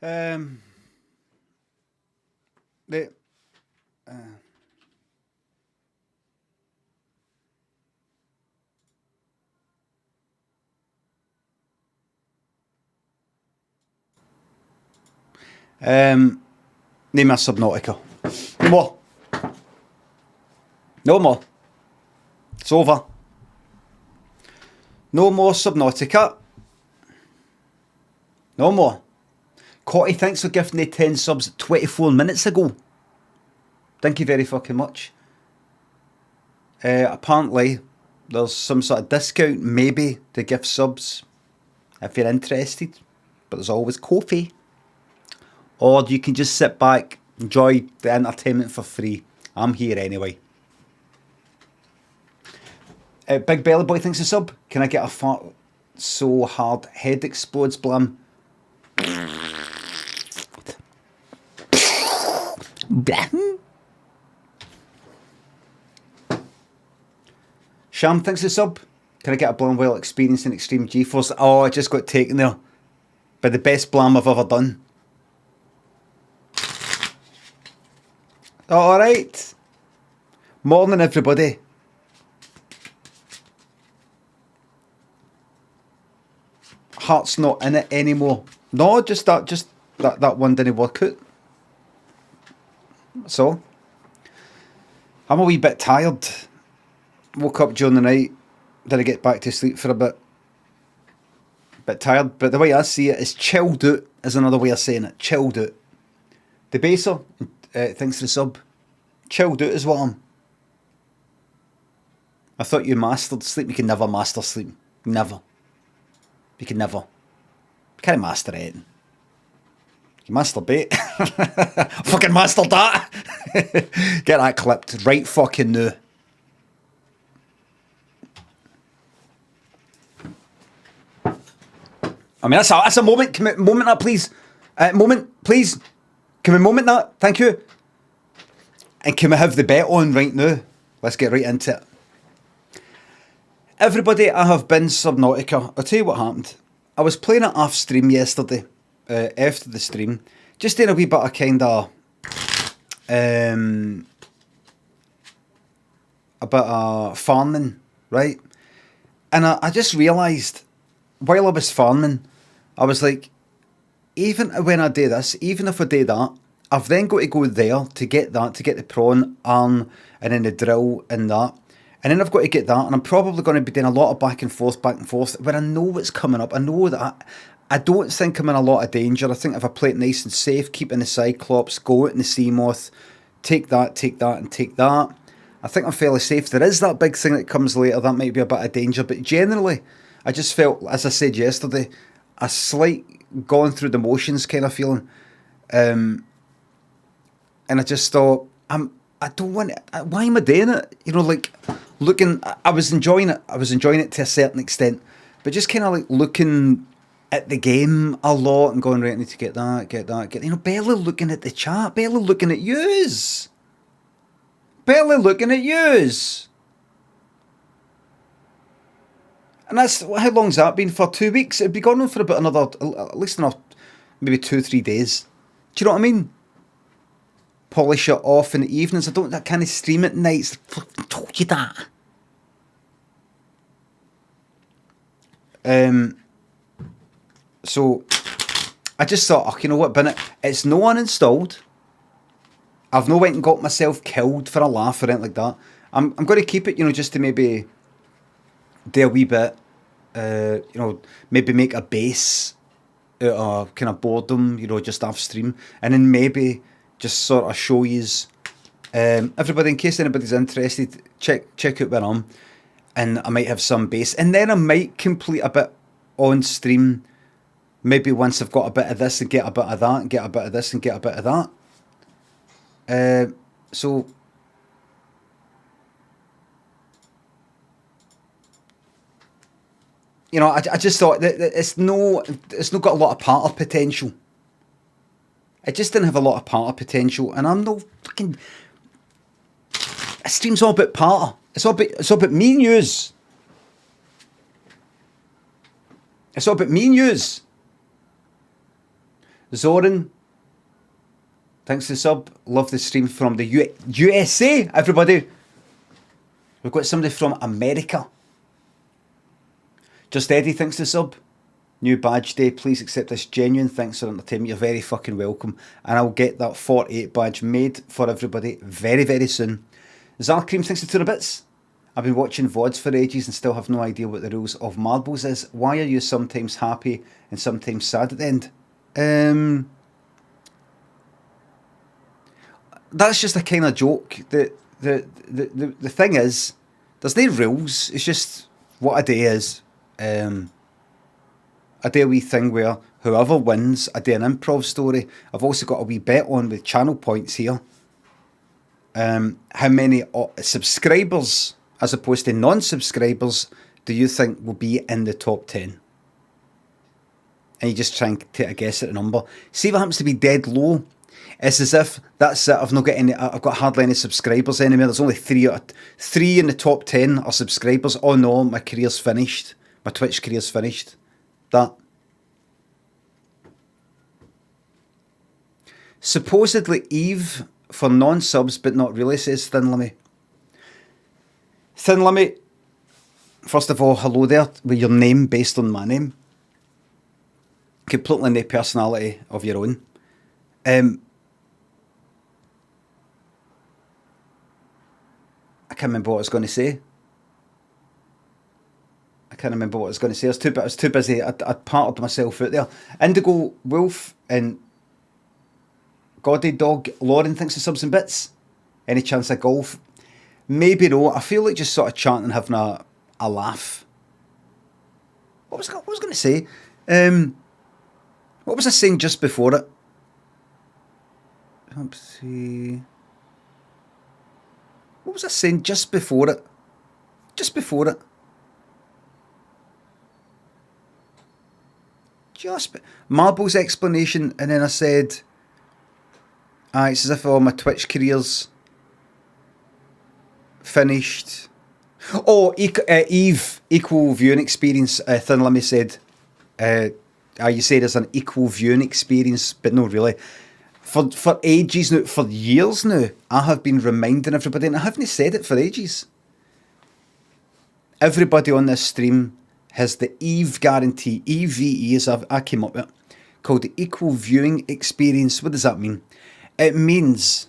Um, the Name a Subnautica. No more. No more. It's over. No more Subnautica. No more. Cotty, thanks for gifting the 10 subs 24 minutes ago. Thank you very fucking much. Apparently, there's some sort of discount, maybe, to gift subs, if you're interested. But there's always coffee. Or you can just sit back, enjoy the entertainment for free. I'm here anyway. Big Belly Boy thinks a sub. Can I get a fart so hard head explodes, Blam? Sham thinks a sub. Can I get a Blam while experiencing extreme G-force? Oh, I just got taken there by the best Blam I've ever done. Alright. Morning, everybody. Heart's not in it anymore. No, just that one didn't work out. So, I'm a wee bit tired. Woke up during the night. Did I get back to sleep for a bit? Bit tired, but the way I see it is chilled out is another way of saying it. Chilled out. The baser, thanks for the sub. Chilled out is what I'm. I thought you mastered sleep. You can never master sleep. Never. You can never. You can't master it. You masturbate. Fucking mastered that. Get that clipped right fucking now. I mean, that's a moment. Can we moment that, please? Moment, please. Can we moment that? Thank you. And can we have the bet on right now? Let's get right into it. Everybody, I have been Subnautica. I'll tell you what happened. I was playing it off stream yesterday, after the stream, just doing a wee bit of kind of, a bit of farming, right? And I just realised, while I was farming, I was like, even when I do this, even if I do that, I've then got to go there to get that, to get the prawn, iron, and then the drill and that. And then I've got to get that, and I'm probably going to be doing a lot of back and forth, where I know what's coming up. I know that I don't think I'm in a lot of danger. I think if I play it nice and safe, keep in the Cyclops, go out in the Seamoth, take that, and take that, I think I'm fairly safe. There is that big thing that comes later, that might be a bit of danger, but generally, I just felt, as I said yesterday, a slight going through the motions kind of feeling. And I just thought, I don't want it. Why am I doing it? You know, like looking. I was enjoying it. I was enjoying it to a certain extent, but just kind of like looking at the game a lot and going, right, I need to get that. You know, barely looking at the chat, barely looking at yous, barely looking at yous. And that's, how long's that been for? 2 weeks. It'd be gone on for about another, at least another, maybe 2-3 days. Do you know what I mean? Polish it off in the evenings. I kind of stream at nights. I fucking told you that. So I just thought, oh, you know what, bin it's no uninstalled. I've no went and got myself killed for a laugh or anything like that. I'm going to keep it, you know, just to maybe do a wee bit, you know, maybe make a base out of kind of boredom, you know, just off stream, and then maybe just sort of show yous, everybody, in case anybody's interested, check out where I'm, and I might have some base, and then I might complete a bit on stream, maybe once I've got a bit of this and get a bit of that, and get a bit of this and get a bit of that. So you know, I just thought that it's not got a lot of parter potential. It just didn't have a lot of parter potential, and I'm no fucking. It stream's all about parter. It's all about me and yous. It's all about me and yous. Zoran, thanks to the sub. Love the stream from the USA, everybody. We've got somebody from America. Just Eddie, thanks to the sub. New badge day, please accept this genuine thanks for entertainment. You're very fucking welcome. And I'll get that 48 badge made for everybody very, very soon. Zalcream, thanks to 2 bits. I've been watching VODs for ages and still have no idea what the rules of marbles is. Why are you sometimes happy and sometimes sad at the end? That's just a kind of joke. The thing is, there's no rules. It's just what a day is. I do a wee thing where whoever wins, I do an improv story. I've also got a wee bet on with channel points here. How many subscribers, as opposed to non-subscribers, do you think will be in the top 10? And you just try and take a guess at the number. See if it happens to be dead low. It's as if that's it. I've got hardly any subscribers anymore. There's only three in the top 10 are subscribers. Oh no, my career's finished. My Twitch career's finished. That. Supposedly Eve for non-subs, but not really, says Thin Limmy. Thin Limmy, first of all, hello there, with your name based on my name. Completely no personality of your own. I can't remember what I was going to say. I was too busy. I'd parted myself out there. Indigo Wolf and Goddy Dog Lauren thinks of subs and bits. Any chance of golf? Maybe no. I feel like just sort of chanting and having a laugh. What was I going to say? What was I saying just before it? Oopsie. What was I saying just before it? Marbles explanation, and then I said, it's as if all my Twitch career's finished. Oh, Eve, equal viewing experience. Thin Limmy said, you say there's an equal viewing experience, but no, really. For ages now, for years now, I have been reminding everybody, and I haven't said it for ages. Everybody on this stream has the Eve guarantee, EVE as I came up with, called the equal viewing experience. What does that mean? It means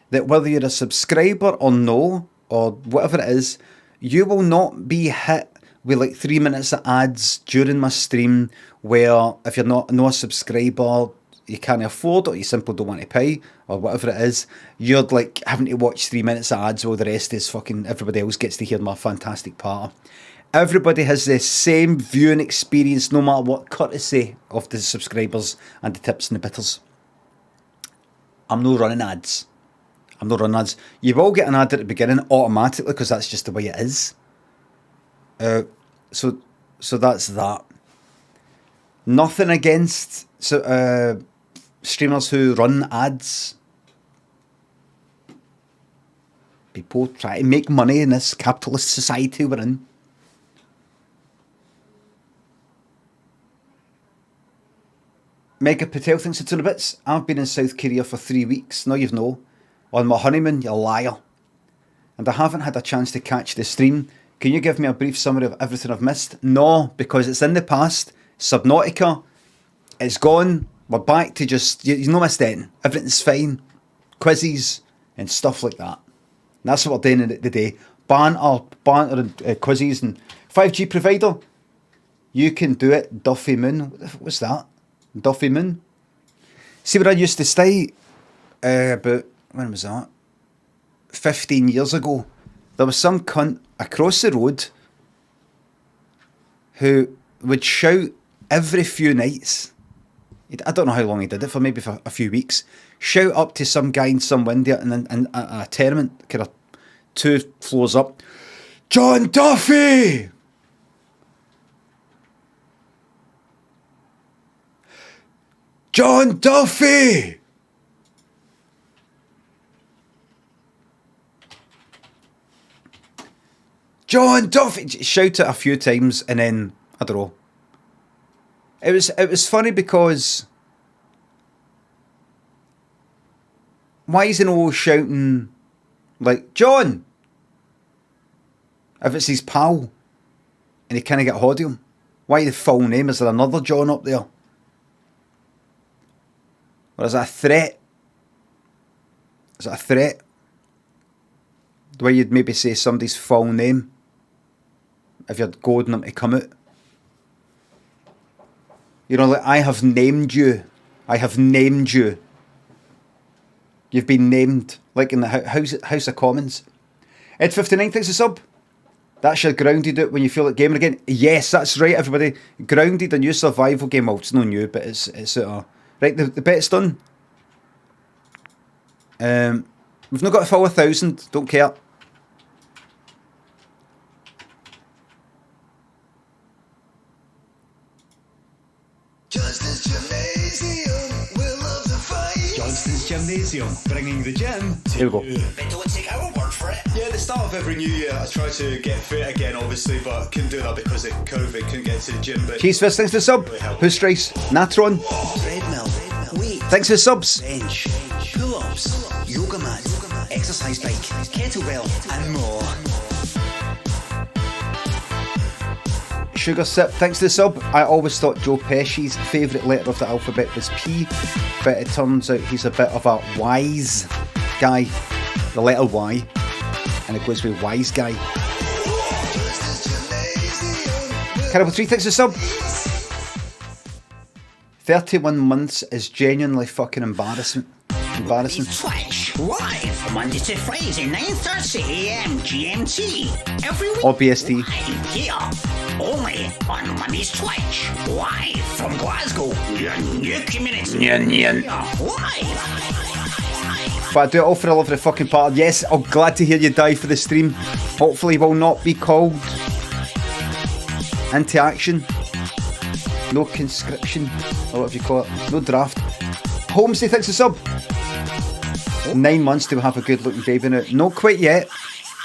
that whether you're a subscriber or no, or whatever it is, you will not be hit with like 3 minutes of ads during my stream, where if you're not a subscriber, you can't afford it, or you simply don't want to pay, or whatever it is, you're like having to watch 3 minutes of ads while the rest is fucking, everybody else gets to hear my fantastic part. Everybody has the same viewing experience, no matter what, courtesy of the subscribers and the tips and the bitters. I'm not running ads. You will get an ad at the beginning automatically, because that's just the way it is. So that's that. Nothing against streamers who run ads. People try to make money in this capitalist society we're in. Mega Patel thinks it's 2 bits. I've been in South Korea for 3 weeks. No, you've no. On my honeymoon, you liar. And I haven't had a chance to catch the stream. Can you give me a brief summary of everything I've missed? No, because it's in the past. Subnautica, it's gone. We're back to just, you know, missed anything. Everything's fine. Quizzes and stuff like that. And that's what we're doing today. Banter and quizzes and 5G provider. You can do it, Duffy Moon. What's that? Duffy Moon. See where I used to stay about, when was that? 15 years ago. There was some cunt across the road who would shout every few nights. I don't know how long he did it for, maybe for a few weeks. Shout up to some guy in some window in a tenement, kind of 2 floors up, "John Duffy! John Duffy!" John Duffy! Shout it a few times, and then, I don't know. It was funny because why is he no shouting, like, John? If it's his pal, and he can't get hold of him, why the full name? Is there another John up there? Or is that a threat? Is that a threat? The way you'd maybe say somebody's full name if you're goading them to come out. You know, like, I have named you. I have named you. You've been named. Like in the House of Commons. Ed59 thinks a sub. That's your grounded out when you feel like gaming again. Yes, that's right, everybody. Grounded, a new survival game. Well, it's not new, but it's right, the bet's done. We've not got to fill 1,000. Don't care. Johnston's Gymnasium, we'll love to fight. Johnston's Gymnasium, bringing the gym to Here we go. you. But don't take our word for it. Yeah, at the start of every new year, I try to get fit again, obviously, but couldn't do that because of COVID. Couldn't get to the gym. But Keys first, thanks for the sub. Who's Strace? Natron. Treadmill, weight, Thanks for the subs. bench, pull-ups, yoga mat, exercise bike, kettlebell, and more. Sugar Sip, thanks to the sub. I always thought Joe Pesci's favourite letter of the alphabet was P, but it turns out he's a bit of a wise guy. The letter Y, and it goes with wise guy. Carnival 3, thanks to the sub. 31 months is genuinely fucking embarrassing. Twitch live Monday to Friday 9:30 AM GMT every week. Or BST. Live here only on Monday's Twitch live from Glasgow. Your new community. Live. But I do it all for the love of the fucking part. Yes, I'm glad to hear you die for the stream. Hopefully will not be called into action. No conscription, or whatever you call it. No draft. Homesy, thanks for sub. 9 months to have a good looking baby now. Not quite yet.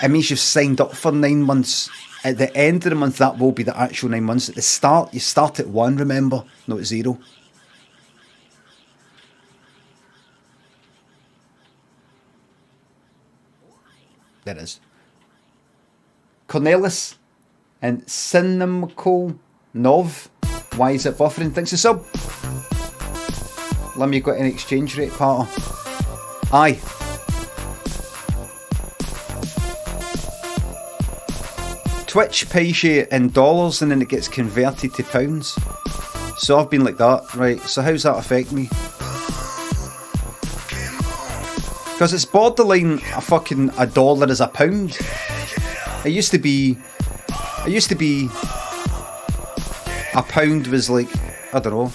It means you've signed up for 9 months. At the end of the month, that will be the actual 9 months. At the start, you start at 1, remember, not at 0. There it is. Cornelis and Cinnamco Nov. Why is it buffering? Thanks for sub. Limmy, you got an exchange rate, partner? Aye. Twitch pays you in dollars and then it gets converted to pounds. So I've been like that, right? So how's that affect me? Because it's borderline a dollar is a pound. It used to be a pound was like, I don't know,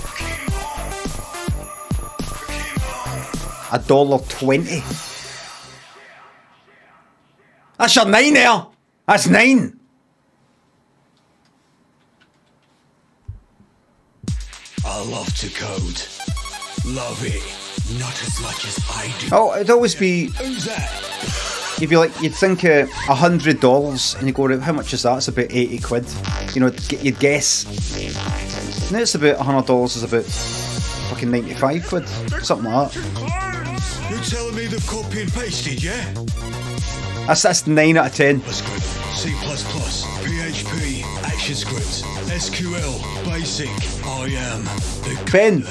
$1.20. That's your 9 there. That's 9. I love to code. Love it. Not as much as I do. Oh, it'd always be. Who's that? You'd be like, you'd think $100, and you go, how much is that? It's about 80 quid. You know, you'd guess. Now it's about $100 is about fucking 95 quid, something like that. You're telling me they've copy and pasted, yeah? That's 9 out of 10. C++, PHP, ActionScript, SQL, Basic, IAM. Ben,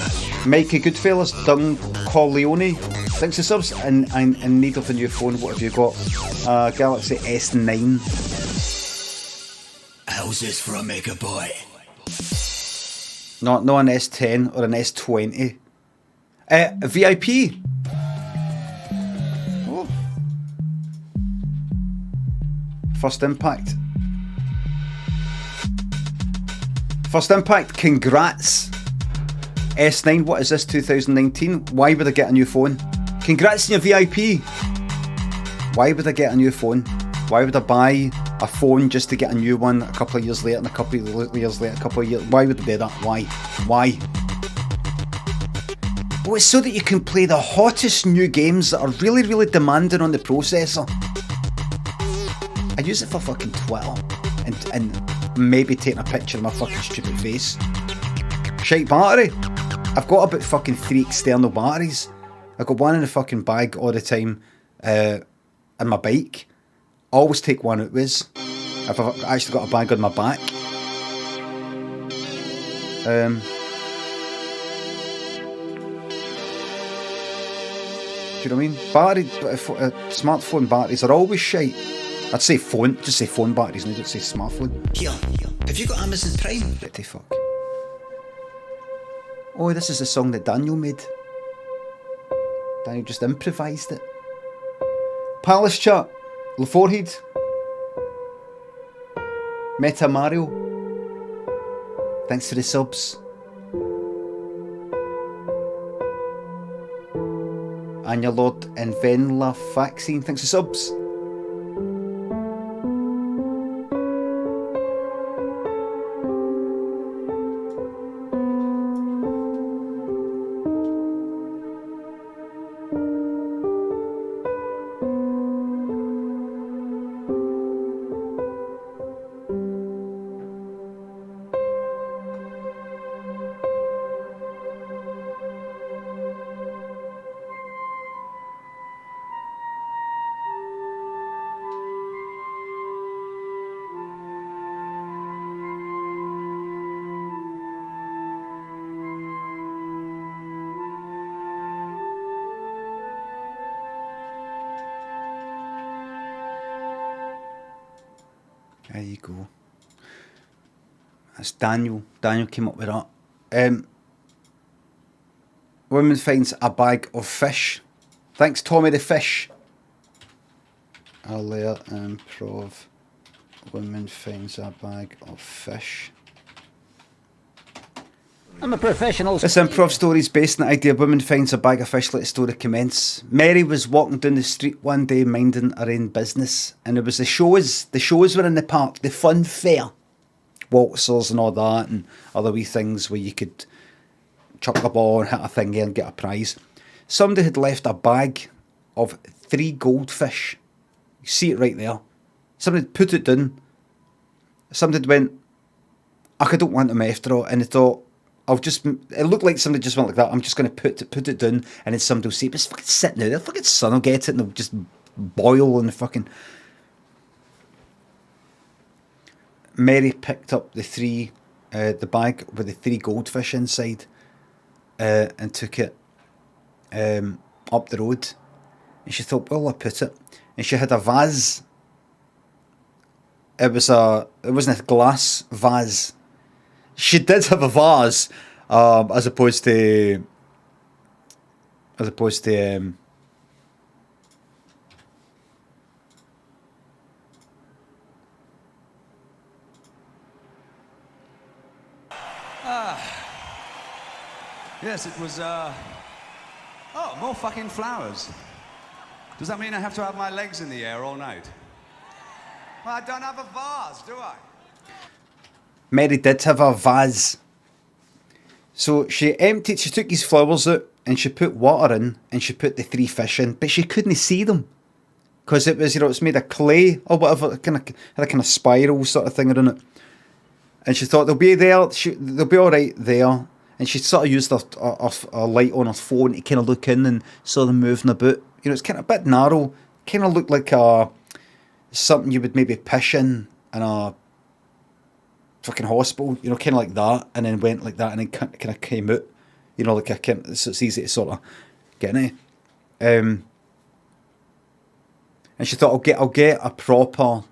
Mikey Goodfellas, Dung Corleone, thanks for subs, and in need of a new phone. What have you got? Galaxy S9. How's this for a mega boy? No, an S10 or an S20. VIP. Oh. First Impact. First Impact, congrats. S9, what is this, 2019? Why would I get a new phone? Congrats on your VIP. Why would I get a new phone? Why would I buy a phone just to get a new one a couple of years later and a couple of years later, a couple of years? Why would I do that? Why? Well, it's so that you can play the hottest new games that are really, really demanding on the processor. I use it for fucking Twitter and maybe taking a picture of my fucking stupid face. Shite battery. I've got about fucking 3 external batteries. I got one in the fucking bag all the time, in my bike. I always take one outwards. If I've actually got a bag on my back. Do you know what I mean? Smartphone batteries are always shite. I'd say phone, just say phone batteries, and I don't say smartphone. Here, have you got Amazon Prime? Pretty fuck. Oh, this is the song that Daniel made. Daniel just improvised it. Palace chat. Forehead. Meta Mario. Thanks for the subs. Anya Lord and Venla Vaccine. Thanks for subs. There you go. That's Daniel. Daniel came up with that. Woman finds a bag of fish. Thanks, Tommy the Fish. Earlier improv. Woman finds a bag of fish. I'm a professional. This improv story is based on the idea woman finds a bag of fish, let the story commence. Mary was walking down the street one day minding her own business, and there was the shows were in the park, the fun fair. Waltzers and all that, and other wee things where you could chuck a ball and hit a thingy and get a prize. Somebody had left a bag of 3 goldfish. You see it right there. Somebody had put it down. Somebody went, I don't want them after all, and they thought, it looked like somebody just went like that. I'm just going to put it down, and then somebody will see it. It's fucking sitting there. The fucking sun will get it, and it'll just boil in the fucking. Mary picked up the bag with the 3 goldfish inside, and took it up the road. And she thought, well, I'll put it. And she had a vase. It wasn't a glass vase. She did have a vase, as opposed to Yes, it was, more fucking flowers. Does that mean I have to have my legs in the air all night? Well, I don't have a vase, do I? Mary did have a vase. So she took his flowers out and she put water in and she put the 3 fish in, but she couldn't see them. Because it was, it's made of clay or whatever, had a kind of spiral sort of thing around it. And she thought they'll be there, they'll be alright there. And she sort of used a light on her phone to kind of look in and saw them moving about. It's kind of a bit narrow, kind of looked like something you would maybe piss in a fucking hospital, kind of like that, and then went like that, and then kind of came out, like so it's easy to sort of get in it. And she thought, I'll get a proper,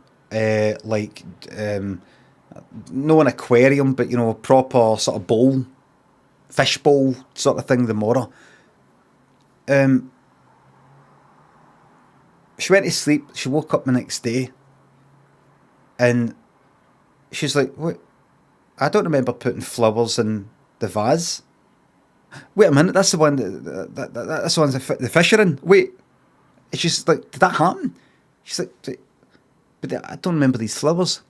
no an aquarium, but a proper sort of bowl, fish bowl sort of thing, the mortar. She went to sleep. She woke up the next day, and she's like, "What? I don't remember putting flowers in the vase. Wait a minute, that's the one that's the one the fish are in. Wait." And she's like, "Did that happen?" She's like, "But I don't remember these flowers."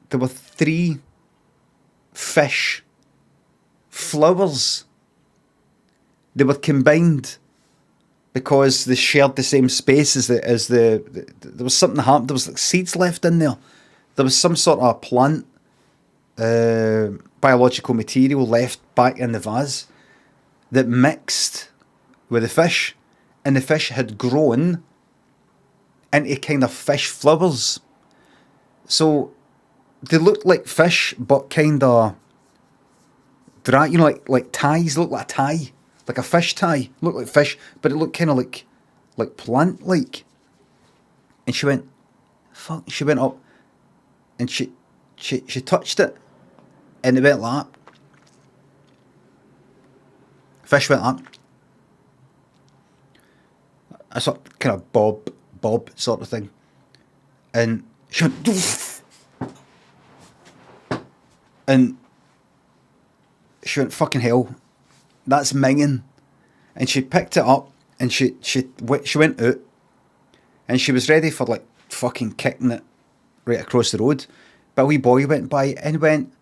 There were 3 fish flowers. They were combined because they shared the same space as the there was something that happened. There was like seeds left in there. There was some sort of plant, biological material left back in the vase, that mixed with the fish, and the fish had grown into kind of fish flowers. So they looked like fish, but kind of dry, you know, like ties. Looked like a tie, like a fish tie. Looked like fish, but it looked kind of like plant-like. And she went, fuck. She went up, and she touched it, and it went like that. Fish went like that. A sort of kind of bob sort of thing. And she went, doof. And she went, fucking hell, that's minging. And she picked it up, and she went out, and she was ready for like fucking kicking it right across the road. But a wee boy went by and went,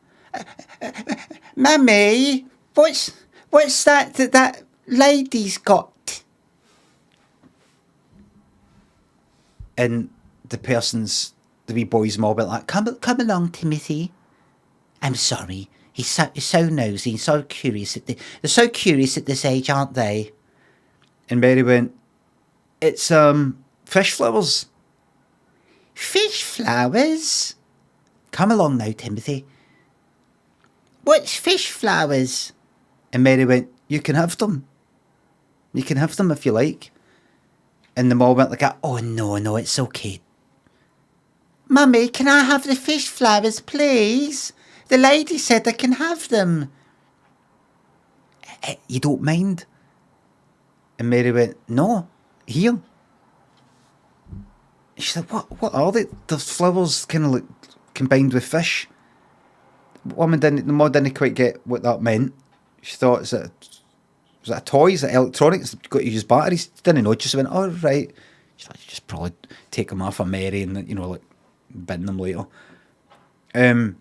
Mummy, what's that lady's got? And the wee boy's mom went like, come along, Timothy. I'm sorry. He's so nosy and so curious. They're so curious at this age, aren't they? And Mary went, it's fish flowers. Fish flowers? Come along now, Timothy. What's fish flowers? And Mary went, you can have them. You can have them if you like. And the mom went like, oh no, it's okay. Mummy, can I have the fish flowers, please? The lady said I can have them. You don't mind? And Mary went, no, here. She said, what are they? The flowers kind of like combined with fish. The mom didn't quite get what that meant. She thought, was it a toy? Is it electronics? You've got to use batteries? Didn't know. Just went, oh, right. She thought, just probably take them off of Mary and, you know, like, bin them later. That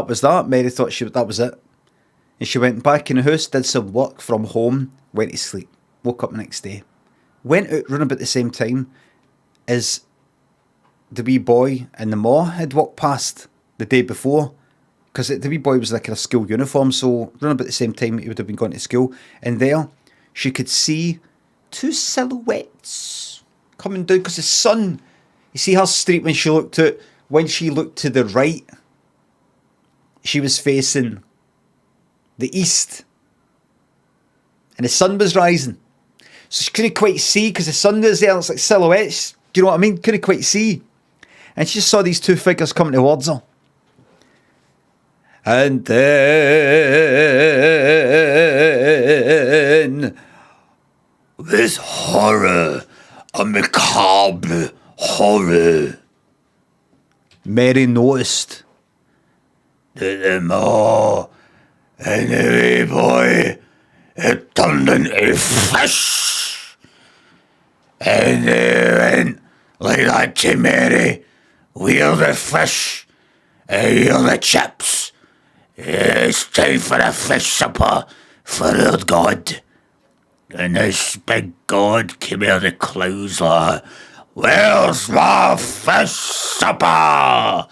was that. Mary thought that was it. And she went back in the house, did some work from home, went to sleep, woke up the next day. Went out round about the same time as the wee boy and the ma had walked past the day before. Because the wee boy was like in a school uniform, so round about the same time he would have been going to school. And there, she could see two silhouettes coming down, because the sun, you see her street when she looked to the right, she was facing the east. And the sun was rising. So she couldn't quite see, because the sun was there, it's like silhouettes. Do you know what I mean? Couldn't quite see. And she just saw these two figures coming towards her. And then, with horror, a macabre horror, Mary noticed that the ma and the wee boy had turned into fish. And they went like that to Mary. We're the fish, and you're the chips. It's time for a fish supper for our God. And this big God came out of the clouds like, where's my fish supper?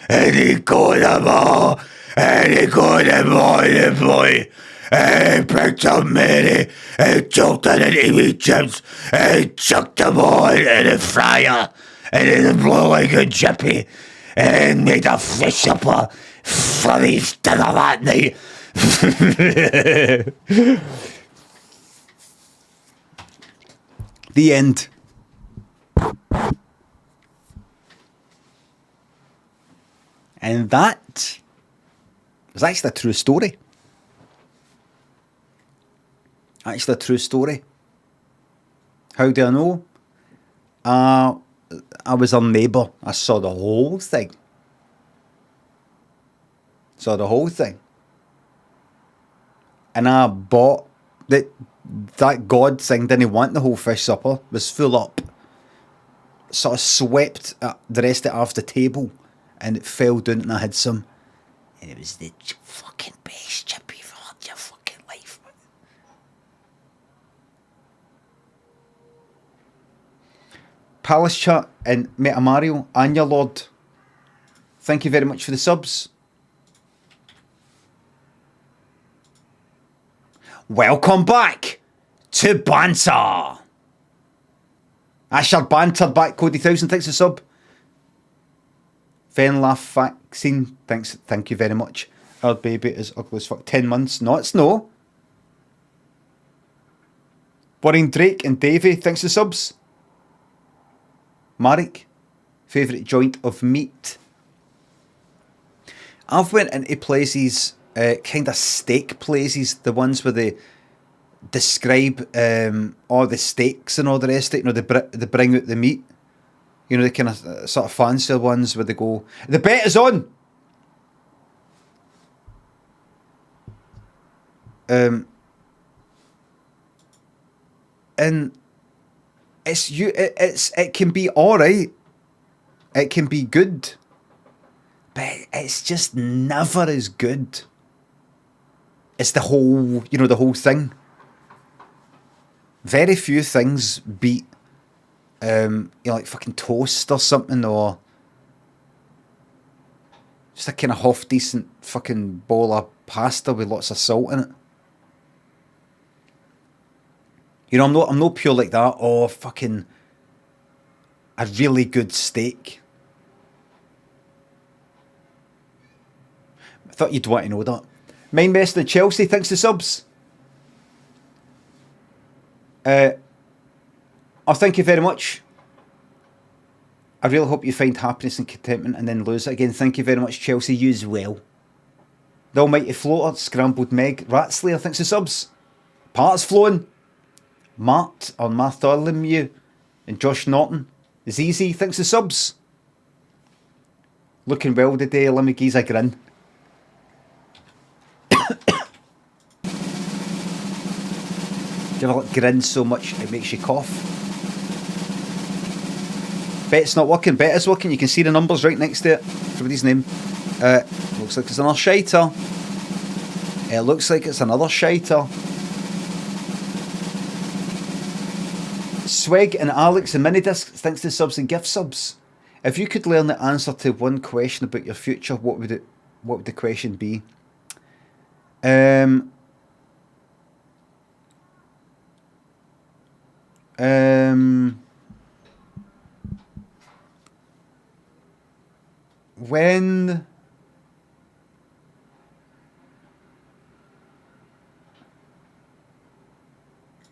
And he got them all, and he got them all, the boy. And he picked up Mary, and chucked it into wee chips, and chucked them all into the fryer, and it blew like a jippy, and made a fish supper for his dinner that night. The end. And that was actually a true story. Actually a true story. How do I know? I was a neighbour. I saw the whole thing. And I bought that God thing didn't want the whole fish supper, was full up. Sort of swept the rest of it off the table, and it fell down, and I had some. And it was the fucking best chip you've had in your fucking life. Palace Chat and Meta Mario and your Lord, thank you very much for the subs. Welcome back to Banter. That's your banter back. Cody 1000, thanks for sub. Fen Laugh Vaccine, thank you very much. Our baby is ugly as fuck. 10 months. No, it's no. Worrying Drake and Davey, thanks for subs. Marek, favourite joint of meat. I've went into places, kind of steak places, the ones where they describe all the steaks and all the rest of it. You know, they bring out the meat. You know, the kind of sort of fancier ones where they go, the bet is on! And it can be alright. It can be good. But it's just never as good. It's the whole, you know, the whole thing. Very few things beat, you know, like fucking toast or something, or just a kind of half decent fucking bowl of pasta with lots of salt in it. You know, I'm not pure like that. Oh, fucking a really good steak. I thought you'd want to know that. Mind Best in Chelsea, thanks to subs. Oh, thank you very much. I really hope you find happiness and contentment and then lose it again. Thank you very much, Chelsea. You as well. The Almighty Floater, Scrambled Meg, Ratslayer, thanks to subs. Parts Flowing, Mart or Martholomew, and Josh Norton. ZZ, thanks to subs. Looking well today, let me give a grin. Do you ever like grin so much it makes you cough? Bet's not working. Bet is working. You can see the numbers right next to it. Everybody's name. Looks like it's another shiter. It looks like it's another shiter. Swig and Alex and Minidisc, thanks to subs and gift subs. If you could learn the answer to one question about your future, what would the question be?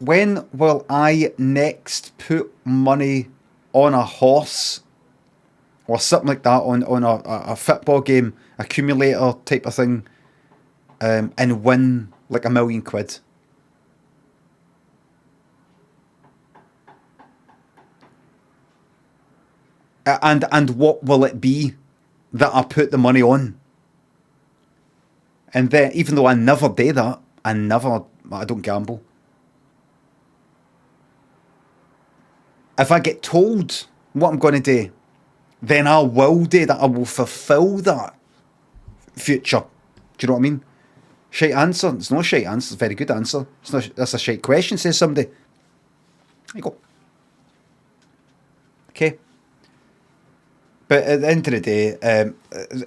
When will I next put money on a horse or something like that, on a football game accumulator type of thing, and win like £1 million? And what will it be that I put the money on? And then, even though I never do that, I don't gamble. If I get told what I'm going to do, then I will do that. I will fulfill that future. Do you know what I mean? Shite answer. It's not a shite answer. It's a very good answer. That's a shite question, says somebody. There you go. Okay. But at the end of the day,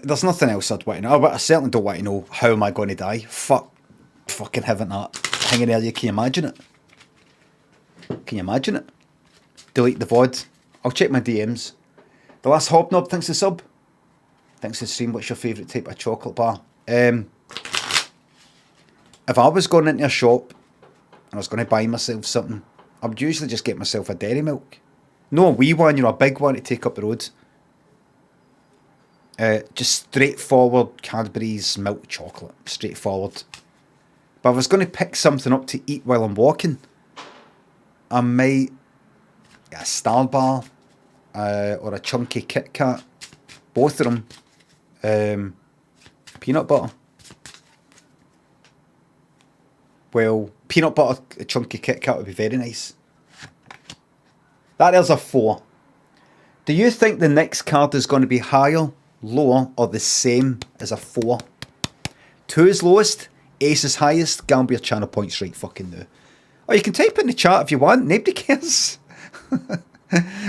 there's nothing else I'd want to know. But I certainly don't want to know how am I going to die. Fucking having that hanging there. Can you imagine it? Can you imagine it? Delete the VOD. I'll check my DMs. The Last Hobnob, thanks to sub. Thanks to stream. What's your favourite type of chocolate bar? If I was going into a shop and I was going to buy myself something, I would usually just get myself a dairy milk. No a wee one, you know, a big one to take up the road. Just straightforward Cadbury's milk chocolate. Straightforward. But if I was going to pick something up to eat while I'm walking, I might get a Star Bar or a chunky Kit Kat. Both of them. Peanut butter. Well, peanut butter, a chunky Kit Kat would be very nice. There's a 4. Do you think the next card is going to be higher, lower, or the same as a 4? 2 is lowest, ace is highest. Gamble your channel points right fucking now. Or you can type it in the chat if you want. Nobody cares.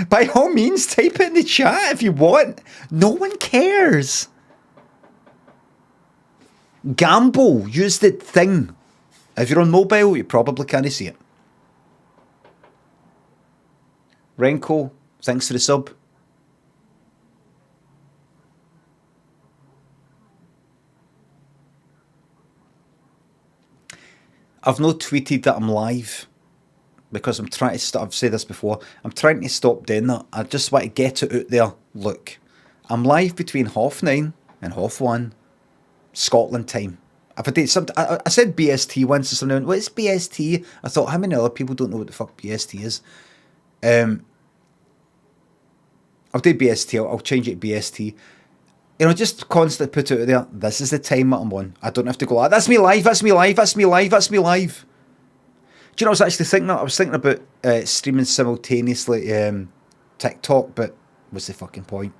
By all means, type it in the chat if you want. No one cares. Gamble. Use the thing. If you're on mobile, you probably can't see it. Renko, thanks for the sub. I've not tweeted that I'm live because I'm trying to stop. I've said this before. I'm trying to stop doing that. I just want to get it out there. Look, I'm live between 9:30 and 1:30 Scotland time. If I did something, I said BST once. And someone went, "What's BST?" I thought, how many other people don't know what the fuck BST is? I'll do BST. I'll change it to BST. You know, just constantly put it out there. This is the time that I'm on. I don't have to go like, that's me live, that's me live, that's me live, that's me live. Do you know, I was actually thinking, I was thinking about streaming simultaneously TikTok, but what's the fucking point?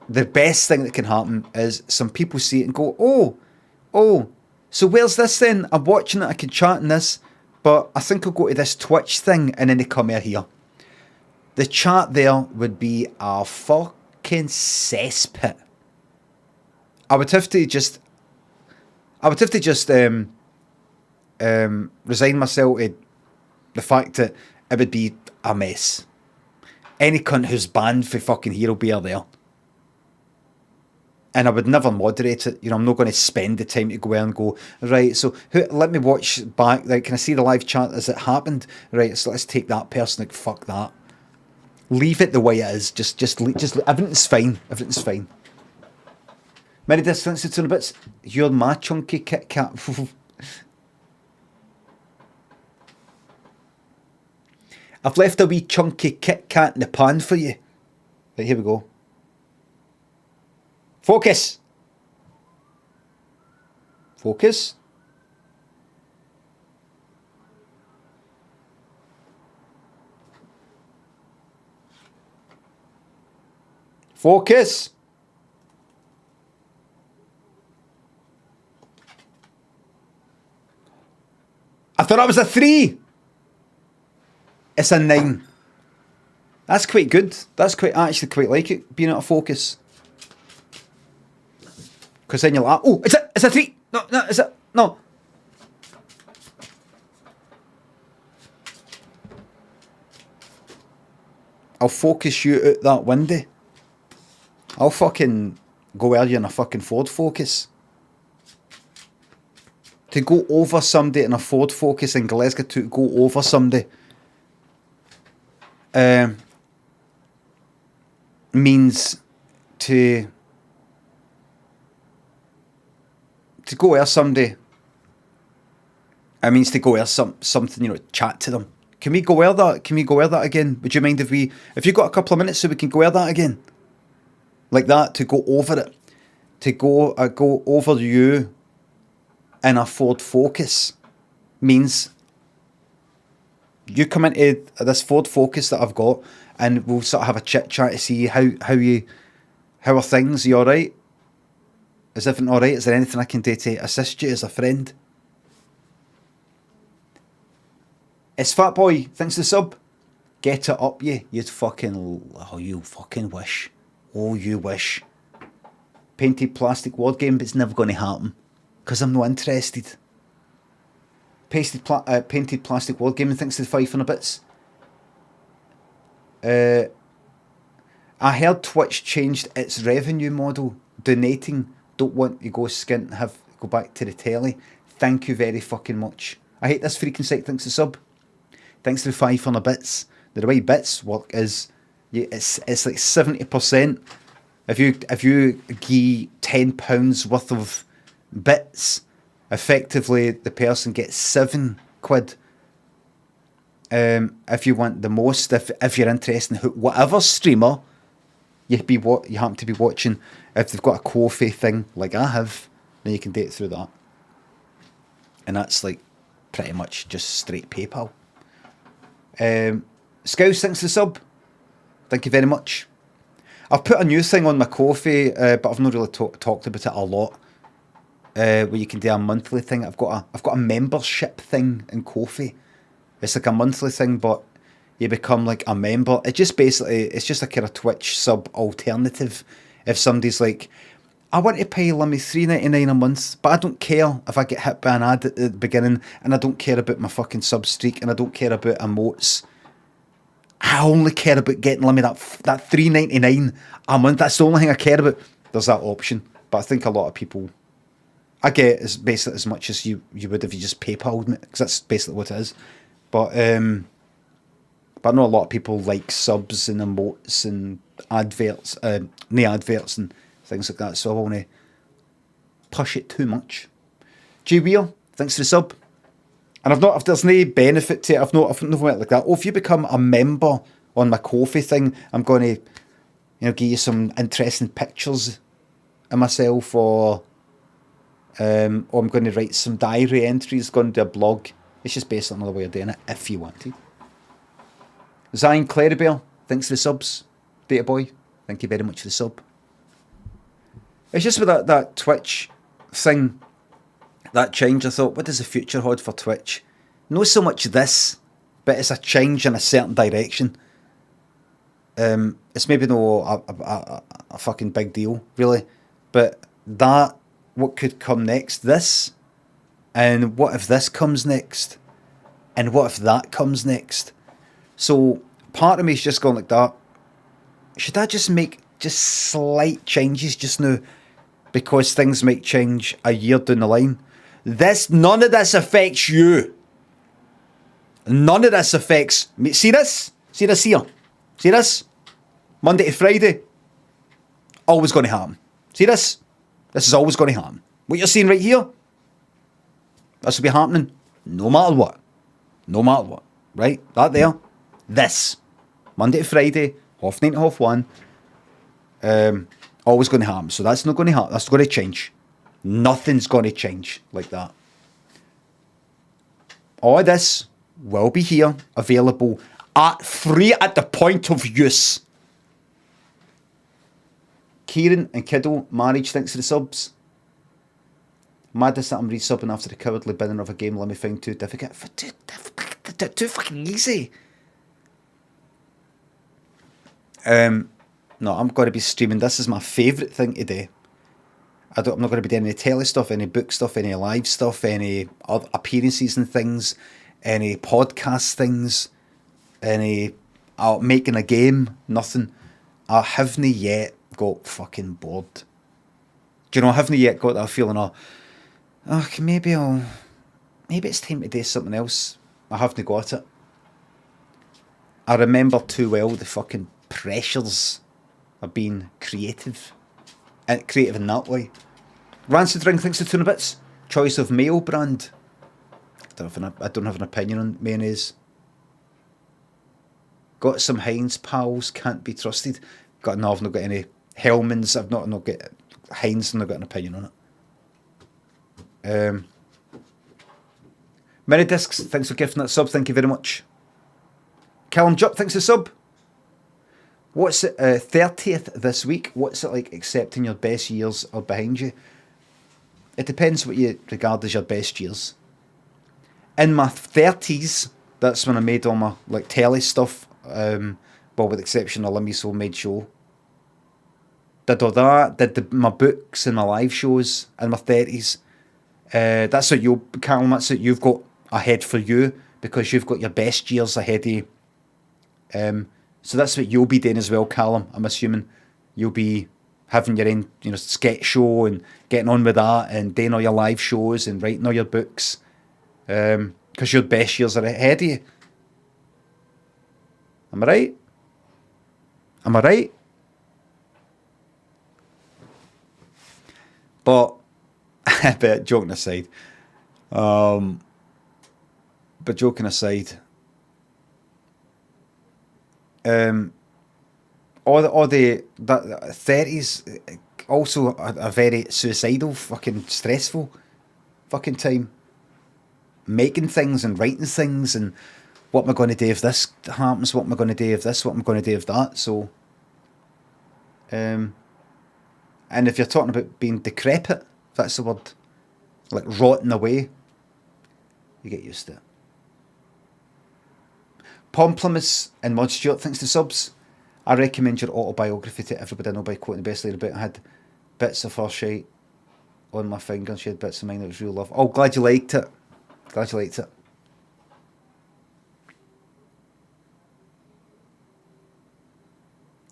The best thing that can happen is some people see it and go, oh, so where's this then? I'm watching it, I can chat in this, but I think I'll go to this Twitch thing, and then they come here. The chat there would be a fucking cesspit. I would have to just resign myself to the fact that it would be a mess. Any cunt who's banned for fucking Hero Bear there. And I would never moderate it. You know, I'm not going to spend the time to go there and go, right, so let me watch back. Like, can I see the live chat as it happened? Right, so let's take that person. Like, fuck that. Leave it the way it is. Just everything's fine. Everything's fine. Many distances to the bits. You're my chunky Kit Kat. I've left a wee chunky Kit Kat in the pan for you. Right, here we go. Focus. Focus. Focus. I thought that was a 3. It's a 9. That's quite good. That's quite, I actually quite like it, being out of focus. Because then you're like, oh, it's a 3. No. I'll focus you out that window. I'll fucking go earlier in a fucking Ford Focus. To go over somebody in a Ford Focus in Glasgow, to go over somebody means to go where somebody. It means to go where something, you know, chat to them. Can we go where that? Can we go where that again? Would you mind if you got a couple of minutes so we can go where that again? Like that, to go over it, to go over you. In a Ford Focus means you come into this Ford Focus that I've got, and we'll sort of have a chit chat to see how are things. Are you all right? Is everything all right? Is there anything I can do to assist you as a friend? It's Fat Boy. Thanks for the sub. Get it up, you fucking wish. Oh, you wish. Painted plastic word game, but it's never going to happen. Because I'm not interested. Painted plastic word gaming, thanks to the 500 bits. I heard Twitch changed its revenue model. Donating, don't want to go skint, go back to the telly. Thank you very fucking much. I hate this freaking site, thanks to sub. Thanks to the 500 bits. The way bits work is, it's like 70%. If you give £10 worth of bits, effectively the person gets £7. If you want the most, if you're interested in whatever streamer you happen to be watching, if they've got a Ko-fi thing like I have, then you can do it through that, and that's like pretty much just straight PayPal. Scouse, thanks for the sub. Thank you very much. I've put a new thing on my Ko-fi, but I've not really talked about it a lot. Where you can do a monthly thing. I've got a membership thing in Ko-fi. It's like a monthly thing, but you become like a member. It's just a kind of Twitch sub alternative. If somebody's like, I want to pay Limmy $3.99 a month, but I don't care if I get hit by an ad at the beginning, and I don't care about my fucking sub streak, and I don't care about emotes. I only care about getting Limmy that $3.99 a month. That's the only thing I care about. There's that option, but I think a lot of people, I get is basically as much as you would if you just PayPal'd me, because that's basically what it is. But I know a lot of people like subs and emotes and adverts, no adverts and things like that. So I won't want to push it too much. G Weir, thanks for the sub. And if there's no benefit to it, I've not went like that. Oh, if you become a member on my Ko-fi thing, I'm going to, give you some interesting pictures of myself, or I'm going to write some diary entries, going to do a blog. It's just basically another way of doing it, if you want to. Zion Claribel, thanks for the subs. Data Boy, thank you very much for the sub. It's just with that Twitch thing, that change, I thought, what does the future hold for Twitch? Not so much this, but it's a change in a certain direction. It's maybe no a fucking big deal, really, but that, what could come next, this, and what if this comes next, and what if that comes next? So part of me is just going like that. Should I just make just slight changes just now, because things might change a year down the line? None of this affects you. None of this affects me. See this? See this here? See this? Monday to Friday. Always going to happen. See this? This is always going to happen. What you're seeing right here, this will be happening no matter what. No matter what. Right? That there. This. Monday to Friday, 9:30 to 1:30. Always going to happen. So that's not going to happen. That's going to change. Nothing's going to change like that. All this will be here, available free at the point of use. Kieran and Kiddo, marriage, thanks for the subs. Madness that I'm resubbing after the cowardly binning of a game Limmy found too difficult. Too fucking easy. No, I'm going to be streaming. This is my favourite thing to do. I'm not going to be doing any telly stuff, any book stuff, any live stuff, any other appearances and things, any podcast things, any making a game, nothing. I haven't yet got fucking bored. Do you know, I haven't yet got that feeling of, maybe it's time to do something else. I haven't got it. I remember too well the fucking pressures of being creative. Creative in that way. Rancid Ring thinks the tuna bits. Choice of mayo brand. I don't have an opinion on mayonnaise. Got some Heinz pals, can't be trusted. I've not got any Hellmann's. I've not got Heinz, and I've got an opinion on it. Many Discs, thanks for gifting that sub. Thank you very much. Callum Jupp, thanks for the sub. What's it, 30th this week? What's it like accepting your best years are behind you? It depends what you regard as your best years. In my 30s, that's when I made all my telly stuff, well, with the exception of Limmy's Homemade Show. Did all that, did my books and my live shows in my 30s. That's what Callum, that's what you've got ahead for you, because you've got your best years ahead of you. So that's what you'll be doing as well, Callum. I'm assuming you'll be having your own, sketch show and getting on with that and doing all your live shows and writing all your books, because your best years are ahead of you. Am I right? Am I right? But joking aside, all the 30s also a very suicidal, fucking stressful fucking time. Making things and writing things and what am I going to do if this happens? What am I going to do if this? What am I going to do if that? So, and if you're talking about being decrepit, if that's the word, rotting away, you get used to it. Pomplamus and Mod Stewart, thanks to subs. I recommend your autobiography to everybody I know by quoting the best later about I had. bits of her shite on my finger, and she had bits of mine that was real love. Oh, glad you liked it. Glad you liked it.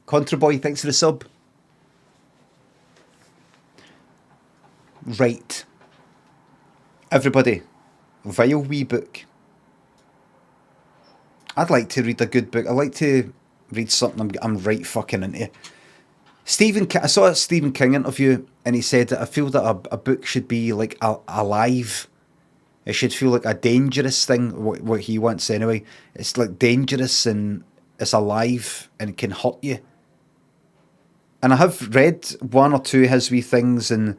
Contra Boy, thanks for the sub. Right. Everybody, vile wee book. I'd like to read a good book. I'd like to read something I'm right fucking into. I saw a Stephen King interview, and he said that I feel that a book should be like alive. It should feel like a dangerous thing, what he wants anyway. It's like dangerous and it's alive and it can hurt you. And I have read one or two of his wee things, and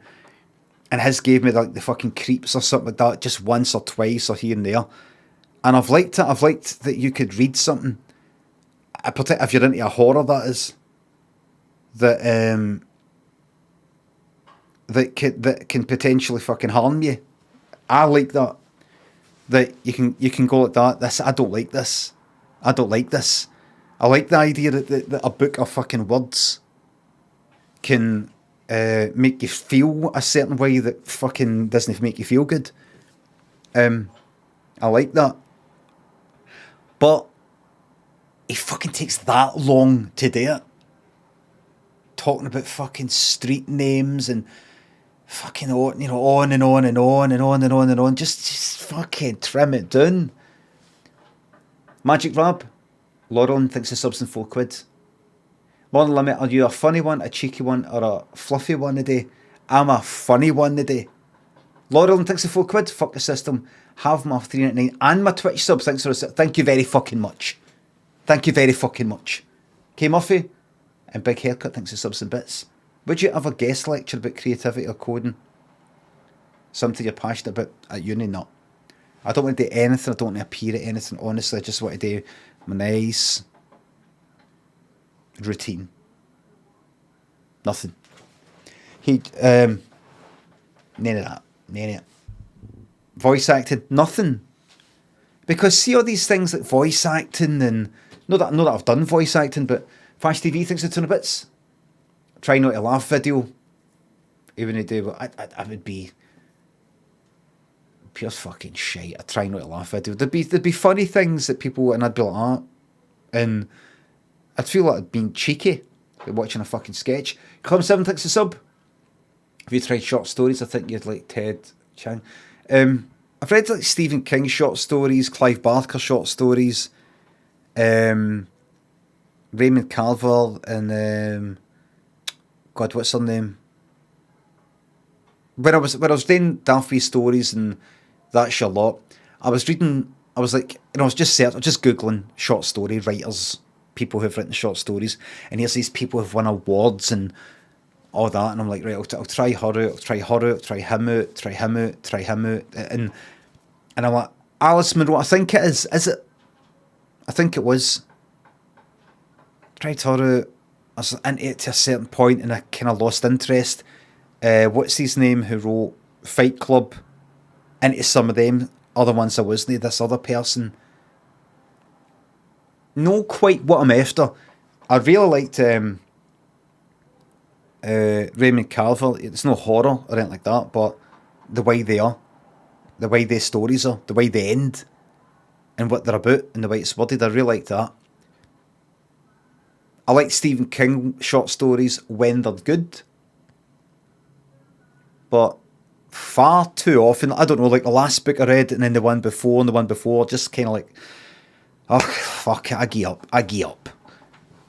his gave me like the fucking creeps or something like that, just once or twice or here and there. And I've liked it. I've liked that you could read something, particularly if you're into a horror, that is, that can potentially fucking harm you. I like that. That you can go like that. I don't like this. I don't like this. I like the idea that a book of fucking words can make you feel a certain way that fucking doesn't make you feel good. I like that. But it fucking takes that long to do it. Talking about fucking street names and fucking on, on and on and on and on and on and on. Just fucking trim it down. Magic Rab, Lauren thinks the subs in £4. Modern Limit, are you a funny one, a cheeky one, or a fluffy one today? I'm a funny one today. Laurel thinks the £4. Fuck the system. Have my 399 and my Twitch subs. Thanks for it. Thank you very fucking much. Thank you very fucking much. K Murphy and Big Haircut thinks the subs and bits. Would you ever guest lecture about creativity or coding? Something you're passionate about at uni? No. I don't want to do anything. I don't want to appear at anything. Honestly, I just want to do my nice routine. Nothing. None of that. None of it. Voice acting, nothing. Because see all these things like voice acting, and not that I've done voice acting, but Flash TV thinks it's 200 bits. Try not to laugh video. Even if they do, I would be pure fucking shite. I try not to laugh video. There'd be funny things that people, and I'd be like, ah, and I'd feel like I'd been cheeky watching a fucking sketch. Club 7 thinks a sub. If you tried short stories, I think you'd like Ted Chiang. I've read like Stephen King short stories, Clive Barker short stories, Raymond Carver, and God, what's her name? When I was doing Daffy stories and that shit a lot, I was reading. I was like, I was just googling short story writers, people who've written short stories, and here's these people who've won awards and all that, and I'm like, right, I'll try her out, I'll try him out, try him out, and I'm like, Alice Munro, I think it is it? I think it was. Tried her out, I was into it to a certain point, and I kind of lost interest. What's his name who wrote Fight Club? Into some of them other ones I wasn't, this other person. No quite what I'm after. I really liked Raymond Carver. It's no horror or anything like that, but the way they are, the way their stories are, the way they end, and what they're about, and the way it's worded, I really like that. I like Stephen King short stories when they're good, but far too often, I don't know, like the last book I read and then the one before and the one before, just kind of like, oh fuck it, I give up.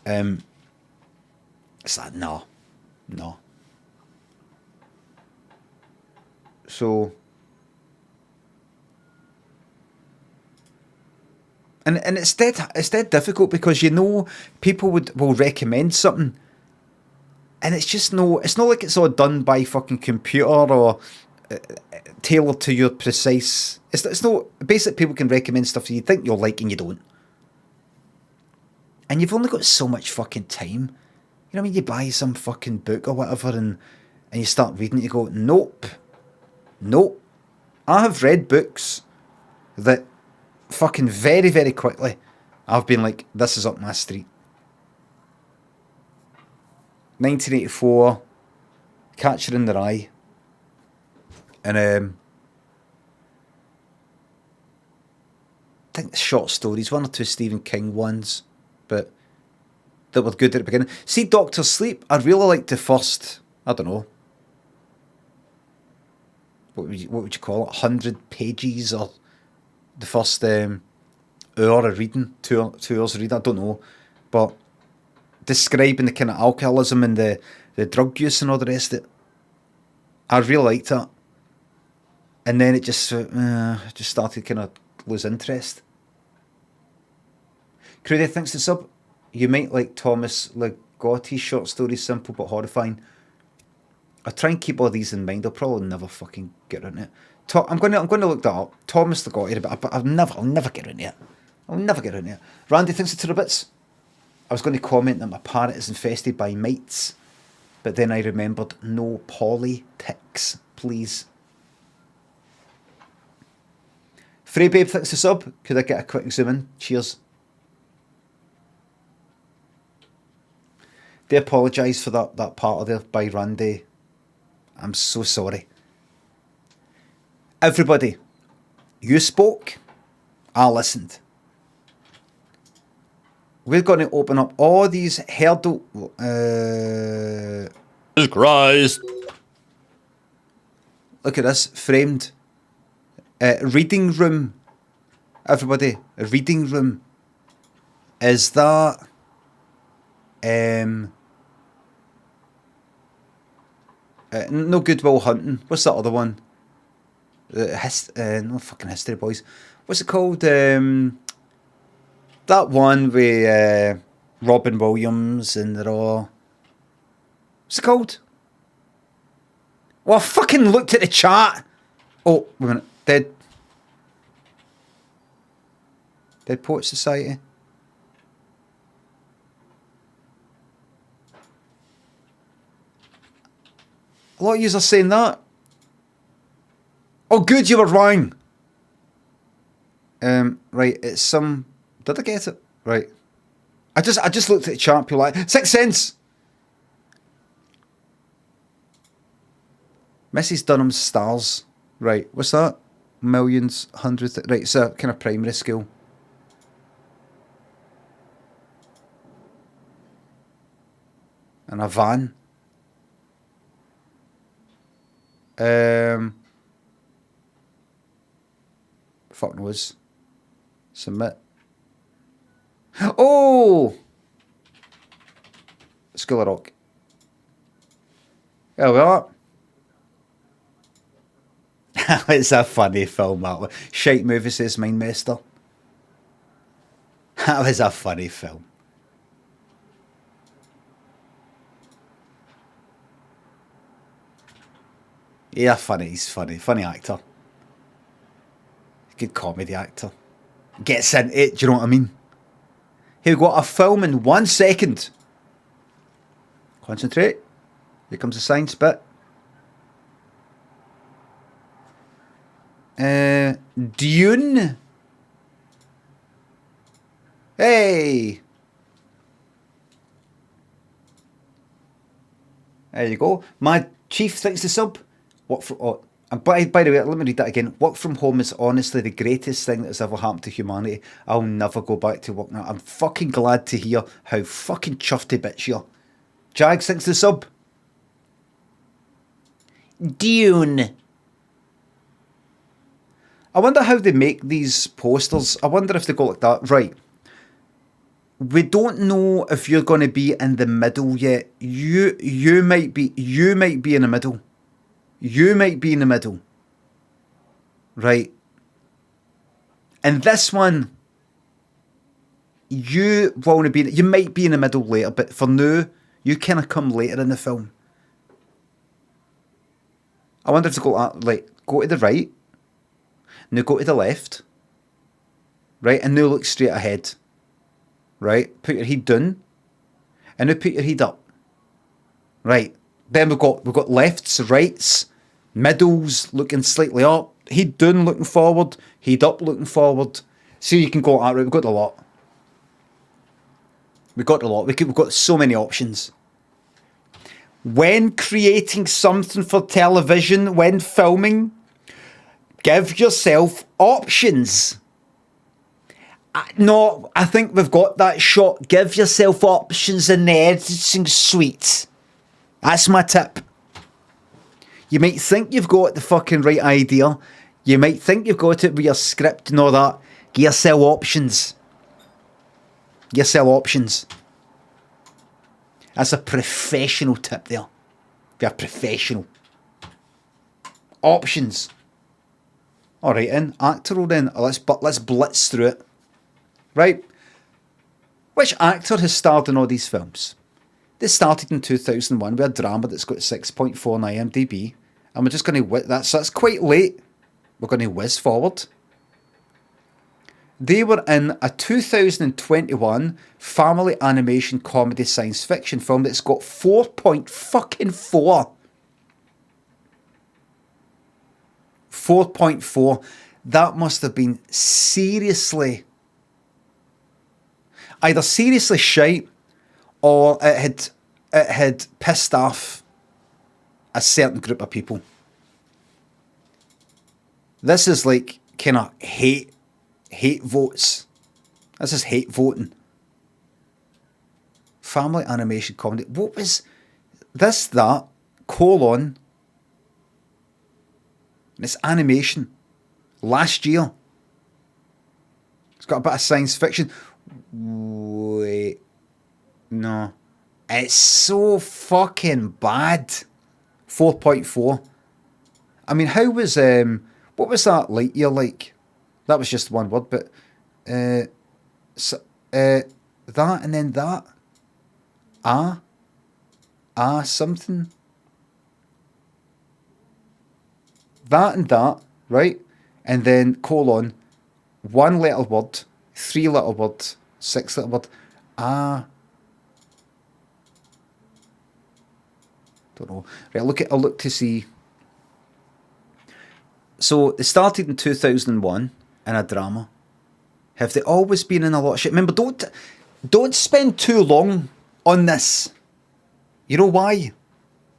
It's like, no. So, and it's dead difficult, because people will recommend something, and it's not like it's all done by fucking computer or tailored to your precise. It's not basic. People can recommend stuff that you think you'll like and you don't, and you've only got so much fucking time. You know what I mean? You buy some fucking book or whatever, and you start reading it, you go, nope. I have read books that fucking very, very quickly I've been like, this is up my street. 1984, Catcher in the Rye. And I think the short stories, one or two Stephen King ones, but that were good at the beginning. See Doctor Sleep, I really liked the first, I don't know, what would you call it, 100 pages, or the first hour of reading, 2 hours of reading, I don't know, but describing the kind of alcoholism and the drug use and all the rest of it. I really liked that. And then it just started kind of lose interest. Crudy thinks the sub, you might like Thomas Ligotti's short stories, simple but horrifying. I try and keep all these in mind. I'll probably never fucking get around it. I'm going to look that up. Thomas Ligotti, but I'll never get around it. I'll never get around it. Randy thinks it's bits. I was going to comment that my parrot is infested by mites, but then I remembered no politics, please. Frey Babe thinks the sub. Could I get a quick zoom in? Cheers. They apologise for that part of there by Randy. I'm so sorry. Everybody, you spoke, I listened. We're going to open up all these hurdle... Jesus Christ. Look at this, framed. Reading room. Everybody, a reading room. Is that... no Goodwill Hunting. What's that other one? No fucking History Boys. What's it called? That one with Robin Williams and they're all... What's it called? Well, I fucking looked at the chat. Oh, wait a minute. Dead Poet Society. A lot of yous are saying that. Oh, good, you were wrong. Right, it's some... Did I get it? Right. I just looked at the chat, people like, 6 cents! Mrs. Dunham's Stars. Right, what's that? Millions, hundreds... Right, it's a kind of primary school. And a van. Fuck knows. Submit. Oh! School of Rock. There we are. It's a funny film, that one. Shite movie, says Mindmaster. That was a funny film. Yeah, funny. He's funny. Funny actor. Good comedy actor. Gets into it, do you know what I mean? Here we got a film in 1 second. Concentrate. Here comes the science bit. Dune. Hey. There you go. My chief thinks the sub. What for? Oh, and by the way, let me read that again. Work from home is honestly the greatest thing that has ever happened to humanity. I'll never go back to work now. I'm fucking glad to hear how fucking chuffed a bitch you're. Jags thinks the sub. Dune. I wonder how they make these posters. I wonder if they go like that. Right. We don't know if you're going to be in the middle yet. You might be in the middle. You might be in the middle. Right. And this one, you might be in the middle later, but for now, you kind of come later in the film. I wonder if they go to the right, now go to the left, right, and now look straight ahead. Right, put your head down, and now put your head up. Right, then we've got lefts, rights, middles looking slightly up, head down looking forward, head up looking forward. So you can go like that. Right, we've got a lot. We've got so many options. when creating something for television, when filming, give yourself options. No, I think we've got that shot. Give yourself options in the editing suite. That's my tip. You might think you've got the fucking right idea. You might think you've got it with your script and all that. Give yourself options. Give yourself options. That's a professional tip there. Be a professional. Options. Alright then, actor roll then. Let's blitz through it. Right. Which actor has starred in all these films? This started in 2001 with a drama that's got 6.4 on IMDb. And we're just going to... That's quite late. We're going to whiz forward. They were in a 2021 family animation comedy science fiction film that's got 4.4. 4.4. That must have been seriously... either seriously shite, or it had pissed off a certain group of people. This is like kind of hate votes. This is hate voting. Family animation comedy. What was this? That colon. And it's animation. Last year. It's got a bit of science fiction. Wait. No. It's so fucking bad. 4.4. I mean, how was what was that light year like? That was just one word, but that and then that. Something. That and that, right? And then colon, one little word, three little words, six little word. Don't know. Right, I'll look to see. So they started in 2001 in a drama. Have they always been in a lot of shit? Remember, don't spend too long on this. You know why?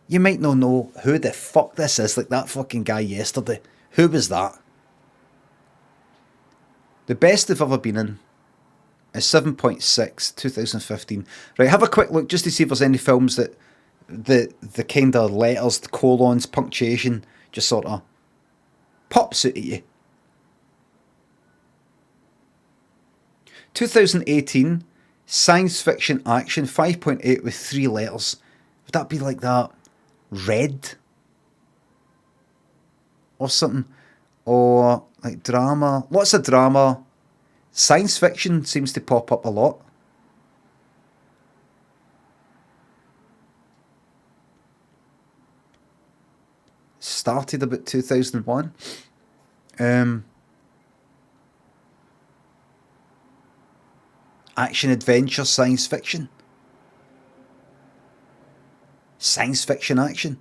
You might not know who the fuck this is, like that fucking guy yesterday. Who was that? The best they've ever been in is 7.6, 2015. Right, have a quick look just to see if there's any films that the kind of letters, the colons, punctuation just sort of pops out at you. 2018, science fiction action, 5.8 with 3 letters. Would that be like that? Red? Or something? Or like drama? Lots of drama. Science fiction seems to pop up a lot. Started about 2001. Action, adventure, science fiction. Science fiction action.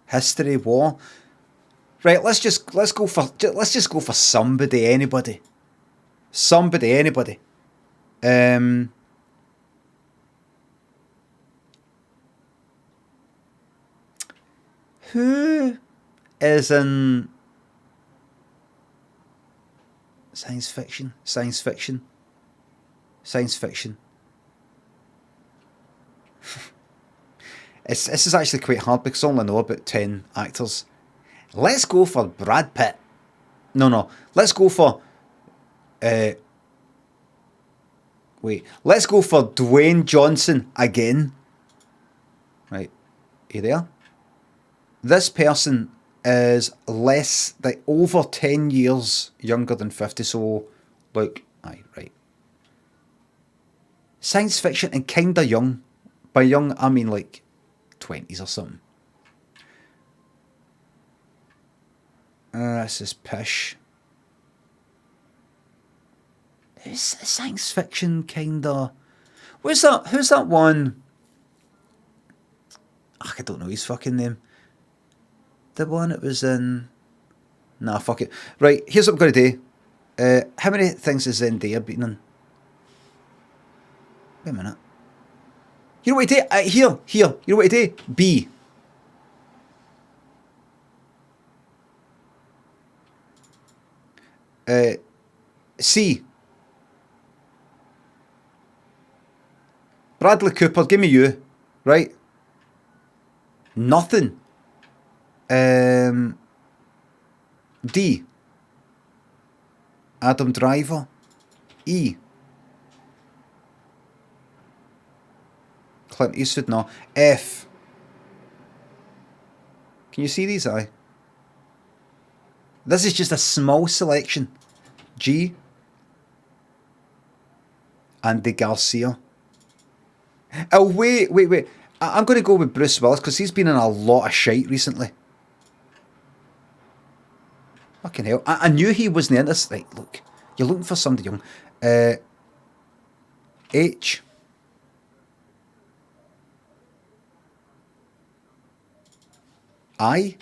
History, war. Right, let's just go for somebody, anybody. Somebody, anybody. Who is in science fiction? Science fiction. Science fiction. This is actually quite hard because I only know about 10 actors. Let's go for Brad Pitt. No. Let's go for... Let's go for Dwayne Johnson again. Right. Are you there? This person is over 10 years younger than 50, so like, aye, right. Science fiction and kinda young. By young, I mean like 20s or something. This is pish. It's science fiction kinda. Who's that one? I don't know his fucking name. The one that was in... Nah, fuck it. Right, here's what I'm going to do. How many things has Zendaya been in? Wait a minute. You know what he did? Here. You know what he did? B. C. Bradley Cooper, give me you. Right? Nothing. D. Adam Driver. E. Clint Eastwood, no. F. Can you see these? Aye. This is just a small selection. G. Andy Garcia. Oh, wait. I'm going to go with Bruce Willis because he's been in a lot of shite recently. Fucking hell. I knew he wasn't in this. Right, look. You're looking for somebody young. H. I.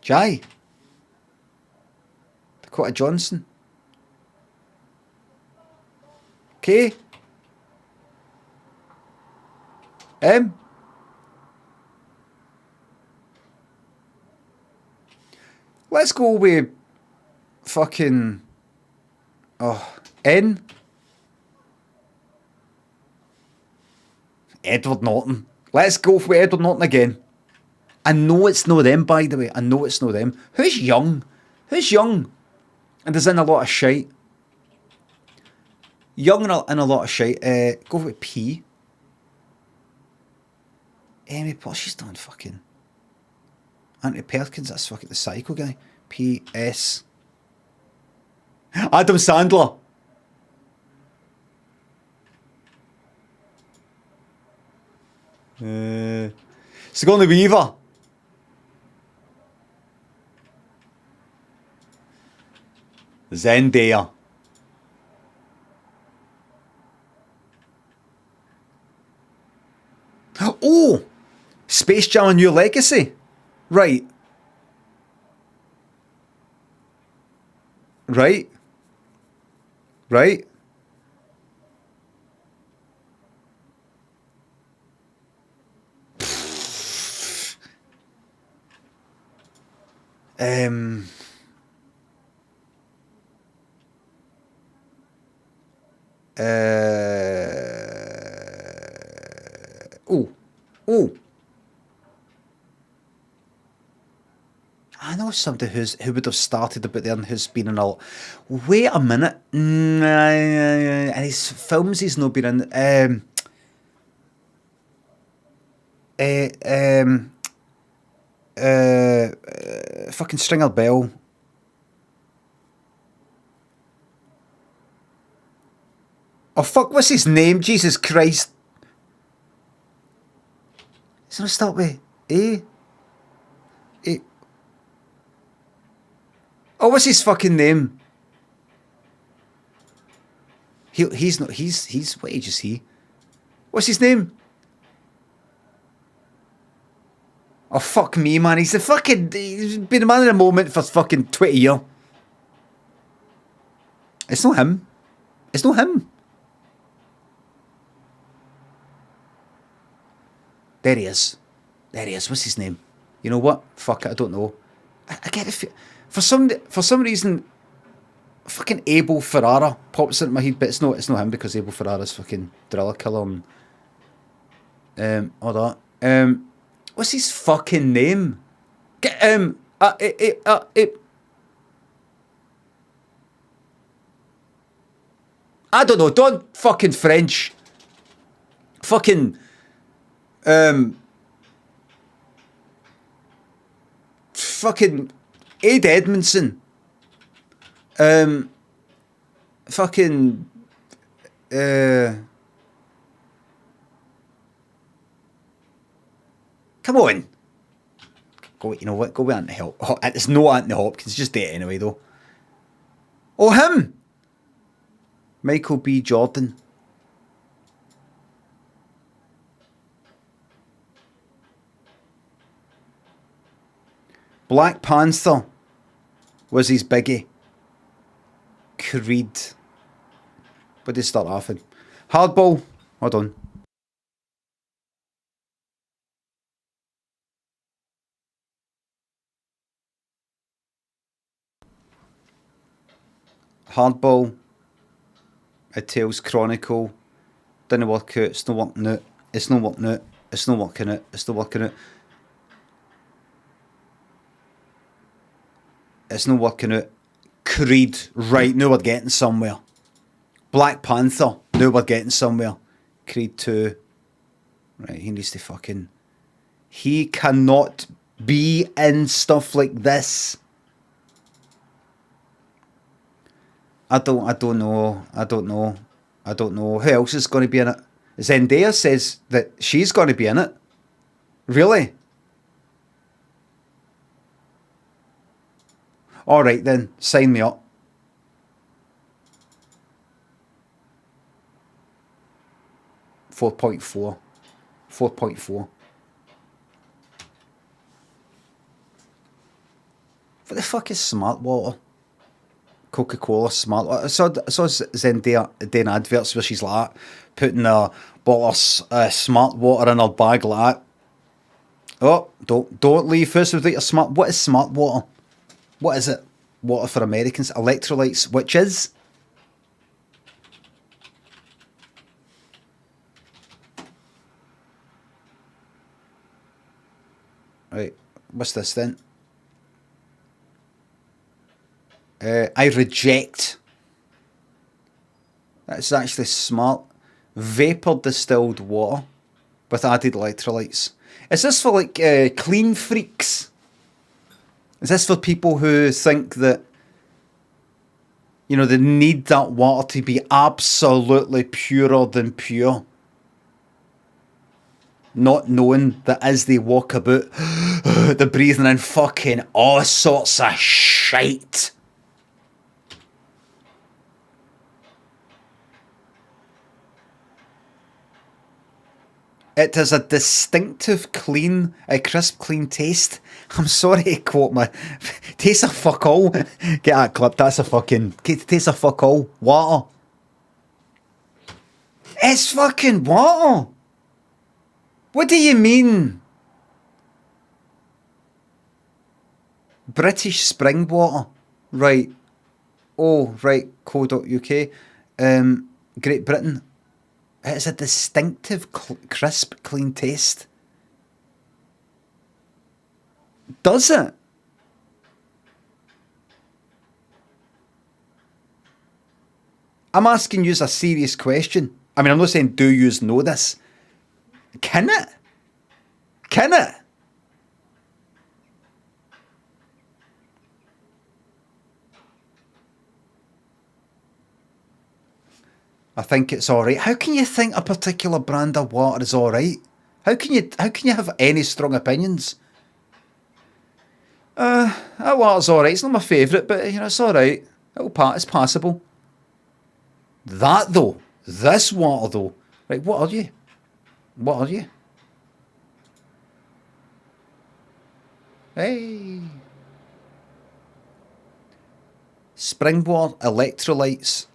J. Dakota Johnson. K. M. Let's go with fucking N. Edward Norton. Let's go for Edward Norton again. I know it's no them, by the way. I know it's no them. Who's young? Who's young? And is in a lot of shite. Young and in a lot of shite. Go with P. Amy Poehler, she's done fucking. Anthony Perkins, that's fucking the psycho guy. P.S. Adam Sandler. Sigourney Weaver. Zendaya. Oh! Space Jam: A New Legacy. Right. Right. Right. Oh. I know somebody who would have started about there and who's been in a. Wait a minute. And his films he's not been in. Fucking Stringer Bell. Oh fuck! What's his name? Jesus Christ! It's gonna start with A. A. Oh, what's his fucking name? He's not. He's what age is he? What's his name? Oh fuck me, man! He's been a man in a moment for fucking 20 years. It's not him. It's not him. There he is. There he is. What's his name? You know what? Fuck it. I don't know. I get it. For some reason, fucking Abel Ferrara pops into my head, but it's not him because Abel Ferrara's fucking Driller Killer and all that. What's his fucking name? I don't know. Don't fucking French. Fucking. Fucking Ed Edmondson. Fucking. Come on. Go. You know what? Go with Anthony Hopkins. It's not Anthony Hopkins. It's just dead anyway, though. Oh, him. Michael B. Jordan. Black Panther was his biggie. Creed. But they start laughing. Hardball. Hold on. Hardball. A Tales Chronicle. Didn't work out. It's not working out. It's not working out. It's not working out. It's not working out. It's not working out. Creed. Right, now we're getting somewhere. Black Panther. Now we're getting somewhere. Creed 2. Right, he needs to fucking... He cannot be in stuff like this. I don't know. Who else is going to be in it? Zendaya says that she's going to be in it. Really? Alright then, sign me up. .4. 4.4. What the fuck is smart water? Coca-Cola smart water. I saw Zendaya doing adverts where she's like putting a bottle of smart water in her bag like that. Oh, don't leave first without your smart... What is smart water? What is it? Water for Americans. Electrolytes, which is... Right, what's this then? I reject. That's actually smart. Vapor distilled water with added electrolytes. Is this for like clean freaks? Is this for people who think that, you know, they need that water to be absolutely purer than pure? Not knowing that as they walk about, they're breathing in fucking all sorts of shite. It has a distinctive, clean, crisp, clean taste. I'm sorry to quote my... Tastes of fuck all. Get that clip. That's a fucking... Tastes of fuck all. Water. It's fucking water. What do you mean? British spring water. Right. Oh, right. Co.uk. Great Britain. It's a distinctive, crisp, clean taste. Does it? I'm asking you a serious question. I mean, I'm not saying do you know this. Can it? Can it? I think it's alright. How can you think a particular brand of water is alright? How can you have any strong opinions? That water's alright. It's not my favourite, but you know, it's alright. It's passable. That though, this water though, right, what are you? What are you? Hey. Spring water, electrolytes,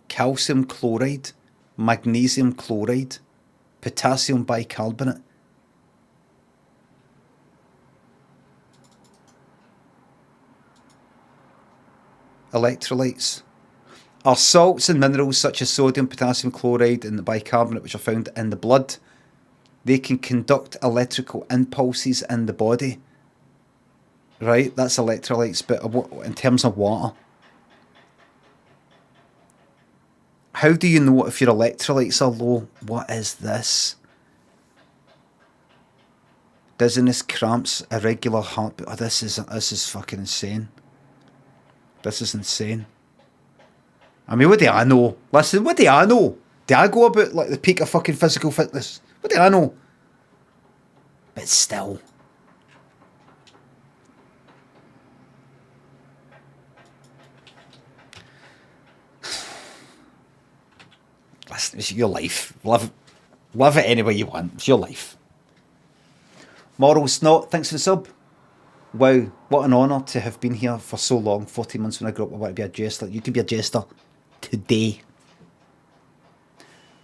calcium chloride, magnesium chloride, potassium bicarbonate. Electrolytes are salts and minerals such as sodium, potassium chloride and the bicarbonate which are found in the blood. They can conduct electrical impulses in the body. Right, that's electrolytes, but in terms of water. How do you know if your electrolytes are low? What is this? Dizziness, cramps, irregular heartbeat. Oh, this is fucking insane. This is insane. I mean, what do I know? Listen, what do I know? Do I go about like the peak of fucking physical fitness? What do I know? But still. Listen, it's your life. Live it any way you want. It's your life. Moral Snot, thanks for the sub. Wow, what an honour to have been here for so long. 14 months when I grew up, I want to be a jester. You can be a jester today.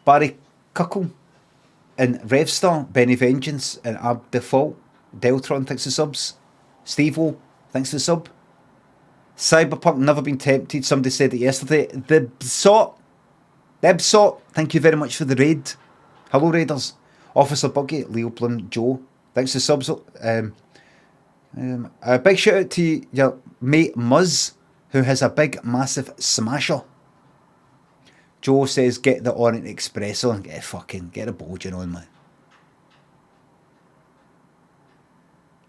Barry Cuckle and Revstar, Benny Vengeance and Ab Default. Deltron, thanks for subs. Steve-O, thanks for the sub. Cyberpunk, never been tempted. Somebody said it yesterday. The Ebsot, thank you very much for the raid. Hello, Raiders. Officer Buggy, Leo Blum, Joe, thanks for the subs. A big shout out to your mate Muzz, who has a big, massive smasher. Joe says, get the Orient Espresso and get a Belgian on, man.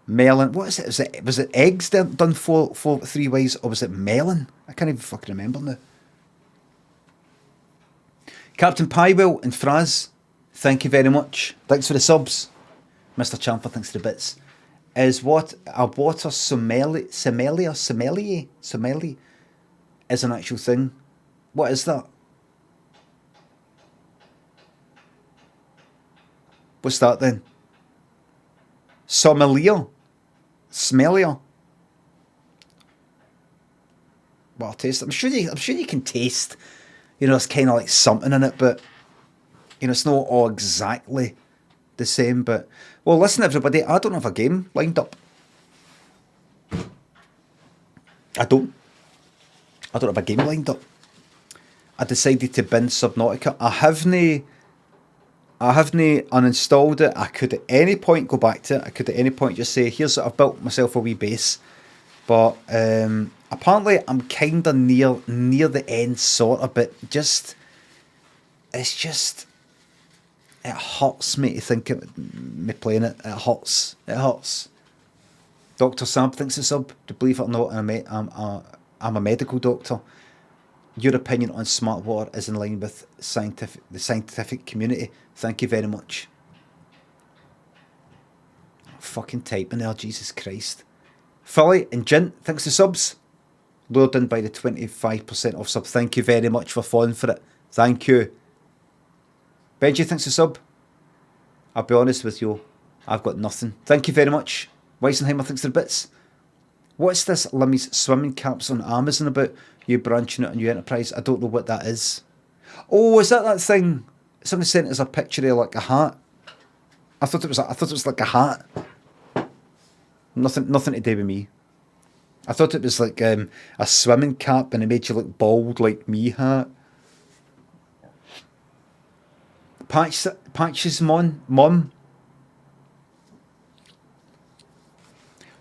Melon, what is it? Was it eggs done for 3 ways, or was it melon? I can't even fucking remember now. Captain Pywell and Fraz, thank you very much. Thanks for the subs. Mr. Champer, thanks for the bits. Is what a water sommelier is an actual thing. What is that? What's that then? Sommelier? Smellier? Well, I'll taste it. I'm sure you can taste, it's kind of like something in it, but, it's not all exactly the same. But, well, listen, everybody, I don't have a game lined up. I don't have a game lined up. I decided to bin Subnautica. I haven't uninstalled it. I could at any point go back to it. I could at any point just say, here's what I've built myself a wee base. But apparently I'm kind of near the end, sort of. But it hurts me to think of me playing it. It hurts. Dr. Sam thinks it's sub. To believe it or not, I'm a medical doctor. Your opinion on smart water is in line with the scientific community. Thank you very much. Fucking typing there, Jesus Christ. Philly and Jint, thanks to subs. Lured in by the 25% off sub. Thank you very much for falling for it. Thank you. Benji, thanks to sub. I'll be honest with you, I've got nothing. Thank you very much. Weisenheimer, thanks to the bits. What's this Limmy's swimming caps on Amazon about? You branching out on your enterprise? I don't know what that is. Oh, is that thing? Somebody sent us a picture of like a hat. I thought it was like a hat. Nothing to do with me. I thought it was like a swimming cap and it made you look bald like me hat. Patch's mum.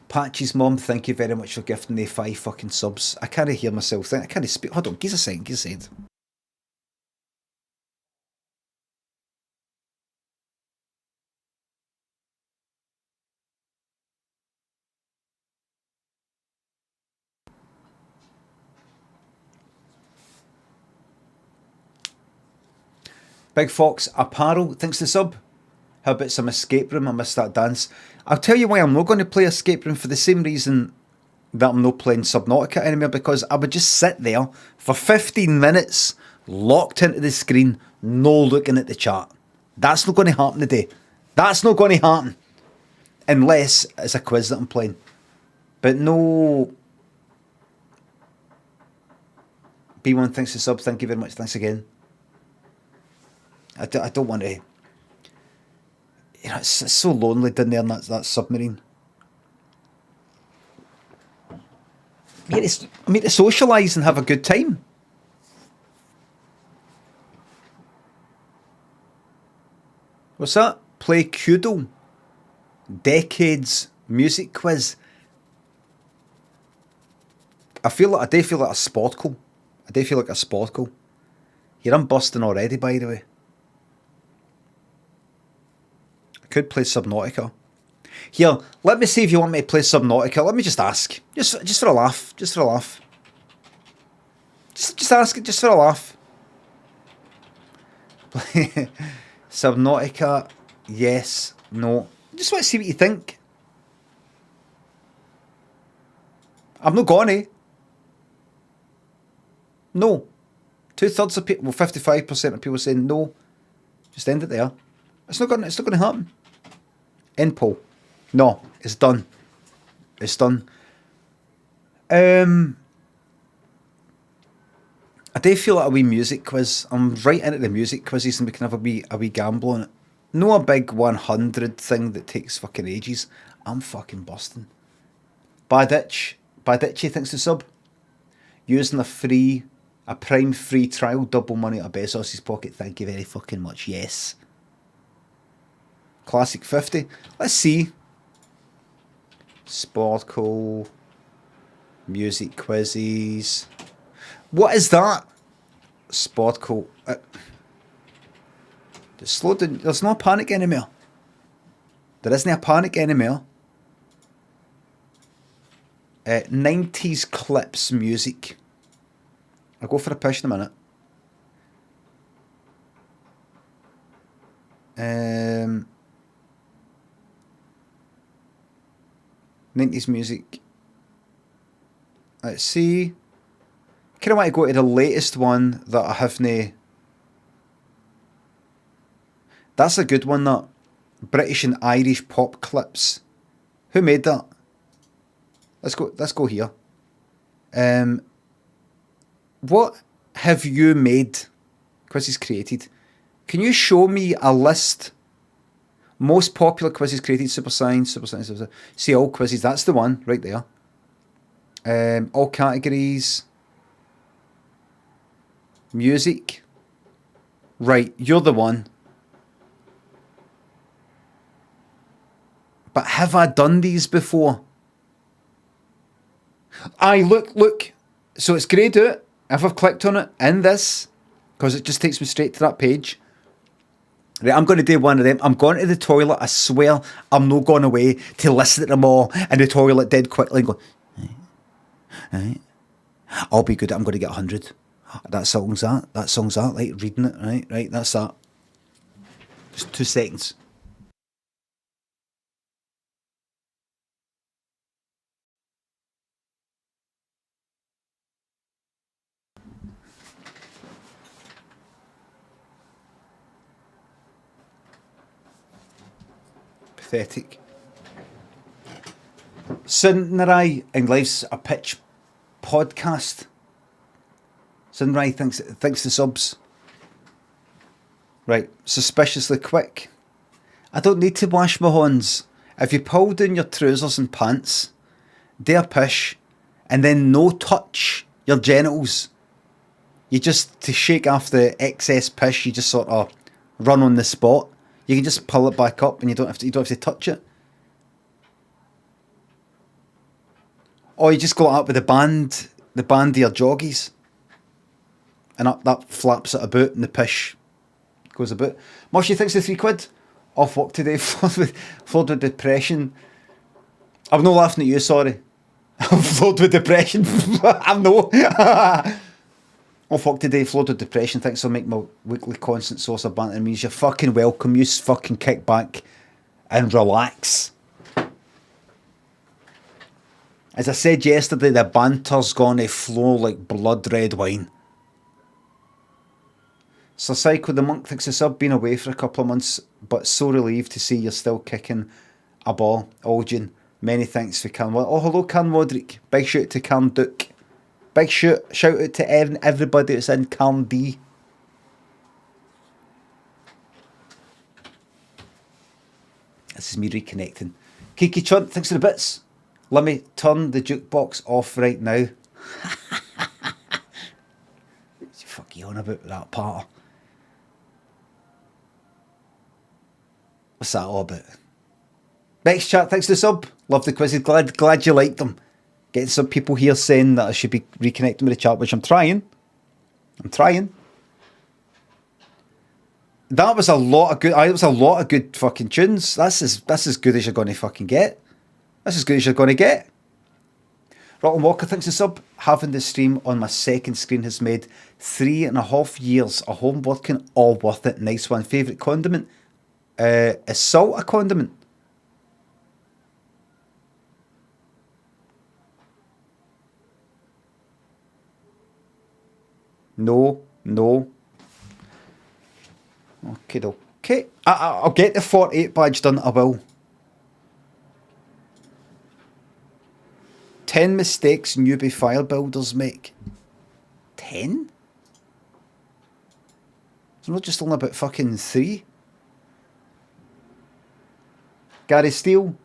Patchy's mum, thank you very much for gifting me 5 fucking subs. I can't hear myself. I can't speak. Hold on, give us a second. Big Fox Apparel, thanks to sub. How about some escape room? I missed that dance. I'll tell you why I'm not going to play escape room, for the same reason that I'm not playing Subnautica anymore, because I would just sit there for 15 minutes locked into the screen, no looking at the chat. That's not going to happen today. That's not going to happen. Unless it's a quiz that I'm playing. But no. B1 thanks to sub. Thank you very much. Thanks again. I don't want to. It's so lonely down there in that submarine. I mean to socialise and have a good time. What's that? Play Kudo. Decades music quiz. I do feel like a sportkle. Here I'm busting already, by the way. Could play Subnautica. Here, let me see if you want me to play Subnautica. Let me just ask. Just for a laugh. Just ask it, just for a laugh. Subnautica, yes, no. Just want to see what you think. I'm not gonna. No. 2/3 of people, 55% of people saying no. Just end it there. It's not gonna happen. End poll. No, it's done. it's done. I do feel like a wee music quiz. I'm right into the music quizzes and we can have a wee gamble on it. No a big 100 thing that takes fucking ages. I'm fucking busting. Bad Itchy thanks to sub. Using a Prime free trial, double money out of Bezos's pocket. Thank you very fucking much. Yes. Classic 50. Let's see. Sporkle. Music quizzes. What is that? Sporkle. Just slow down. There's no panic anymore. There isn't a panic anymore. 90s clips music. I'll go for a push in a minute. 90s music. Let's see. Kind of want to go to the latest one that I haven't. That's a good one, that. British and Irish pop clips. Who made that? Let's go here. What have you made? Quizzes created. Can you show me a list? Most popular quizzes created. Super Science. See all quizzes. That's the one right there. All categories. Music. Right, you're the one. But have I done these before? Aye, look. So it's greyed out. If I've clicked on it in this, because it just takes me straight to that page. Right, I'm going to do one of them. I'm going to the toilet. I swear I'm not going away to listen to them all in the toilet dead quickly and go, right. I'll be good. I'm going to get 100. That song's that. Like, reading it. Right, that's that. Just 2 seconds. Pathetic. Sunray and Life's a Pitch podcast. Sunray thanks to subs. Right, suspiciously quick. I don't need to wash my hands. If you pull down your trousers and pants, do a push, and then no touch your genitals. You just, to shake off the excess piss, you just sort of run on the spot. You can just pull it back up and you don't have to touch it. Or you just go up with the band of your joggies. And up that flaps it about and the pish goes about. Mushy thinks the £3. Off work today, floored with depression. I'm not laughing at you, sorry. I'm floored with depression. I'm not. Off work today, floored with depression. Thinks I'll make my weekly constant source of banter. It means you're fucking welcome. You fucking kick back and relax. As I said yesterday, the banter's gonna flow like blood red wine. Sir Psycho the Monk thinks the sub been away for a couple of months, but so relieved to see you're still kicking a ball. Algin, many thanks for Can. Oh, hello, Can Roderick. Big shout out to Can Duke. Big shout out to everybody that's in Can D. This is me reconnecting. Kiki Chunt thanks for the bits. Limmy, turn the jukebox off right now. What's the fuck you on about that part? What's that all about? Next chat, thanks to the sub. Love the quizzes. Glad you liked them. Getting some people here saying that I should be reconnecting with the chat, which I'm trying. That was a lot of good. It was a lot of good fucking tunes. That's as good as you're going to fucking get. That's as good as you're going to get. Rotten Walker thinks the sub. Having the stream on my second screen has made 3.5 years of home working all worth it. Nice one. Favourite condiment? Is salt a condiment? No. Okay. I'll get the 48 badge done. I will. 10 mistakes newbie fire builders make. 10? It's not just only about fucking 3. Gary Steele,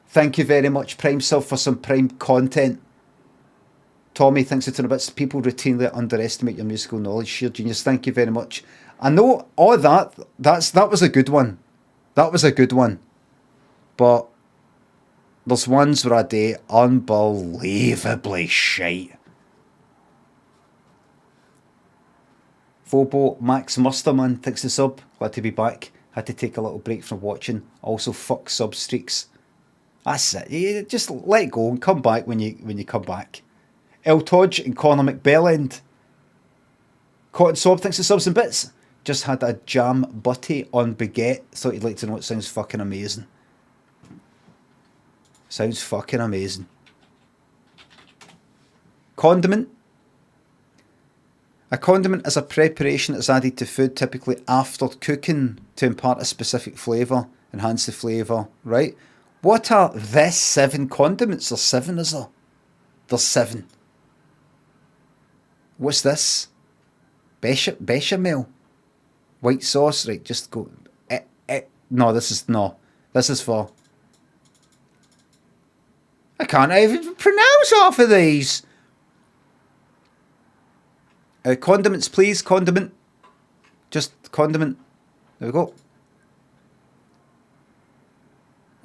thank you very much, Prime Sub, for some Prime content. Tommy thinks it's in a bit. People routinely underestimate your musical knowledge. Sheer genius. Thank you very much. I know all that. That was a good one. That was a good one. But there's ones where I do unbelievably shite. Phobo Max Musterman thanks the sub. Glad to be back. Had to take a little break from watching. Also, fuck sub streaks. That's it. You just let go and come back when you come back. El Todge and Conor McBellend. Cotton Sob thinks the subs and bits. Just had a jam butty on baguette. Thought you'd like to know it sounds fucking amazing. Sounds fucking amazing. Condiment. A condiment is a preparation that's added to food, typically after cooking, to impart a specific flavour, enhance the flavour, right? What are this 7 condiments? There's 7, is there? There's 7. What's this? Bechamel? White sauce? Right, just go... No, this is for... I can't even pronounce half of these. Condiments, please. Condiment. Just condiment. There we go.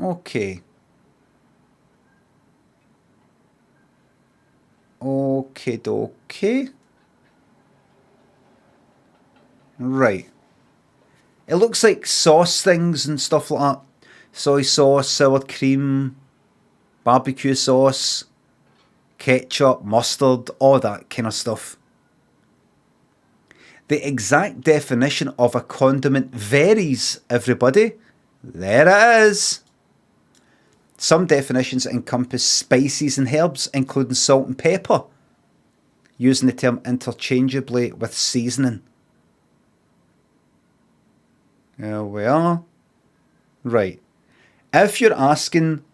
Okay. Okie dokie. Right. It looks like sauce things and stuff like that. Soy sauce, sour cream, barbecue sauce, ketchup, mustard, all that kind of stuff. The exact definition of a condiment varies, everybody. There it is. Some definitions encompass spices and herbs, including salt and pepper, using the term interchangeably with seasoning. There we are. Right. If you're asking,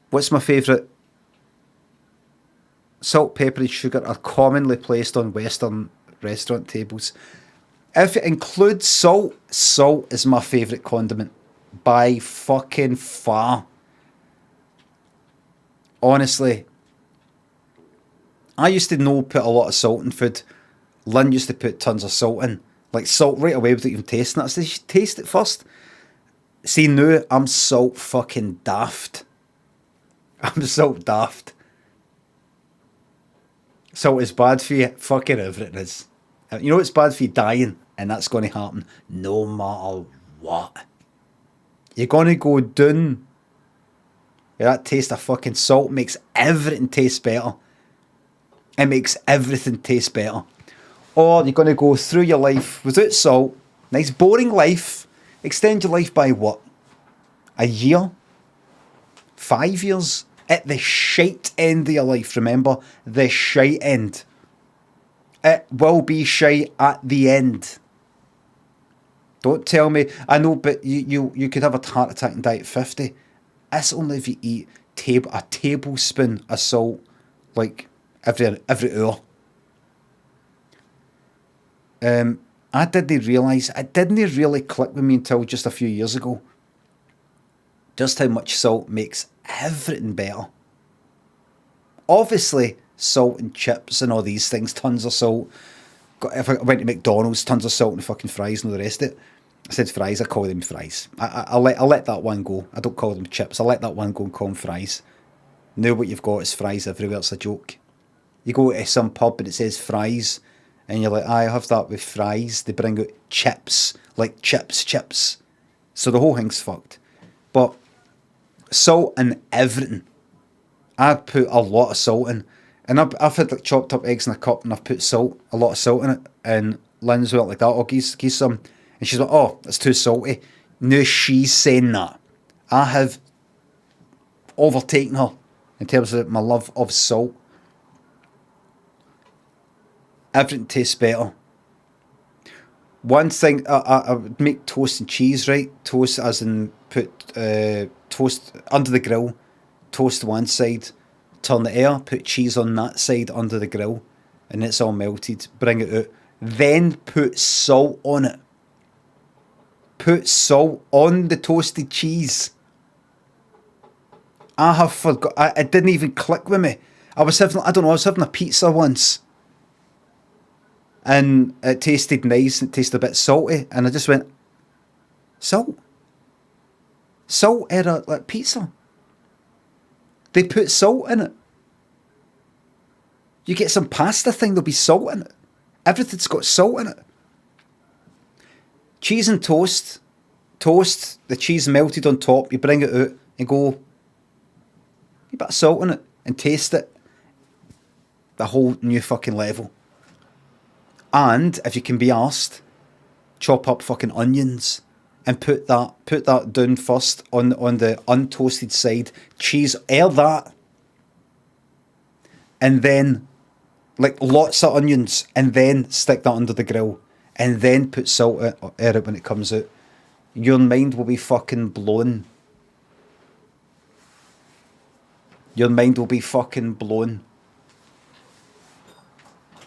what's my favourite? Salt, pepper and sugar are commonly placed on Western restaurant tables. If it includes salt, salt is my favourite condiment. By fucking far. Honestly. I used to put a lot of salt in food. Lynn used to put tons of salt in. Like salt right away without even tasting it. I said, you should taste it first. See, now I'm salt fucking daft. I'm salt daft. Salt is bad for you. Fucking everything is. You know it's bad for you? Dying. And that's going to happen no matter what. You're going to go down. That taste of fucking salt makes everything taste better. It makes everything taste better. Or you're going to go through your life without salt. Nice boring life. Extend your life by what? A year? 5 years? At the shite end of your life, remember? The shite end. It will be shite at the end. Don't tell me. I know, but you could have a heart attack and die at 50. That's only if you eat a tablespoon of salt like every hour. I didn't realise, it didn't really click with me until just a few years ago. Just how much salt makes everything better. Obviously, salt and chips and all these things, tons of salt. If I went to McDonald's, tons of salt and fucking fries and all the rest of it. I said fries, I call them fries. I'll let that one go. I don't call them chips. I let that one go and call them fries. Now what you've got is fries everywhere. It's a joke. You go to some pub and it says fries, and you're like, I have that with fries. They bring out chips, like chips. So the whole thing's fucked. But salt in everything. I put a lot of salt in. And I've had like chopped up eggs in a cup and I've put a lot of salt in it. And Lynn's went like that, oh, give some. And she's like, oh, it's too salty. Now she's saying that. I have overtaken her in terms of my love of salt. Everything tastes better. One thing, I would make toast and cheese, right? Toast as in put toast under the grill, toast one side, turn the air, put cheese on that side under the grill, and it's all melted. Bring it out. Then put salt on it. Put salt on the toasted cheese. I have forgot. It didn't even click with me. I was having a pizza once, and it tasted nice. It tasted a bit salty, and I just went, salt. Salt in a like pizza. They put salt in it. You get some pasta thing, there'll be salt in it. Everything's got salt in it. Cheese and toast. Toast, the cheese melted on top. You bring it out and go, a bit of salt in it and taste it. The whole new fucking level. And if you can be arsed, chop up fucking onions and put that down first on the untoasted side. Cheese, air that. And then, like lots of onions, and then stick that under the grill. And then put salt in it when it comes out. Your mind will be fucking blown. Your mind will be fucking blown.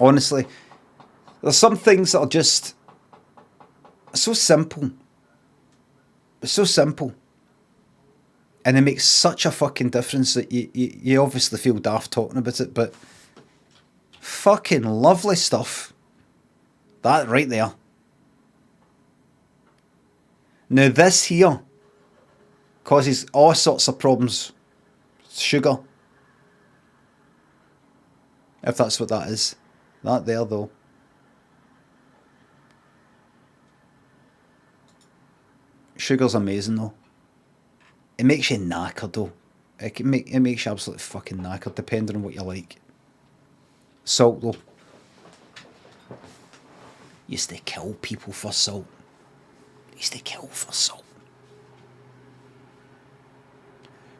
Honestly, there's some things that are just so simple. It's so simple. And it makes such a fucking difference that you obviously feel daft talking about it, but fucking lovely stuff. That right there. Now this here causes all sorts of problems. Sugar. If that's what that is. That there though. Sugar's amazing though. It makes you knackered though. It makes you absolutely fucking knackered depending on what you like. Salt though. Used to kill people for salt. Used to kill for salt.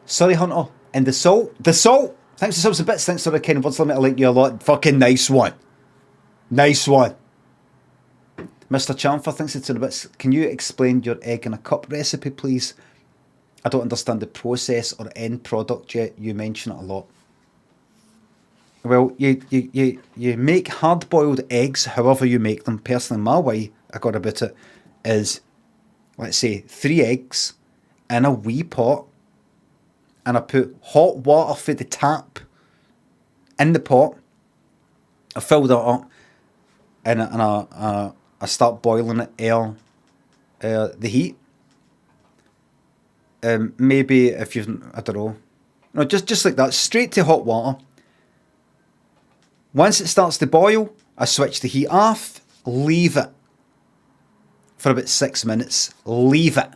Sorry, Hunter. And the salt. Thanks for subs and bits. Thanks for the kind of words. Let me like you a lot. Fucking nice one. Nice one. Mr. Chamfer, thanks for the bits. Can you explain your egg in a cup recipe, please? I don't understand the process or end product yet. You mention it a lot. Well, you make hard-boiled eggs however you make them. Personally, my way I got about it is, let's say, 3 eggs in a wee pot, and I put hot water for the tap in the pot. I fill that up, and I start boiling it, the heat. Maybe if you've, I don't know. No, just like that, straight to hot water. Once it starts to boil, I switch the heat off, leave it for about 6 minutes. Leave it.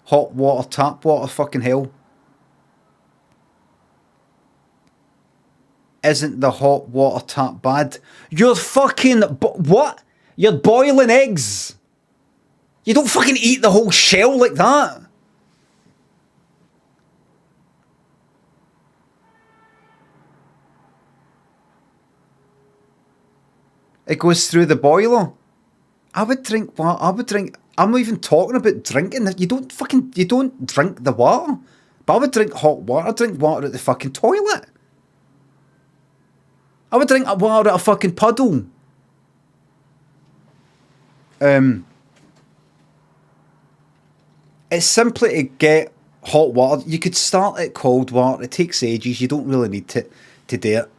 Hot water, tap water, fucking hell. Isn't the hot water tap bad? You're fucking... what? You're boiling eggs. You don't fucking eat the whole shell like that. It goes through the boiler. I would drink what? I'm not even talking about drinking. You don't drink the water. But I would drink hot water. I'd drink water at the fucking toilet. I would drink water at a fucking puddle. It's simply to get hot water. You could start at cold water. It takes ages. You don't really need to do it.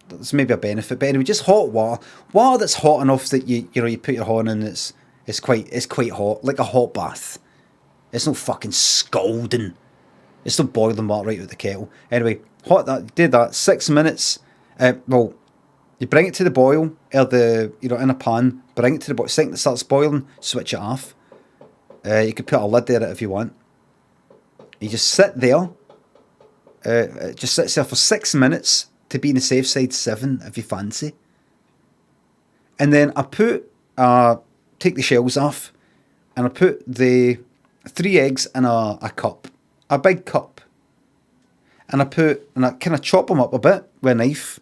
There's maybe a benefit, but anyway, just hot water. Water that's hot enough that you put your horn in. It's quite hot, like a hot bath. It's no fucking scalding. It's not boiling water right out of the kettle. Anyway, did that 6 minutes. Well, you bring it to the boil, in a pan. Bring it to the boil. Second it starts boiling, switch it off. You could put a lid there if you want. You just sit there. It just sits there for 6 minutes. To be in the safe side, 7 if you fancy. And then I take the shells off, and I put the 3 eggs in a cup, a big cup. And I kind of chop them up a bit with a knife.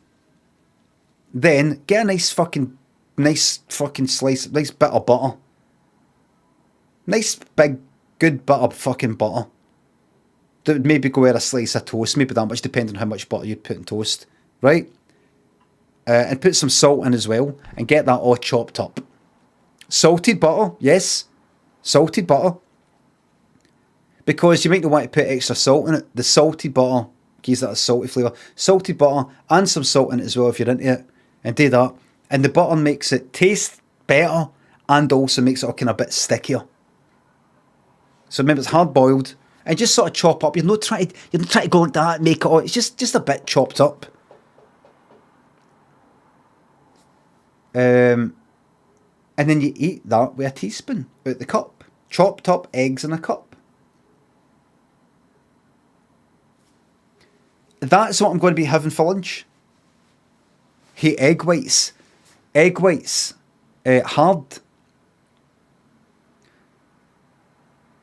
Then get a nice fucking slice, nice bit of butter. Nice big Good fucking butter. That would maybe go with a slice of toast, maybe that much, depending on how much butter you put in toast, right? And put some salt in as well, and get that all chopped up. Salted butter, yes, salted butter. Because you might not want to put extra salt in it. The salted butter gives that a salty flavour. Salted butter and some salt in it as well if you're into it. And do that. And the butter makes it taste better and also makes it all kind of a bit stickier. So remember, it's hard boiled. And just sort of chop up. You're not trying to go like that, make it all. It's just a bit chopped up. And then you eat that with a teaspoon out the cup. Chopped up eggs in a cup. That's what I'm going to be having for lunch. Hey, egg whites. Egg whites. Hard.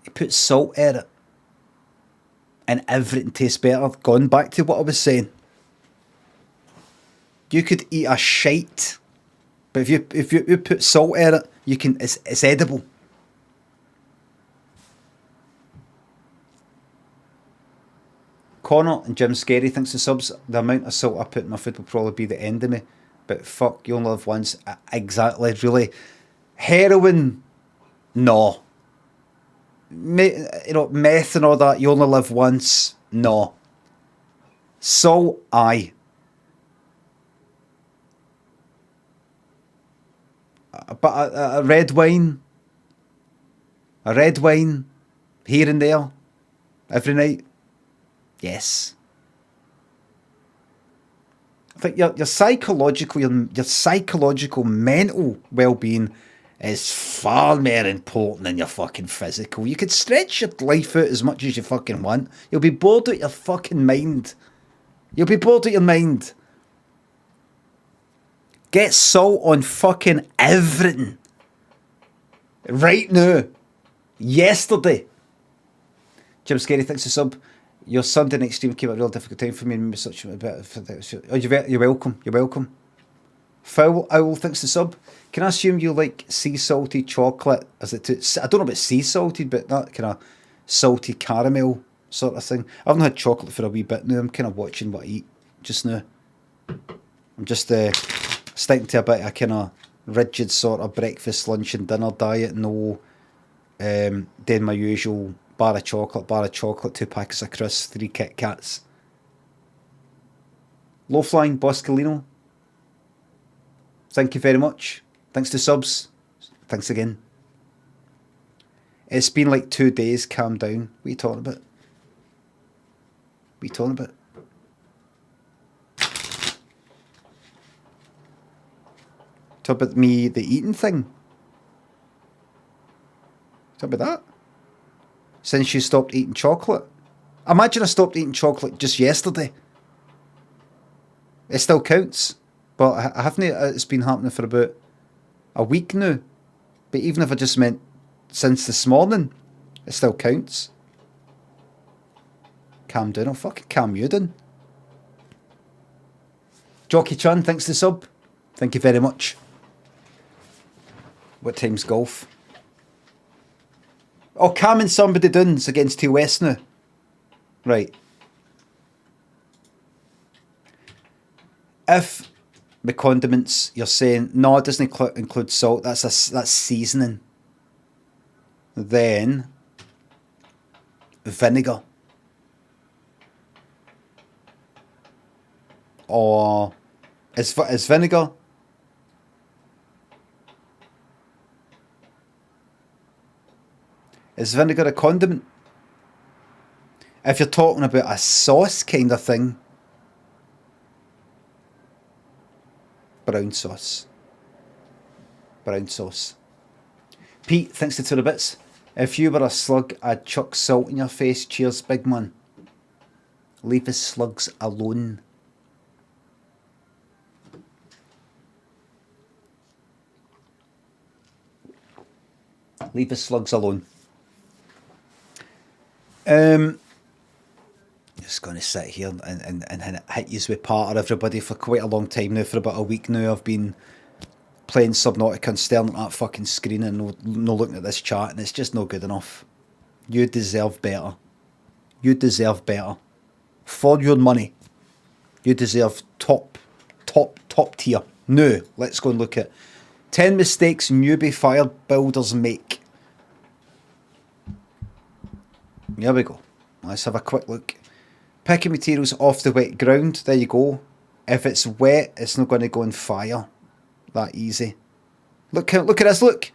You put salt in it. And everything tastes better. Going back to what I was saying. You could eat a shite. But if you put salt in it, you can. It's edible. Connor and Jim Scary thinks the subs. The amount of salt I put in my food will probably be the end of me. But fuck, you only live once. Exactly, really. Heroin, no. Meth and all that. You only live once. No. Salt, aye. But a red wine here and there, every night, yes. I think your psychological mental well-being is far more important than your fucking physical. You could stretch your life out as much as you fucking want. You'll be bored out your fucking mind. You'll be bored out your mind. Get salt on fucking everything. Right now. Yesterday. Jim Scary thinks the sub. Your Sunday night stream came at a real difficult time for me. And such a bit. Oh, you're welcome. You're welcome. Foul Owl thinks the sub. Can I assume you like sea salted chocolate? Is it I don't know about sea salted, but that kind of salty caramel sort of thing. I haven't had chocolate for a wee bit now. I'm kind of watching what I eat just now. I'm just sticking to a bit of a kind of rigid sort of breakfast, lunch and dinner diet. No, doing my usual bar of chocolate, 2 packets of crisps, 3 Kit Kats. Low flying Boscalino. Thank you very much. Thanks to subs. Thanks again. It's been like 2 days. Calm down. What are you talking about? What are you talking about? Talk about me, the eating thing. Talk about that. Since you stopped eating chocolate. Imagine I stopped eating chocolate just yesterday. It still counts. But I haven't. It's been happening for about a week now. But even if I just meant since this morning, it still counts. Calm down. I'll fucking calm you down. Jockey Chan, thanks to sub. Thank you very much. What time's golf? Oh, calming somebody down against T West now. Right. If the condiments you're saying no, it doesn't include salt. That's seasoning. Then vinegar, or is vinegar? Is vinegar a condiment? If you're talking about a sauce kind of thing. Brown sauce. Brown sauce. Pete, thanks to 2 bits. If you were a slug, I'd chuck salt in your face. Cheers, big man. Leave the slugs alone. Leave the slugs alone. Just going to sit here and hit you with part of everybody for quite a long time now. For about a week now, I've been playing Subnautica and staring at that fucking screen and no looking at this chat, and it's just not good enough. You deserve better. You deserve better. For your money, you deserve top tier. Now, let's go and look at 10 mistakes newbie fire builders make. Here we go. Let's have a quick look. Picking materials off the wet ground. There you go. If it's wet, it's not going to go in fire. That easy. Look at this, look.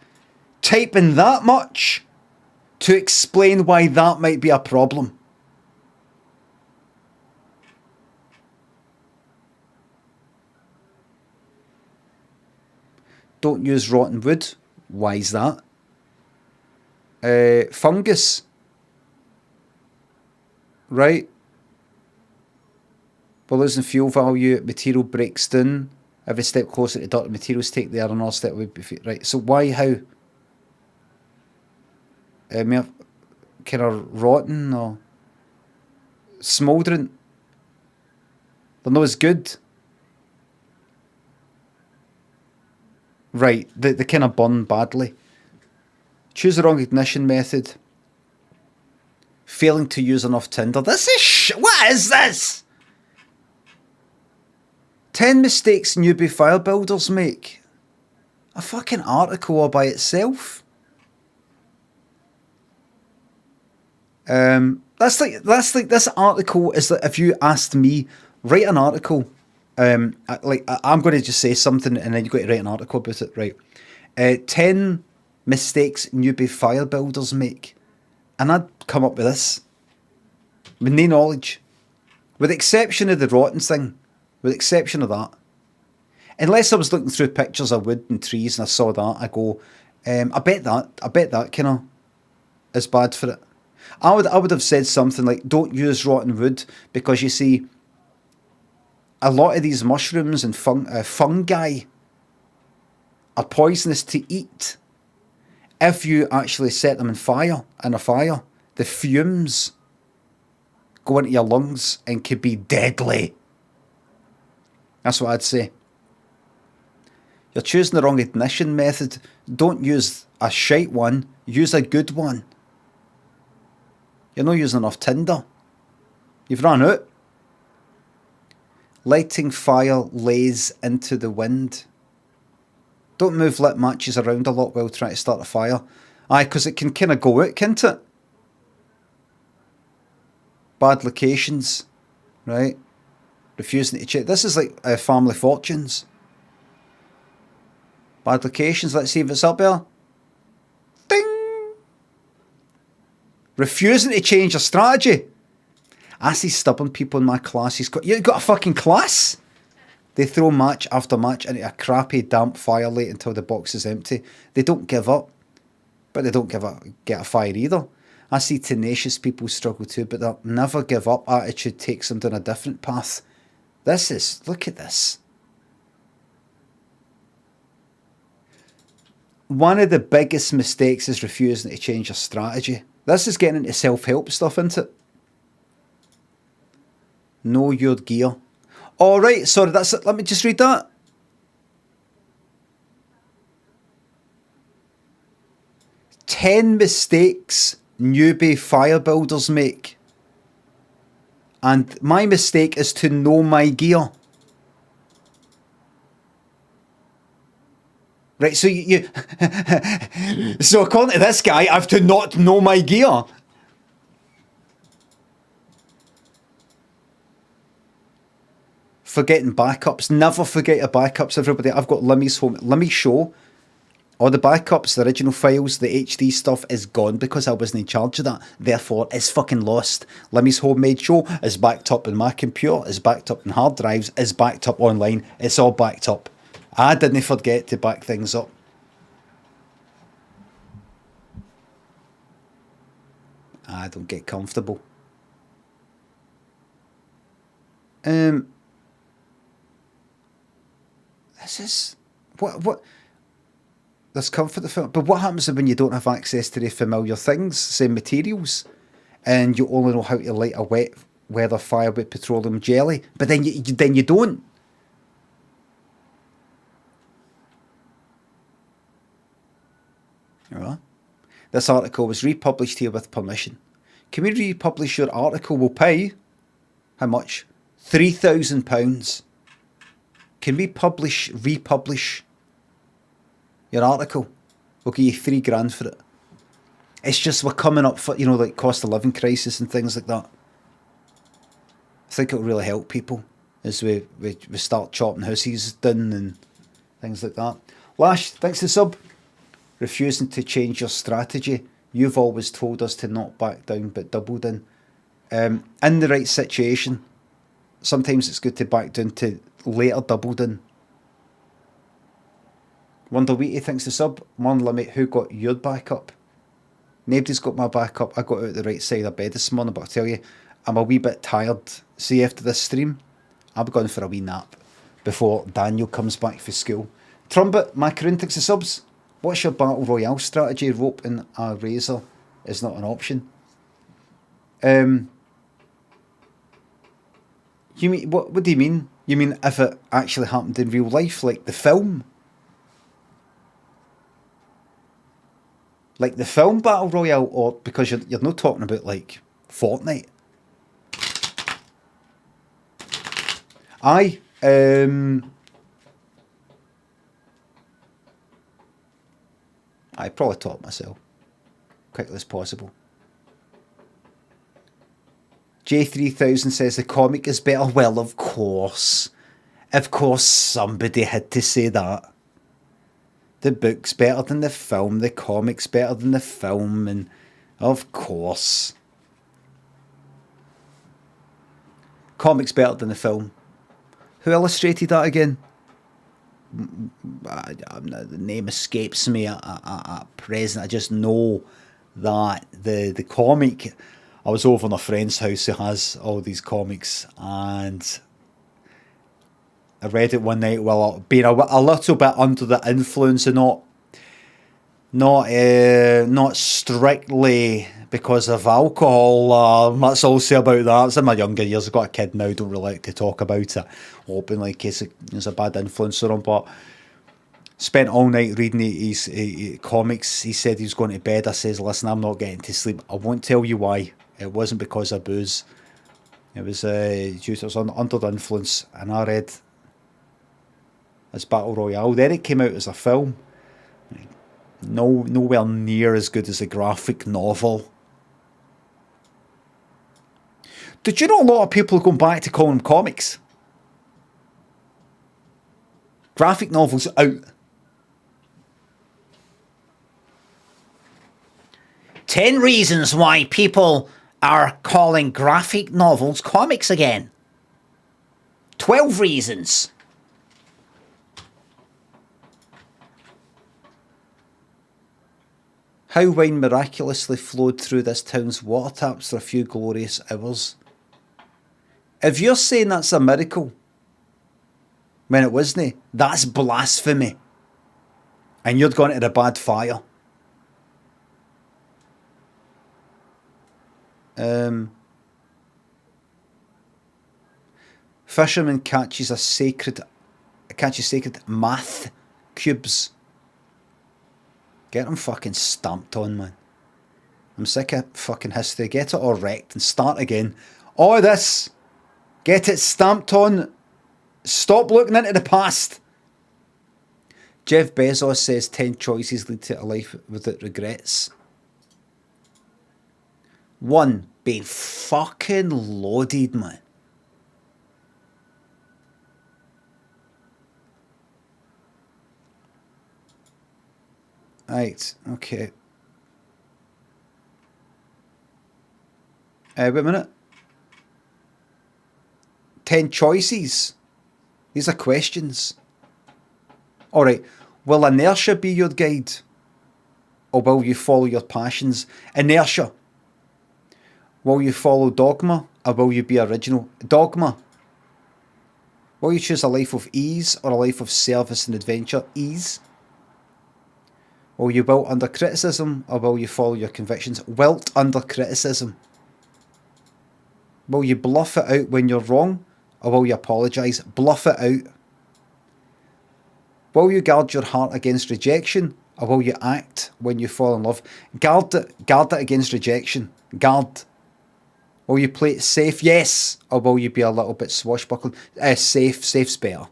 Typing that much to explain why that might be a problem. Don't use rotten wood. Why is that? Fungus. Right. We're losing fuel value. Material breaks down. Every step closer to dirty materials take the another step would be right. So why, how? Kind of rotten or smouldering. They're not as good. Right, they kind of burn badly. Choose the wrong ignition method. Failing to use enough tinder. This is what is this? 10 mistakes newbie fire builders make. A fucking article all by itself. That's like this article is like if you asked me, write an article. I'm going to just say something and then you've got to write an article about it, right? 10 mistakes newbie fire builders make. And I'd come up with this. With no knowledge. With the exception of the rotten thing. With the exception of that. Unless I was looking through pictures of wood and trees and I saw that, I go, I bet that kind of is bad for it. I would have said something like, don't use rotten wood because you see, a lot of these mushrooms and fungi are poisonous to eat. If you actually set them in a fire, the fumes go into your lungs and could be deadly. That's what I'd say. You're choosing the wrong ignition method. Don't use a shite one, use a good one. You're not using enough tinder. You've run out. Lighting fire lays into the wind. Don't move lit matches around a lot while trying to start a fire. Aye, because it can kind of go out, can't it? Bad locations, right? Refusing to check. This is like Family Fortunes. Bad locations, let's see if it's up there. Ding! Refusing to change your strategy. I see stubborn people in my class. You've got a fucking class? They throw match after match into a crappy damp firelight until the box is empty. They don't give up. But they don't get a fire either. I see tenacious people struggle too, but their never give up attitude takes them down a different path. Look at this. One of the biggest mistakes is refusing to change your strategy. This is getting into self-help stuff, isn't it? Know your gear. All right, sorry, that's it. Let me just read that. "10 mistakes newbie fire builders make." And my mistake is to know my gear. Right, so you so according to this guy, I have to not know my gear. Forgetting backups. Never forget your backups, everybody. I've got Limmy's home. Limmy show. All the backups, the original files, the HD stuff is gone because I wasn't in charge of that. Therefore, it's fucking lost. Limmy's homemade show is backed up in my computer, is backed up in hard drives, is backed up online. It's all backed up. I didn't forget to back things up. I don't get comfortable. This is what there's comfort the film, but what happens when you don't have access to the familiar things, same materials, and you only know how to light a wet weather fire with petroleum jelly, but then you don't. You know? This article was republished here with permission. Can we republish your article? We'll pay, how much? £3,000. Can we republish your article? We'll give you £3,000 for it. It's just we're coming up for, like cost of living crisis and things like that. I think it'll really help people as we start chopping houses down and things like that. Lash, thanks to sub. Refusing to change your strategy. You've always told us to not back down but double down. In the right situation, sometimes it's good to back down to later double down. Wonder Wheaty thinks the sub. Mon Limmy, who got your back up? Nobody's got my back up. I got out the right side of bed this morning, but I'll tell you, I'm a wee bit tired. See, after this stream, I'm going for a wee nap before Daniel comes back for school. Trumpet, Macaroon thinks the subs. What's your battle royale strategy? Rope and a razor is not an option. You mean what do you mean? You mean if it actually happened in real life, like the film? Like the film battle royale, or because you're not talking about like Fortnite? Aye. I probably taught myself quickly as possible. J3000 says the comic is better. Well, of course. Of course somebody had to say that. The book's better than the film, the comic's better than the film, and of course. Comic's better than the film. Who illustrated that again? The name escapes me at present. I just know that the comic, I was over in a friend's house who has all these comics, and I read it one night while being a little bit under the influence, and not strictly because of alcohol. That's all I'll say about that. It's in my younger years. I've got a kid now, don't really like to talk about it openly in case it's a bad influence on him, but spent all night reading his comics. He said he was going to bed. I says, listen, I'm not getting to sleep. I won't tell you why. It wasn't because of booze. It was under the influence, and I read his Battle Royale. Then it came out as a film. Nowhere near as good as the graphic novel. Did you know a lot of people are going back to calling them comics? Graphic novels out. 10 reasons why people are calling graphic novels comics again. 12 reasons. How wine miraculously flowed through this town's water taps for a few glorious hours. If you're saying that's a miracle, when it wasn't, that's blasphemy. And you're going to the bad fire. Fisherman catches sacred math cubes. Get them fucking stamped on, man. I'm sick of fucking history. Get it all wrecked and start again. All this. Get it stamped on. Stop looking into the past. Jeff Bezos says 10 choices lead to a life without regrets. 1. Being fucking loaded, man. Right, okay. Wait a minute. 10 choices. These are questions. Alright, will inertia be your guide? Or will you follow your passions? Inertia. Will you follow dogma? Or will you be original? Dogma. Will you choose a life of ease or a life of service and adventure? Ease. Will you wilt under criticism or will you follow your convictions? Wilt under criticism. Will you bluff it out when you're wrong or will you apologise? Bluff it out. Will you guard your heart against rejection or will you act when you fall in love? Guard it against rejection. Guard. Will you play it safe? Yes. Or will you be a little bit swashbuckling? Safe. Safe's better.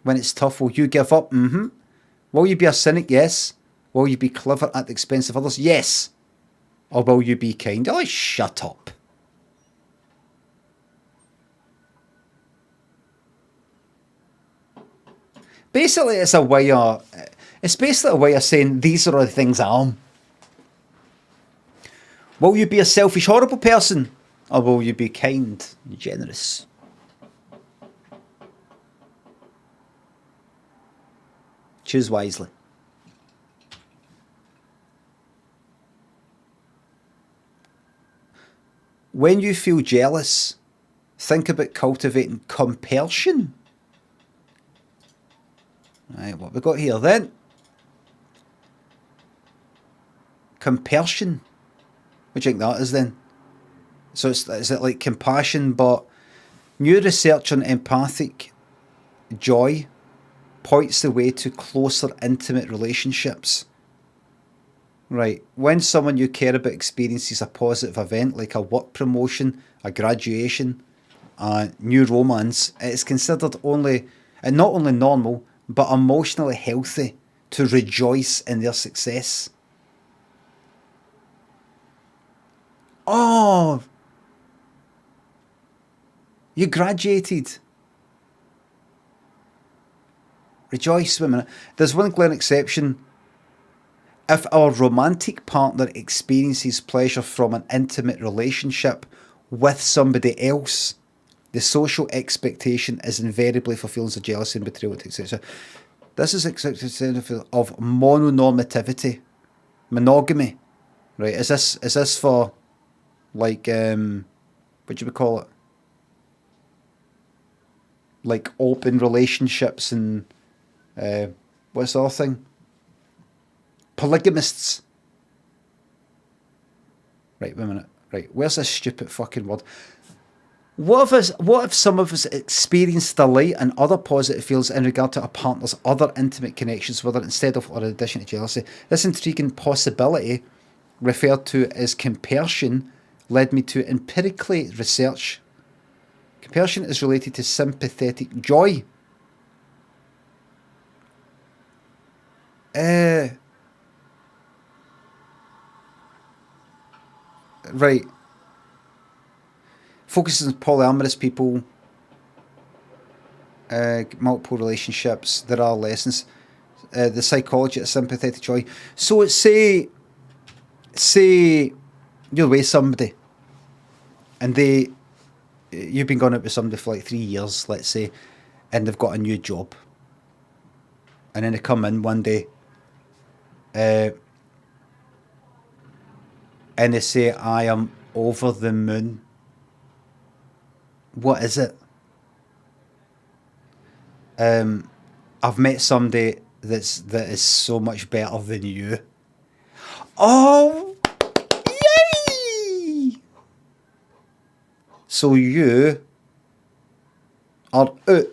When it's tough, will you give up? Mm-hmm. Will you be a cynic? Yes. Will you be clever at the expense of others? Yes. Or will you be kind? Oh, shut up. Basically, it's basically a way of saying these are the things I am. Will you be a selfish, horrible person? Or will you be kind and generous? Choose wisely. When you feel jealous, think about cultivating compulsion. Right, what we got here then? Compulsion. What do you think that is then? So is it like compassion, but new research on empathic joy points the way to closer, intimate relationships. Right, when someone you care about experiences a positive event like a work promotion, a graduation, a new romance, it is considered not only normal, but emotionally healthy to rejoice in their success. Oh, you graduated. Rejoice, women. There's one glaring exception. If our romantic partner experiences pleasure from an intimate relationship with somebody else, the social expectation is invariably for feelings of jealousy and betrayal, etc. This is accepted of mononormativity, monogamy, right? Is this for like what do we call it? Like open relationships and what's the other thing? Polygamists. Right, wait a minute. Right, where's this stupid fucking word? What if some of us experience delight and other positive feelings in regard to a partner's other intimate connections with her instead of or in addition to jealousy? This intriguing possibility, referred to as compulsion, led me to empirically research. Compulsion is related to sympathetic joy. Right. Focuses on polyamorous people, multiple relationships. There are lessons. The psychology of sympathetic joy. So it's say you're with somebody, and you've been going out with somebody for like 3 years, let's say, and they've got a new job, and then they come in one day, and they say, "I am over the moon." What is it? I've met somebody that is so much better than you. Oh, yay! So you are out.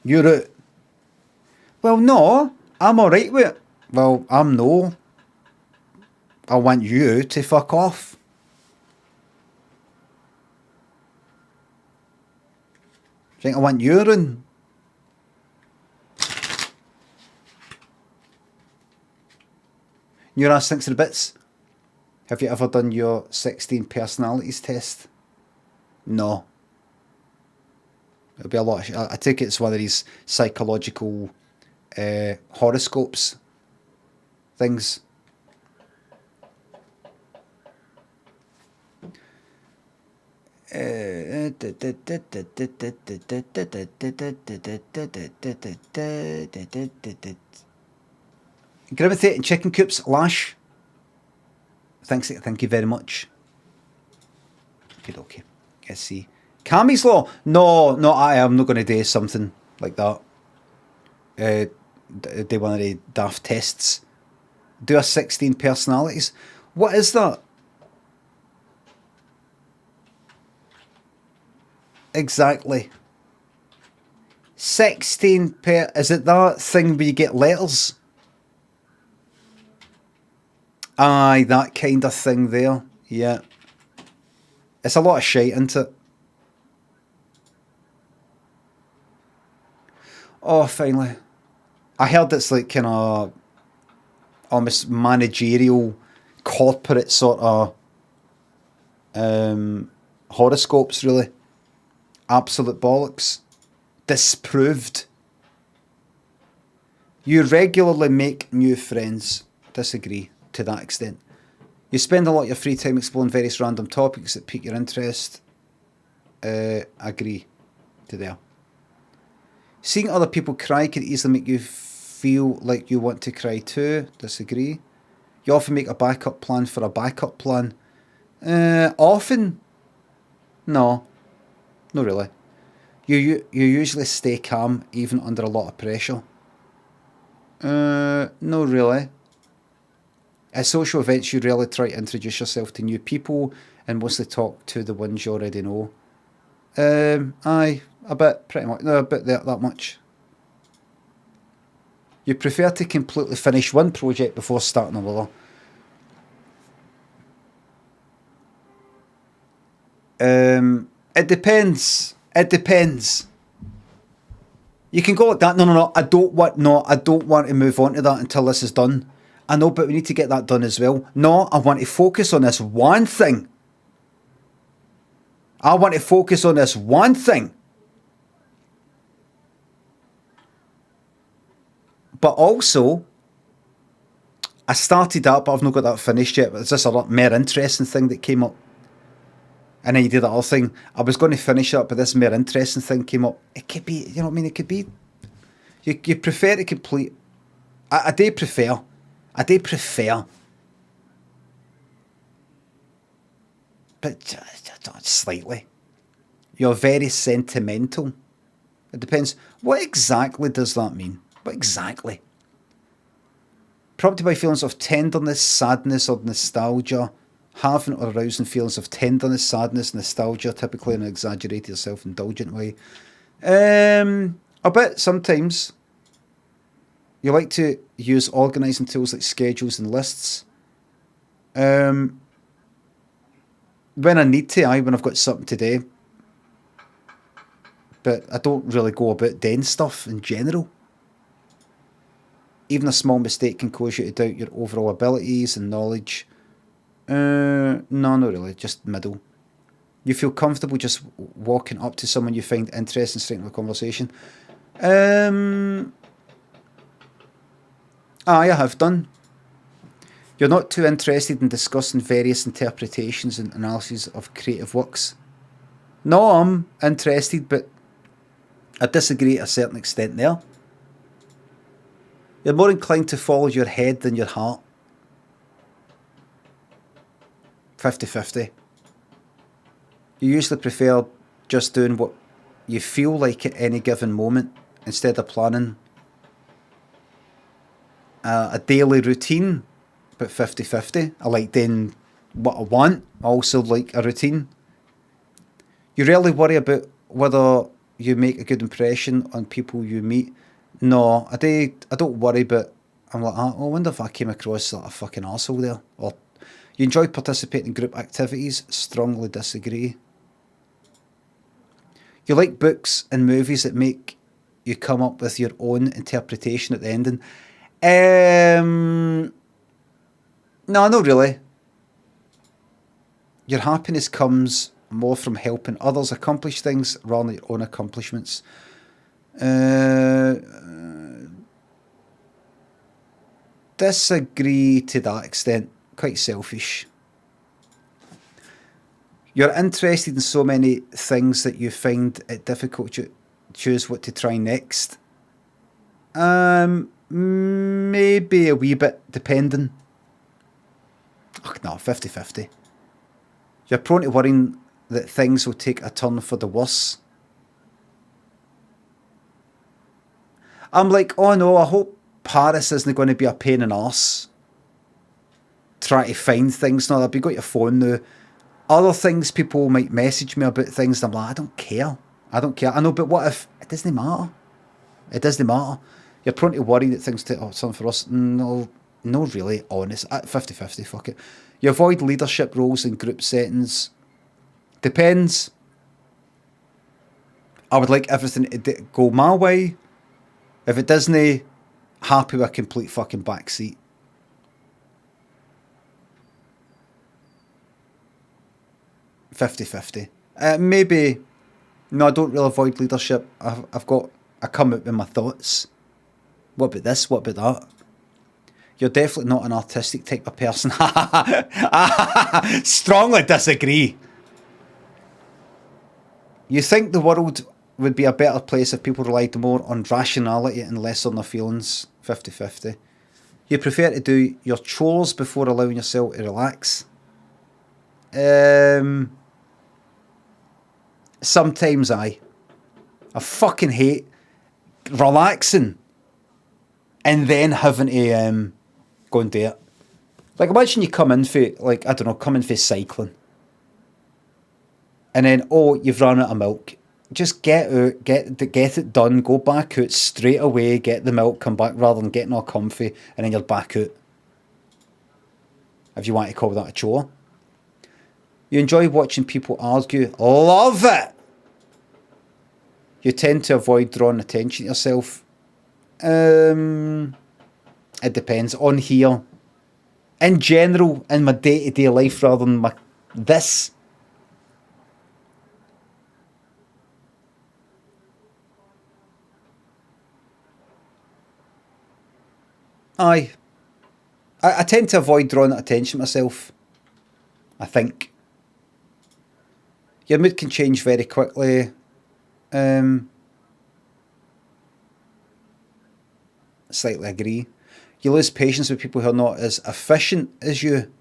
You're out. Well, no, I'm alright with it. Well, I'm no. I want you to fuck off. I think I want urine. Your ass thinks of the bits. Have you ever done your 16 personalities test? No. It'll be a lot. I take it's one of these psychological horoscopes things. Gravity and chicken coops, Lash. Thank you very much. Okay. Let's see. Cammy's Law. No, I am not going to do something like that. Do one of the daft tests. Do a 16 personalities. What is that? Exactly. 16 per... Is it that thing where you get letters? Aye, that kind of thing there. Yeah. It's a lot of shite, isn't it? Oh, finally. I heard it's like kind of almost managerial, corporate sort of horoscopes, really. Absolute bollocks. Disproved. You regularly make new friends. Disagree to that extent. You spend a lot of your free time exploring various random topics that pique your interest. Agree to there. Seeing other people cry can easily make you feel like you want to cry too. Disagree. You often make a backup plan for a backup plan. Often? No. Not really. You usually stay calm even under a lot of pressure. No, really. At social events, you rarely try to introduce yourself to new people and mostly talk to the ones you already know. Aye, a bit, pretty much. No, a bit that much. You prefer to completely finish one project before starting another. It depends. It depends. You can go like that. No. I don't want to move on to that until this is done. I know, but we need to get that done as well. No, I want to focus on this one thing. I want to focus on this one thing. But also, I started that, but I've not got that finished yet. But there's just a lot more interesting thing that came up. And then you did that other thing. I was going to finish up, but this more interesting thing came up. It could be, you know what I mean? It could be. You prefer to complete. I do prefer. But slightly. You're very sentimental. It depends. What exactly does that mean? What exactly? Prompted by feelings of tenderness, sadness, or nostalgia. Having or arousing feelings of tenderness, sadness, nostalgia, typically in an exaggerated, self-indulgent way. A bit, sometimes. You like to use organising tools like schedules and lists. When I need to, when I've got something to do. But I don't really go about doing stuff in general. Even a small mistake can cause you to doubt your overall abilities and knowledge. No, not really. Just middle. You feel comfortable just walking up to someone you find interesting, starting a conversation. I have done. You're not too interested in discussing various interpretations and analyses of creative works. No, I'm interested, but I disagree to a certain extent there. You're more inclined to follow your head than your heart. 50-50. You usually prefer just doing what you feel like at any given moment instead of planning a daily routine, but 50-50. I like doing what I want. I also like a routine. You rarely worry about whether you make a good impression on people you meet. No, I don't worry, but I'm like, I wonder if I came across like a fucking arsehole there. Or you enjoy participating in group activities. Strongly disagree. You like books and movies that make you come up with your own interpretation at the ending. No, not really. Your happiness comes more from helping others accomplish things rather than your own accomplishments. Disagree to that extent. Quite selfish. You're interested in so many things that you find it difficult to choose what to try next. Maybe a wee bit depending. Oh, no, 50-50. You're prone to worrying that things will take a turn for the worse. I'm like, oh no, I hope Paris isn't going to be a pain in the arse. Try to find things. No, I've got your phone now. Other things, people might message me about things, and I'm like, I don't care. I know, but what if it doesn't matter? It doesn't matter. You're prone to worry that things take something for us. No, no, really, honest. At 50-50, fuck it. You avoid leadership roles in group settings. Depends. I would like everything to go my way. If it doesn't, happy with a complete fucking backseat. $50-50. Maybe. No, I don't really avoid leadership. I come out with my thoughts. What about this? What about that? You're definitely not an artistic type of person. Strongly disagree. You think the world would be a better place if people relied more on rationality and less on their feelings? 50-50. You prefer to do your chores before allowing yourself to relax? Sometimes I fucking hate relaxing and then having to go and do it. Like, imagine you come in for, like, I don't know, come in for cycling. And then, oh, you've run out of milk. Just get out, get it done, go back out straight away, get the milk, come back, rather than getting all comfy, and then you're back out. If you want to call that a chore. You enjoy watching people argue. Love it! You tend to avoid drawing attention to yourself. It depends. On here. In general, in my day-to-day life, rather than this. Aye. I tend to avoid drawing attention to myself. I think. Your mood can change very quickly. Slightly agree. You lose patience with people who are not as efficient as you.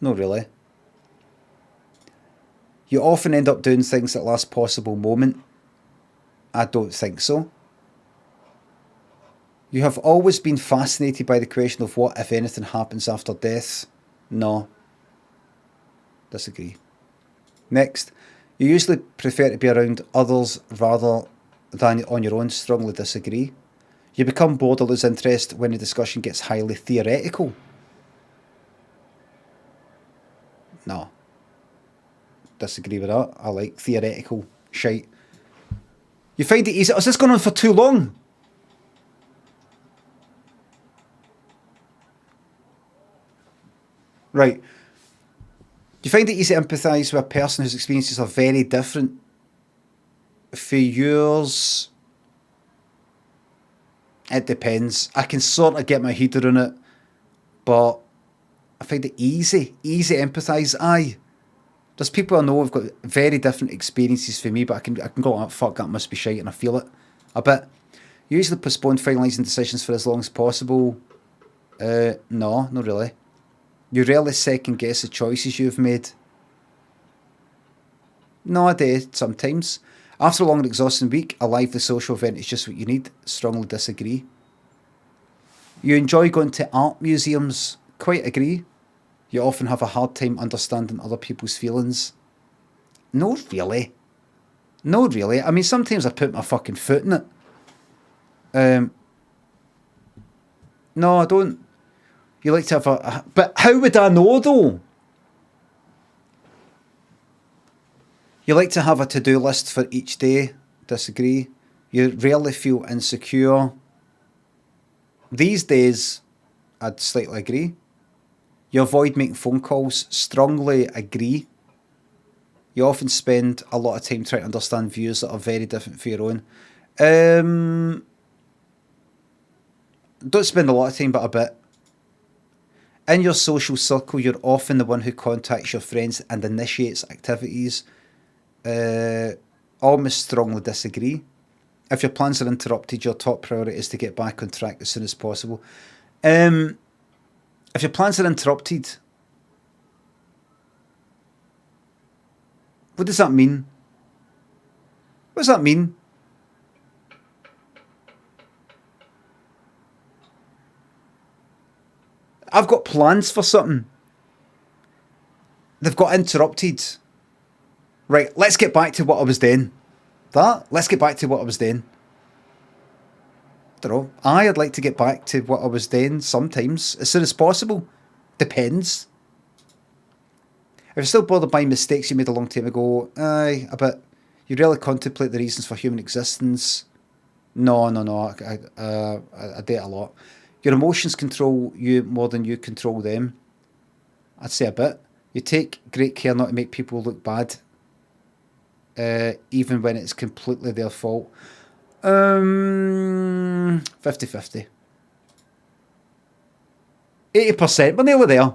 No, really. You often end up doing things at last possible moment. I don't think so. You have always been fascinated by the question of what, if anything, happens after death. No. Disagree. Next. You usually prefer to be around others rather than on your own. Strongly disagree. You become bored or lose interest when the discussion gets highly theoretical. No. Disagree with that. I like theoretical shite. You find it easy. Is this going on for too long? Right. You find it easy to empathise with a person whose experiences are very different for yours? It depends. I can sort of get my head around it, but I find it easy to empathise. Aye. There's people I know who've got very different experiences for me, but I can go, oh, fuck, that must be shite, and I feel it a bit. You usually postpone finalising decisions for as long as possible. No, not really. You rarely second guess the choices you've made. No, I do, sometimes. After a long and exhausting week, a lively social event is just what you need. Strongly disagree. You enjoy going to art museums. Quite agree. You often have a hard time understanding other people's feelings. No, really. No, really. I mean, sometimes I put my fucking foot in it. No, I don't. You like to have but how would I know, though? You like to have a to-do list for each day. Disagree. You rarely feel insecure. These days, I'd slightly agree. You avoid making phone calls. Strongly agree. You often spend a lot of time trying to understand views that are very different from your own. Don't spend a lot of time, but a bit. In your social circle, you're often the one who contacts your friends and initiates activities. Almost strongly disagree. If your plans are interrupted, your top priority is to get back on track as soon as possible. If your plans are interrupted, what does that mean? What does that mean? I've got plans for something. They've got interrupted. Right, let's get back to what I was doing. that. Let's get back to what I was doing. Don't know. I'd like to get back to what I was doing sometimes, as soon as possible. Depends. If you're still bothered by mistakes you made a long time ago, aye, a bit. You really contemplate the reasons for human existence. No. I do it a lot. Your emotions control you more than you control them. I'd say a bit. You take great care not to make people look bad, even when it's completely their fault. 50-50. 80%, we're nearly there.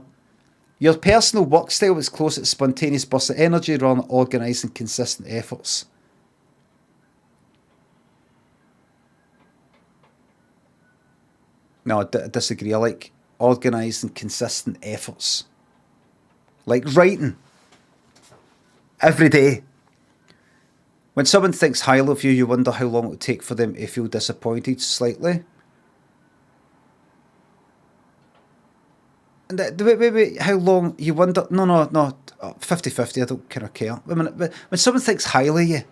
Your personal work style is close to spontaneous bursts of energy rather than organised and consistent efforts. No, I disagree. I like organised and consistent efforts. Like writing. Every day. When someone thinks highly of you, you wonder how long it will take for them to feel disappointed slightly. And wait, how long you wonder? No, 50-50, I don't kind of care. Wait a minute, when someone thinks highly of you,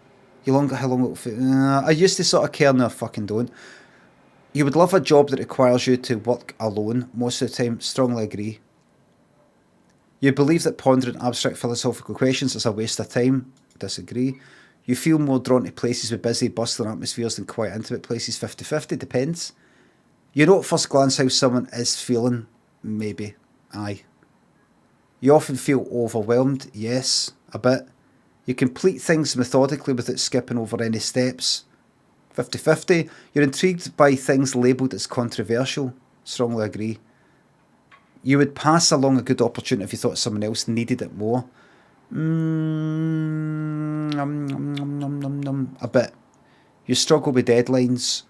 you wonder how long it will feel. I used to sort of care, now I fucking don't. You would love a job that requires you to work alone most of the time. Strongly agree. You believe that pondering abstract philosophical questions is a waste of time. Disagree. You feel more drawn to places with busy, bustling atmospheres than quiet, intimate places. 50-50, depends. You know at first glance how someone is feeling. Maybe. Aye. You often feel overwhelmed. Yes, a bit. You complete things methodically without skipping over any steps. 50-50. You're intrigued by things labelled as controversial. Strongly agree. You would pass along a good opportunity if you thought someone else needed it more. A bit. You struggle with deadlines.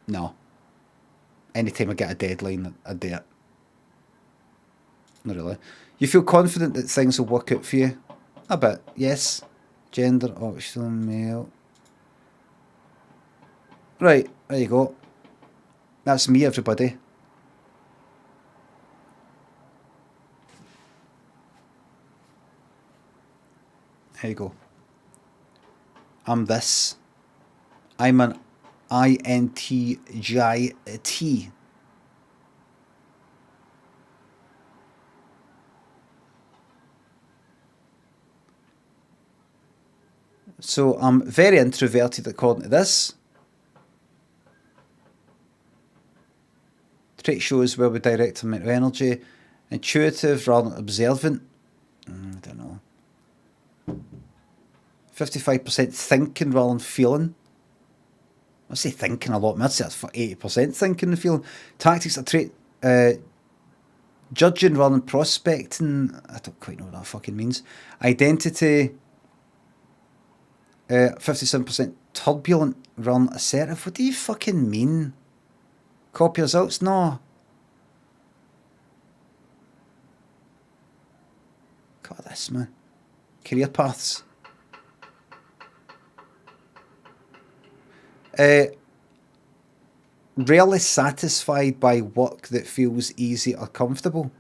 No. Anytime I get a deadline, I do it. Not really. You feel confident that things will work out for you. A bit. Yes. Gender, optional, male. Right, there you go. That's me, everybody. There you go. I'm this. I'm an INTJT. So I'm very introverted according to this. Trait shows where we direct our mental energy. Intuitive rather than observant. I don't know. 55% thinking rather than feeling. I say thinking a lot, I'd say that's for 80% thinking and feeling. Tactics are trait judging rather than prospecting. I don't quite know what that fucking means. Identity 57% turbulent rather than assertive. What do you fucking mean? Copy results? No. God, this man. Career paths. Rarely satisfied by work that feels easy or comfortable.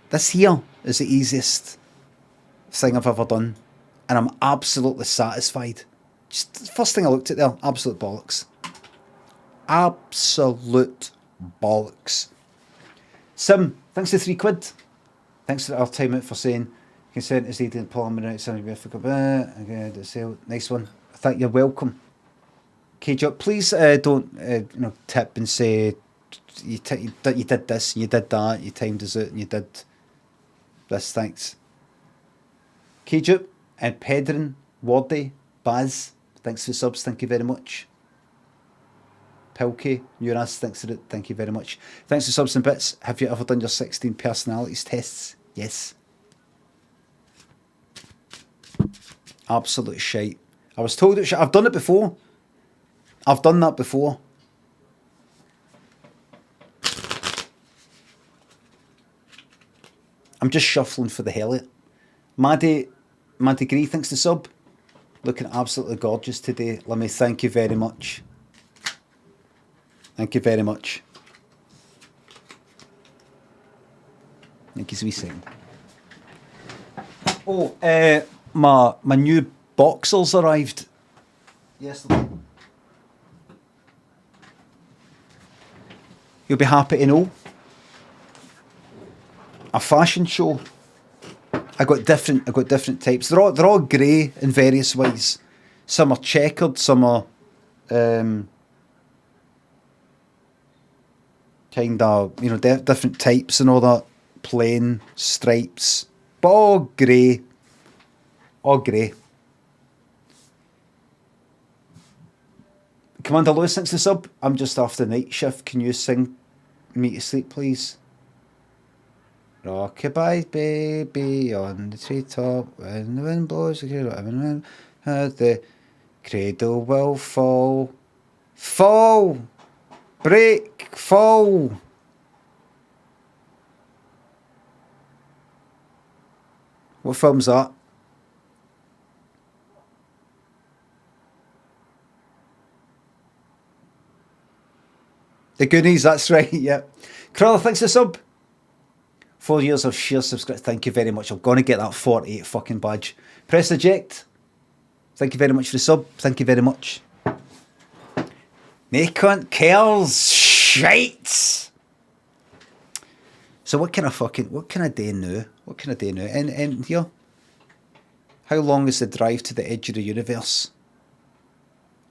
This here is the easiest thing I've ever done, and I'm absolutely satisfied. Just the first thing I looked at there, absolute bollocks. Absolute bollocks. Sim, thanks for £3. Thanks for our time out for saying consent is needed in Parliament outside of okay, the sale. Nice one. I think you're welcome. Cage up. Please don't tip and say you did this, you did that, you timed us out, and you did this. Thanks. Cage up and Pedrin, Wardy, Baz. Thanks for the subs. Thank you very much. Pilkey, Uras, thanks for it. Thank you very much. Thanks for subs and bits. Have you ever done your 16 personalities tests? Yes. Absolute shite. I was told it. I've done it before. I've done that before. I'm just shuffling for the hell of it. Maddie Gree, thanks to sub. Looking absolutely gorgeous today. Limmy, thank you very much. Thank you very much. Thank you, sweet second. Oh, my new boxers arrived yesterday. You'll be happy to know. A fashion show. I got different types. They're all grey in various ways. Some are checkered, some are kind of, you know, different types and all that. Plain stripes, but all grey. All grey. Commander Lewis, thanks for the sub. I'm just after night shift. Can you sing me to sleep, please? Rockabye, baby, on the treetop, when the wind blows, the cradle will fall. Fall! Break! Fall! What film's that? The Goonies, that's right, yeah. Crawler, thanks for the sub. 4 years of sheer subscription. Thank you very much. I'm going to get that 48 fucking badge. Press eject. Thank you very much for the sub. Thank you very much. Nae cunt cares. Shite. So what can I do now? What can I do now? And here, how long is the drive to the edge of the universe?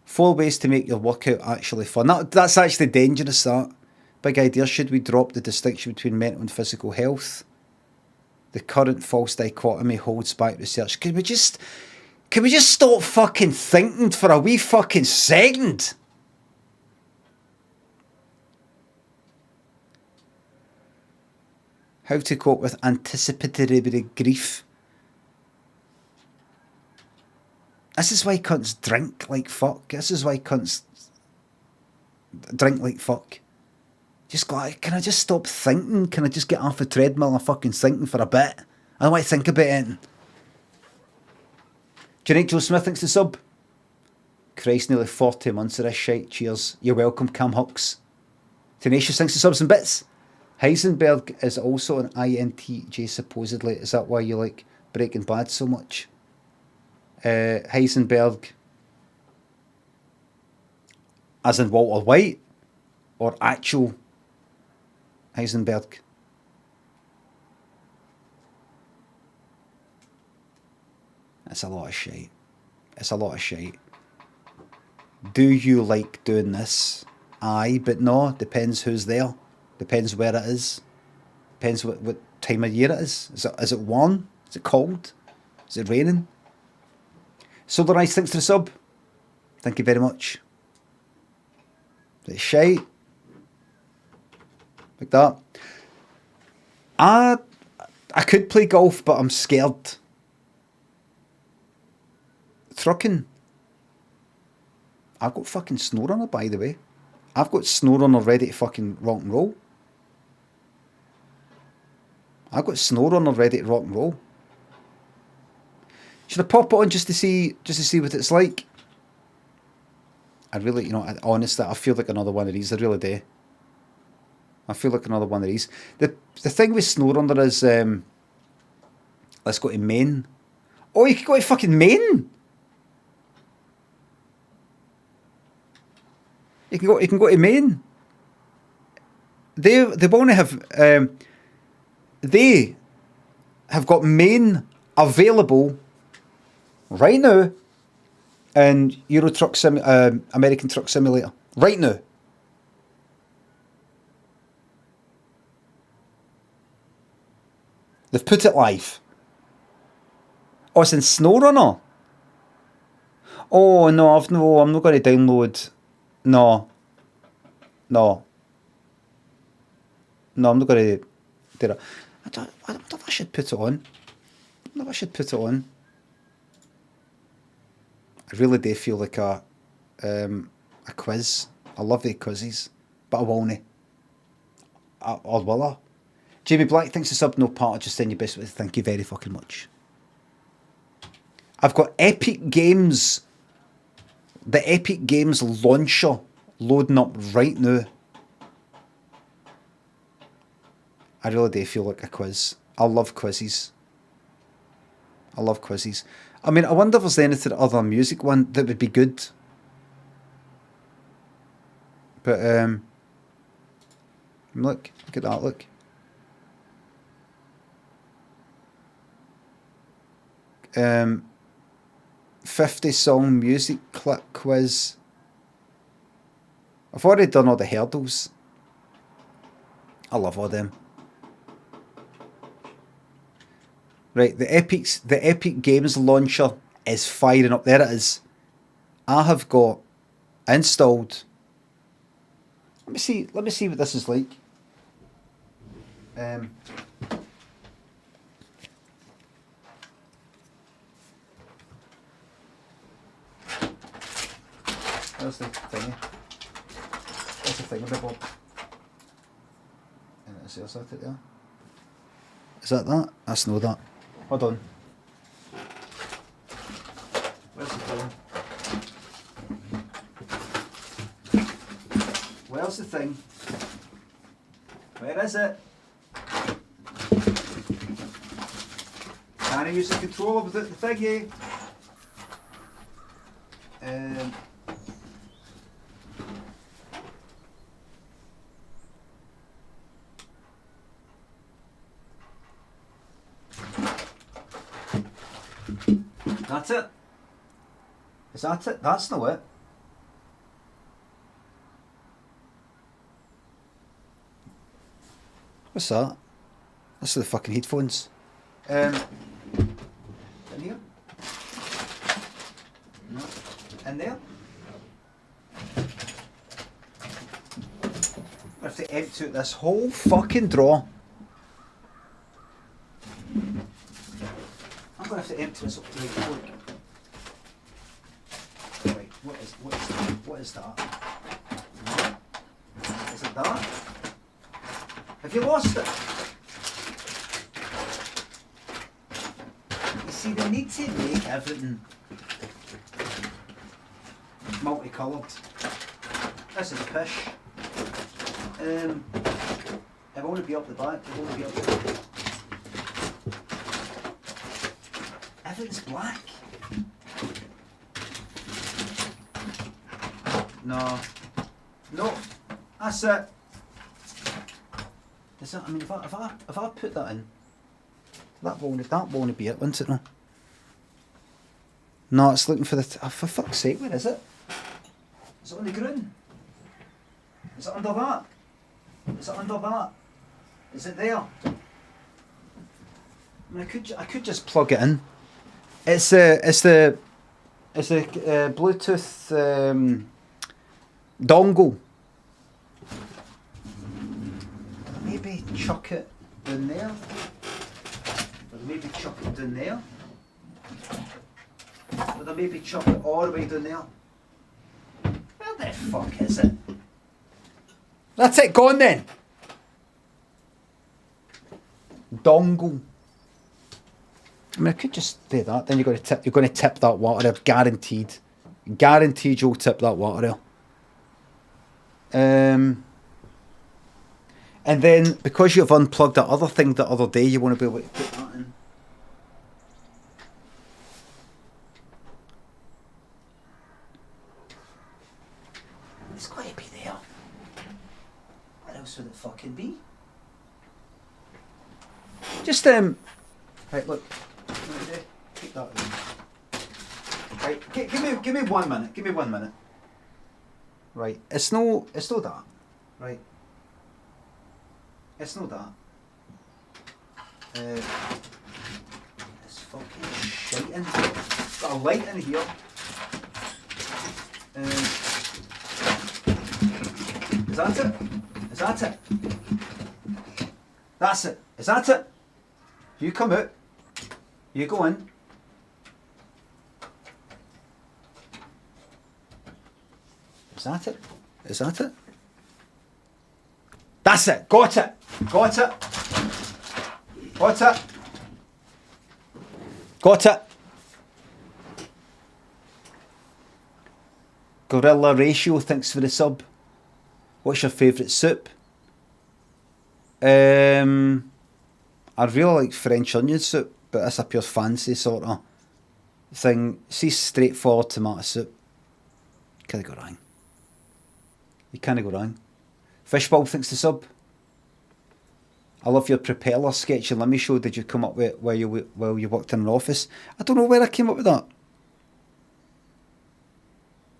4 ways to make your workout actually fun. That's actually dangerous, that. Big idea. Should we drop the distinction between mental and physical health? The current false dichotomy holds back research. Can we just stop fucking thinking for a wee fucking second? How to cope with anticipatory grief. This is why cunts drink like fuck. This is why cunts drink like fuck. Just go, can I just stop thinking? Can I just get off the treadmill and fucking thinking for a bit? I don't want to think about it. Janine Joe Smith thinks the sub. Christ, nearly 40 months of this shite. Cheers. You're welcome, Cam Hux. Tenacious thinks the subs and bits. Heisenberg is also an INTJ supposedly. Is that why you like Breaking Bad so much? Heisenberg as in Walter White or actual Heisenberg? It's a lot of shite. It's a lot of shite. Do you like doing this? Aye, but no. Depends who's there. Depends where it is. Depends what time of year it is. Is it warm? Is it cold? Is it raining? Solar Ice, thanks to the sub. Thank you very much. It's shite. Like that. I could play golf, but I'm scared. Trucking. I've got fucking SnowRunner, by the way. I've got SnowRunner ready to fucking rock and roll. I've got SnowRunner ready to rock and roll. Should I pop it on just to see what it's like? I really, honestly, I feel like another one of these. I really do. I feel like another one of these. The thing with SnowRunner is, let's go to Maine. Oh, you can go to fucking Maine. You can go to Maine. They only have they have got Maine available right now in Euro Truck American Truck Simulator right now. They've put it live. Oh, it's in SnowRunner. Oh no, I'm not going to download. No, I'm not going to do that. I don't know if I should put it on. I really do feel like a quiz. I love the quizzes, but I won't. Or will I? Jamie Black thinks the sub no part. Just send your best with. Thank you very fucking much. I've got Epic Games. The Epic Games launcher loading up right now. I really do feel like a quiz. I love quizzes. I love quizzes. I mean, I wonder if there's anything other than music one that would be good. But look at that, look. 50 song music clip quiz. I've already done all the hurdles. I love all them. Right, the Epic Games launcher is firing up. There it is. I have got installed. Let me see what this is like. There's the thingy. There's the thingy, Bob. And is that it there? Is that? That's no that. Hold on. Where's the thing? Where's the thing? Where is it? Can I use the controller without the thingy? That's it. Is that it? That's not it. What's that? That's the fucking headphones. In here? No. In there? I have to empty out this whole fucking drawer. I'm gonna have to empty this up. Right, what is that? Is it that? Have you lost it? You see, they need to make everything multicoloured. This is pish. It will only be up the back. It will only be up the back. Everything's black. No, that's it. Is that? I mean, if I put that in, that won't be it, won't it? No, it's looking for the. Oh, for fuck's sake, where is it? Is it on the ground? Is it under that? Is it under that? Is it there? I mean, I could just plug it in. It's the Bluetooth dongle. Maybe chuck it in there. Or maybe chuck it down there. Or maybe chuck it all the way down there. Where the fuck is it? That's it, gone then. Dongle. I mean, I could just do that. Then you're going to tip that water there, guaranteed. Guaranteed you'll tip that water there. And then because you've unplugged that other thing the other day, you want to be able to put that in. It's got to be there. What else would it fucking be? Just right, look. Keep that in. Right, give me 1 minute. Give me 1 minute. Right, it's no that. Right. It's not that. It's fucking shite in here. Got a light in here. Is that it? Is that it? That's it. Is that it? You come out. You go in. Is that it? Is that it? That's it. Got it. Got it. Got it. Got it. Gorilla Ratio, thanks for the sub. What's your favourite soup? I really like French onion soup, but that's a pure fancy sort of thing. See, straightforward tomato soup. Can't go wrong. You can't go wrong. Fishball thinks the sub. I love your propeller sketch and Limmy show. Did you come up with it while you worked in an office? I don't know where I came up with that.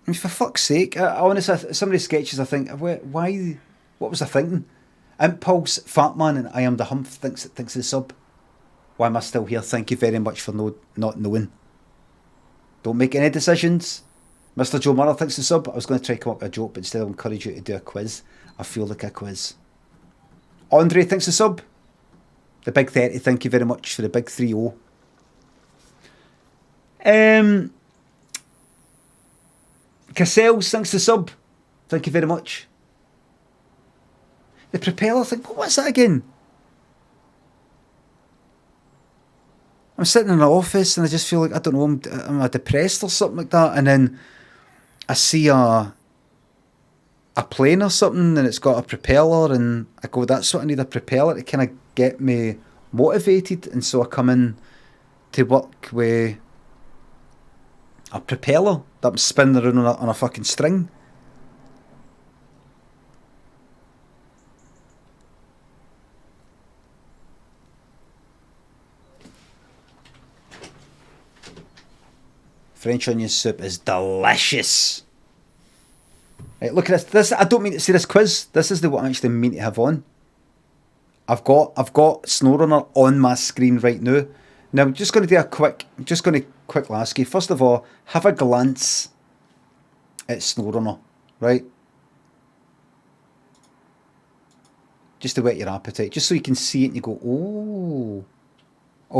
I mean, for fuck's sake, I honestly, some of the sketches I think, why? What was I thinking? Impulse, Fat Man, and I Am the Humph thinks of the sub. Why am I still here? Thank you very much for not knowing. Don't make any decisions. Mr. Joe Murray thinks the sub. I was going to try to come up with a joke, but instead I'll encourage you to do a quiz. I feel like a quiz. Andre thinks the sub. The Big 30, thank you very much for the Big 3-0. Cassels thinks the sub. Thank you very much. The propeller thing, what's that again? I'm sitting in an office and I just feel like, I don't know, I'm depressed or something like that, and then I see a plane or something and it's got a propeller and I go, that's what I need, a propeller to kind of get me motivated, and so I come in to work with a propeller that I'm spinning around on a fucking string. French onion soup is delicious. Right, look at this. I don't mean to say this quiz. This is what I actually mean to have on. I've got Snow Runner on my screen right now. Now I'm just going to do quick Lasky. First of all, have a glance at Snow Runner, right? Just to whet your appetite, just so you can see it and you go, oh,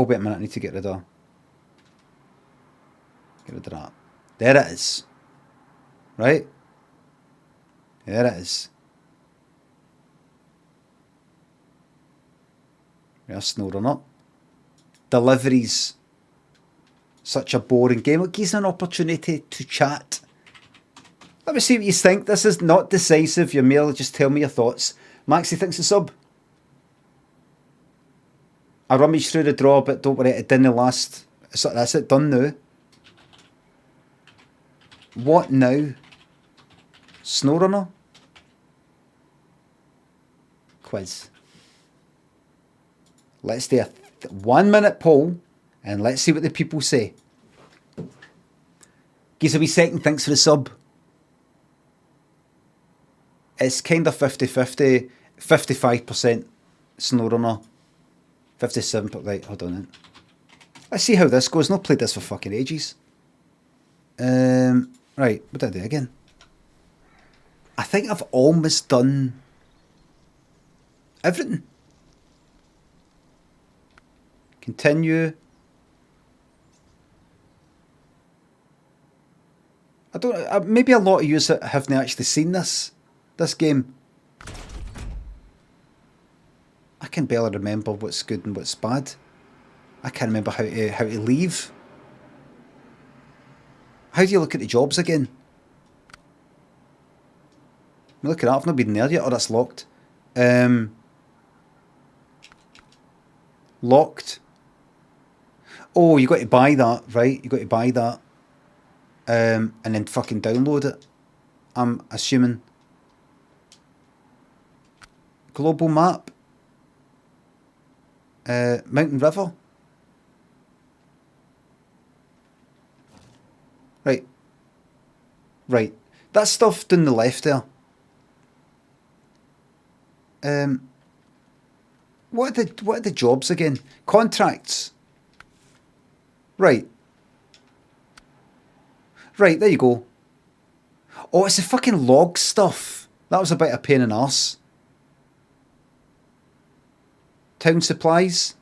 wait a minute, I need to get rid of that. There it is. Right? There it is. There's Snow Runner. Deliveries. Such a boring game. It gives an opportunity to chat. Let me see what you think. This is not decisive. You're merely just tell me your thoughts. Maxie thinks the sub. I rummaged through the drawer, but don't worry, it didn't last. So that's it, done now. What now? Snow Runner? Quiz. Let's do a 1 minute poll and let's see what the people say. Gives a wee second, thanks for the sub. It's kind of 50-50, 55% Snow Runner, 57%, right, hold on then. Let's see how this goes. Not played this for fucking ages. Right, what did I do again? I think I've almost done everything. Continue. I don't. Maybe a lot of you haven't actually seen this game. I can barely remember what's good and what's bad. I can't remember how to leave. How do you look at the jobs again? Look at that, I've not been there yet. Oh, that's locked. Locked. Oh, you got to buy that, right? You got to buy that. And then fucking download it. I'm assuming. Global map. Mountain River. Right. That stuff down the left there. What are the jobs again? Contracts. Right, there you go. Oh, it's the fucking log stuff. That was a bit of a pain in the arse. Town supplies.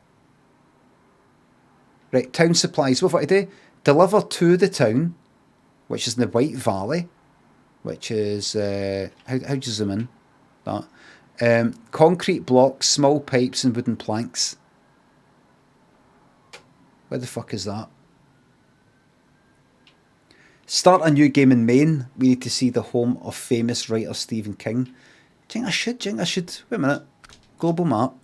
Right, town supplies. What have I to do? Deliver to the town, which is in the White Valley, which is, how do you zoom in? That. Concrete blocks, small pipes and wooden planks. Where the fuck is that? Start a new game in Maine. We need to see the home of famous writer Stephen King. Do you think I should? Wait a minute. Global map.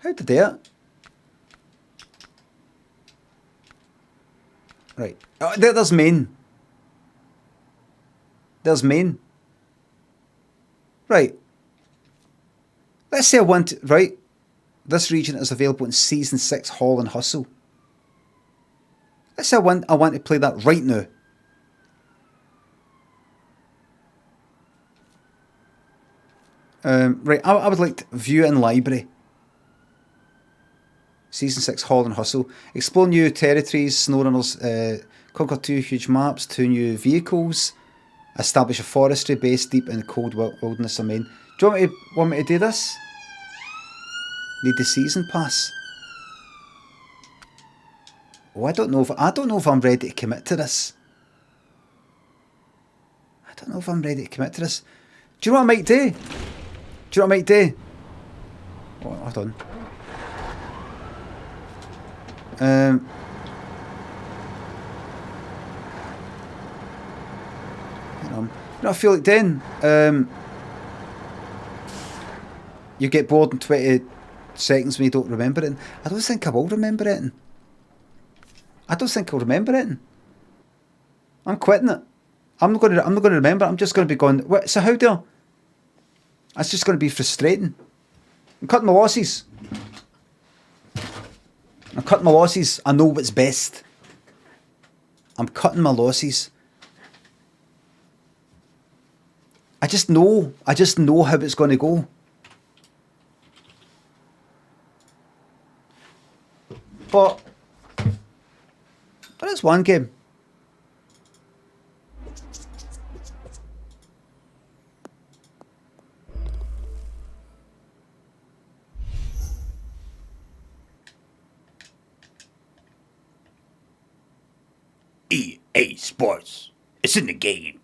How to do it? Right. Oh, there's main. There's main. Right. Let's say I want to, right. This region is available in Season 6 Haul and Hustle. Let's say I want to play that right now. Right, I would like to view in library. Season 6 Haul and Hustle. Explore new territories, SnowRunners, conquer 2 huge maps, 2 new vehicles, establish a forestry base deep in the cold wilderness of Maine. Do you want me to do this? Need the season pass. Oh, I don't know if I'm ready to commit to this. I don't know if I'm ready to commit to this. Do you know what I might do? Do you know what I might do? Oh, hold on. Hang on. You know what I feel like doing? You get bored in 20 seconds when you don't remember it. I don't think I will remember it. I don't think I'll remember it. I'm quitting it. I'm not going to remember. I'm just going to be going. What? So how do I? That's just going to be frustrating. I'm cutting my losses. I know what's best. I'm cutting my losses. I just know how it's going to go. But there is one game. EA Sports. It's in the game.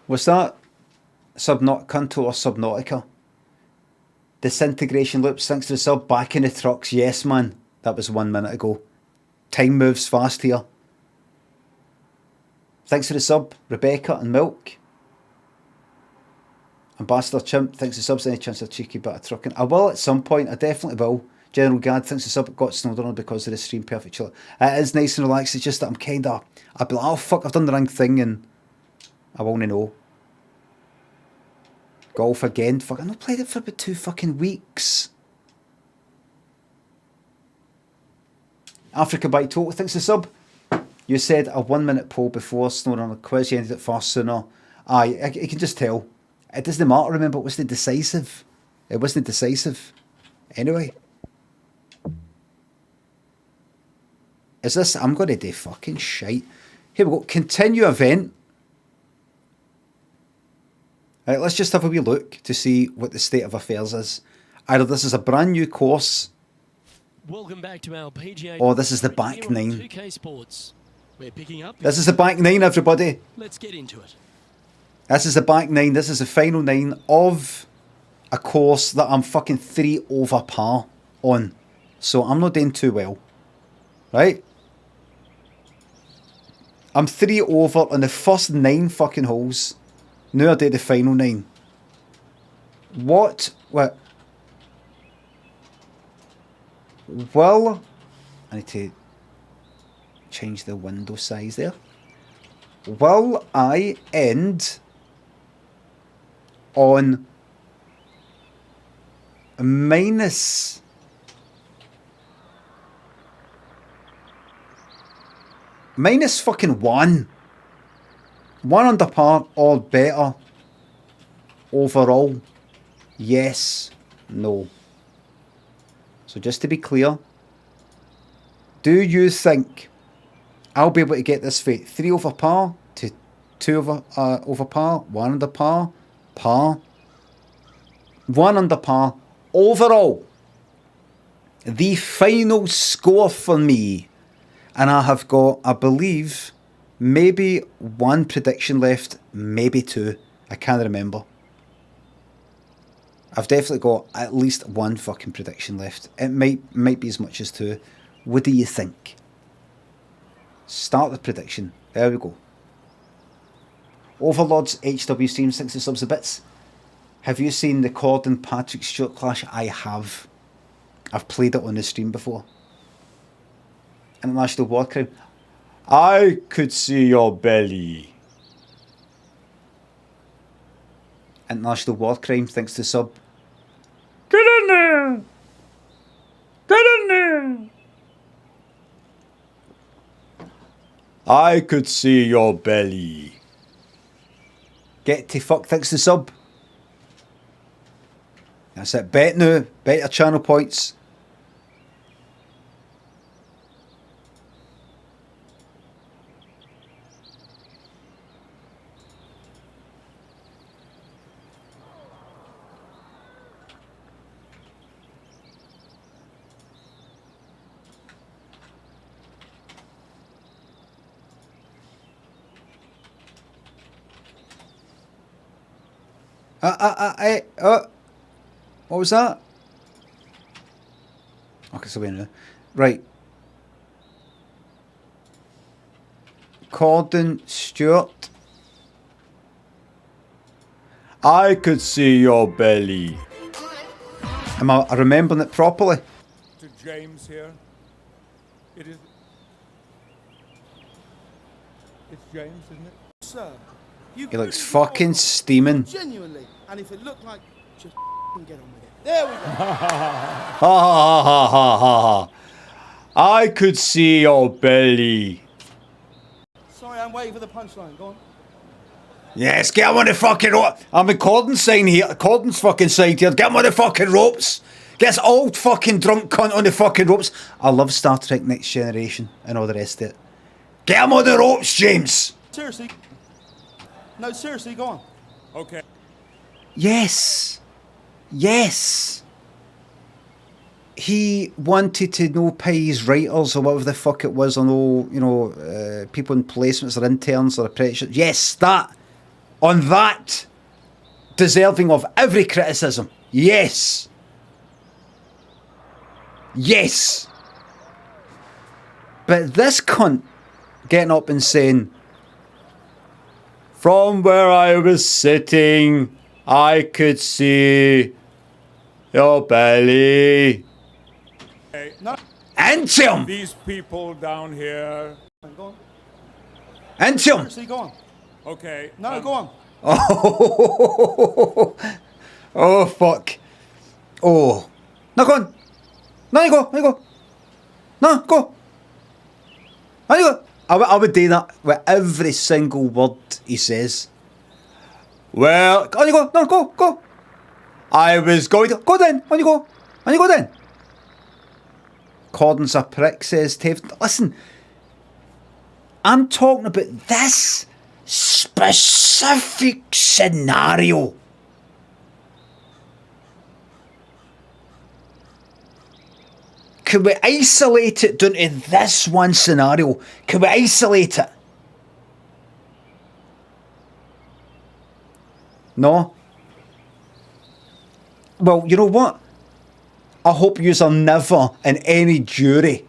What's that? Canto or Subnautica? Disintegration loops, thanks to the sub. Back in the trucks, yes man. That was 1 minute ago. Time moves fast here. Thanks to the sub, Rebecca and Milk. Ambassador Chimp, thanks to subs. Any chance of a cheeky bit of trucking? I will at some point, I definitely will. General Gad, thanks to sub, got snowed on because of the stream, perfect chill. It is nice and relaxed, it's just that I'm kinda, I'll be like, oh fuck, I've done the wrong thing and I wanna know. Golf again, fuck, I've not played it for about 2 fucking weeks. Africa by Total, thanks to sub. You said a 1 minute poll before SnowRunner quiz, you ended it far sooner. Aye, you can just tell. It doesn't matter, remember, it wasn't decisive. It wasn't decisive. Anyway. Is this, I'm going to do fucking shite. Here we go, continue event. Right, let's just have a wee look to see what the state of affairs is. Either this is a brand new course, Welcome back to our PGA or this is the back here on 9. 2K Sports. We're picking up. This is the back 9, everybody. Let's get into it. This is the back 9. This is the final 9 of a course that I'm fucking 3 over par on. So I'm not doing too well. Right? I'm 3 over on the first 9 fucking holes. Now I do the final 9. What? Well, I need to change the window size there. Will I end on minus fucking 1 under par or better overall? Yes, no. So just to be clear, do you think I'll be able to get this fate 3 over par to 2 over par, 1 under par, par, 1 under par overall? The final score for me, and I have got, I believe, maybe 1 prediction left, maybe 2. I can't remember. I've definitely got at least 1 fucking prediction left. It might be as much as 2. What do you think? Start the prediction. There we go. Overlords HW stream 60 subs a bits. Have you seen the Corden Patrick Stewart clash? I have. I've played it on the stream before. International War Crime. I could see your belly. International War Crime, thanks to sub. Get in there! Get in there! I could see your belly. Get to fuck, thanks to sub. That's it. Bet now. Bet your channel points. What was that? Okay, so we know. Right. Corden Stewart. I could see your belly. Am I remembering it properly? To James here. It is. It's James, isn't it? Sir, you He looks fucking steaming. genuinely, and if it looked like, just get on with it. There we go. Ha ha ha ha ha ha. I could see your belly. Sorry, I'm waiting for the punchline. Go on. Yes, get him on the fucking rope. I'm in Corden's sign here. Corden's fucking side here. Get him on the fucking ropes. Get this old fucking drunk cunt on the fucking ropes. I love Star Trek Next Generation and all the rest of it. Get him on the ropes, James. Seriously. No, seriously, go on. Okay. Yes. Yes. He wanted to know pay his writers or whatever the fuck it was, or no, you know, people in placements or interns or apprenticeships. Yes, that. On that. Deserving of every criticism. Yes. Yes. But this cunt getting up and saying, from where I was sitting, I could see your belly. Okay. No. Into him! These people down here. Go on. Into him! Seriously, go on. Okay. No, go on. Oh, oh, fuck. Oh. No, go on. No, you go. No, you go. No, go. No, you go. I would do that with every single word he says. Well, on you go. No, go, go. I was going to. Go then. On you go. On you go then. Corden's a prick, says Tave. Listen, I'm talking about this specific scenario. Can we isolate it down to this one scenario? Can we isolate it? No? Well, you know what? I hope yous are never in any jury.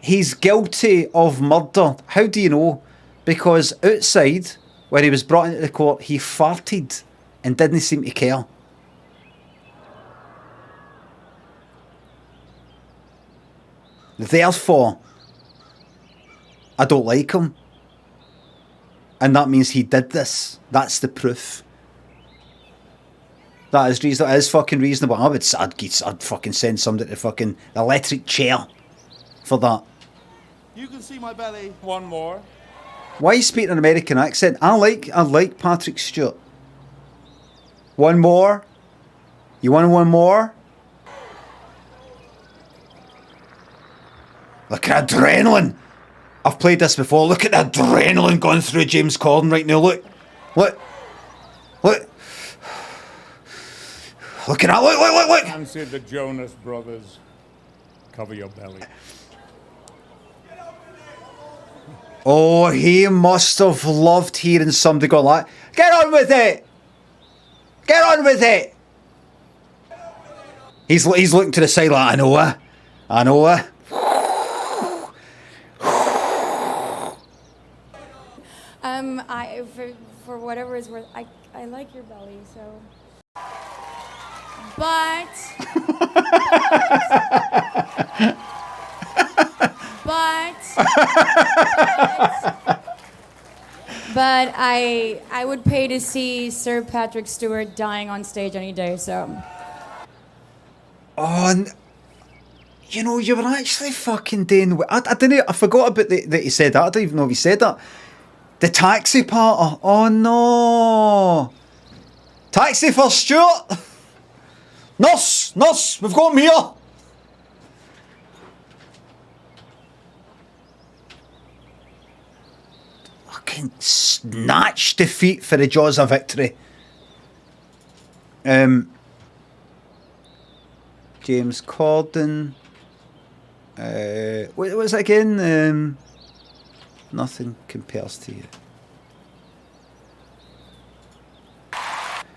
He's guilty of murder. How do you know? Because outside, when he was brought into the court, he farted and didn't seem to care. Therefore, I don't like him. And that means he did this. That's the proof. That is reasonable. It is fucking reasonable. I'd fucking send somebody to fucking electric chair for that. You can see my belly. One more. Why speak an American accent? I like Patrick Stewart. One more? You want one more? Look at adrenaline. I've played this before. Look at the adrenaline going through James Corden right now. Look. Look. Look. Look at that. Look, look, look, look. Fancy the Jonas Brothers. Cover your belly. Oh, he must have loved hearing somebody go like, get on with it! Get on with it! He's looking to the side like, I know, I know it. For whatever it's worth, I like your belly, so. But I would pay to see Sir Patrick Stewart dying on stage any day, so. Oh, you know, you were actually fucking doing. I didn't. I forgot about that he said that. I don't even know if he said that. The taxi part. Oh no! Taxi for Stuart. Nurse, we've got him here. Fucking snatch defeat for the jaws of victory. James Corden. What was it again? Nothing compares to you.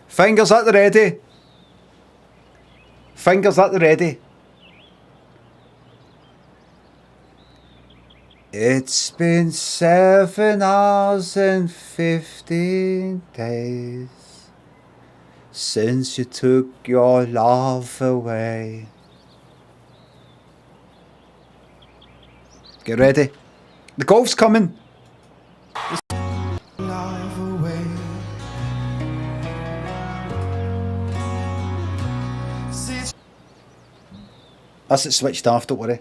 Fingers at the ready. Fingers at the ready. It's been 7 hours and 15 days since you took your love away. Get ready. The golf's coming. That's it switched off, don't worry.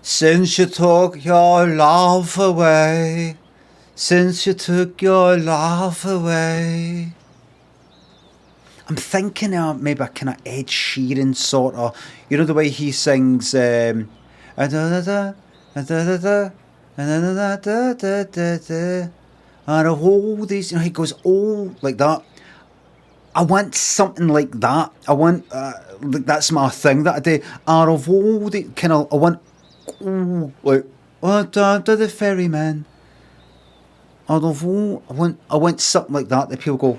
Since you took your love away, since you took your love away. I'm thinking maybe a kind of Ed Sheeran sort of, you know the way he sings, and all these, you know, he goes all like that. I want something like that. I want, that's my thing that I do. Out of all the kind of, I want, like, to the ferryman. Out of all, I want something like that people go,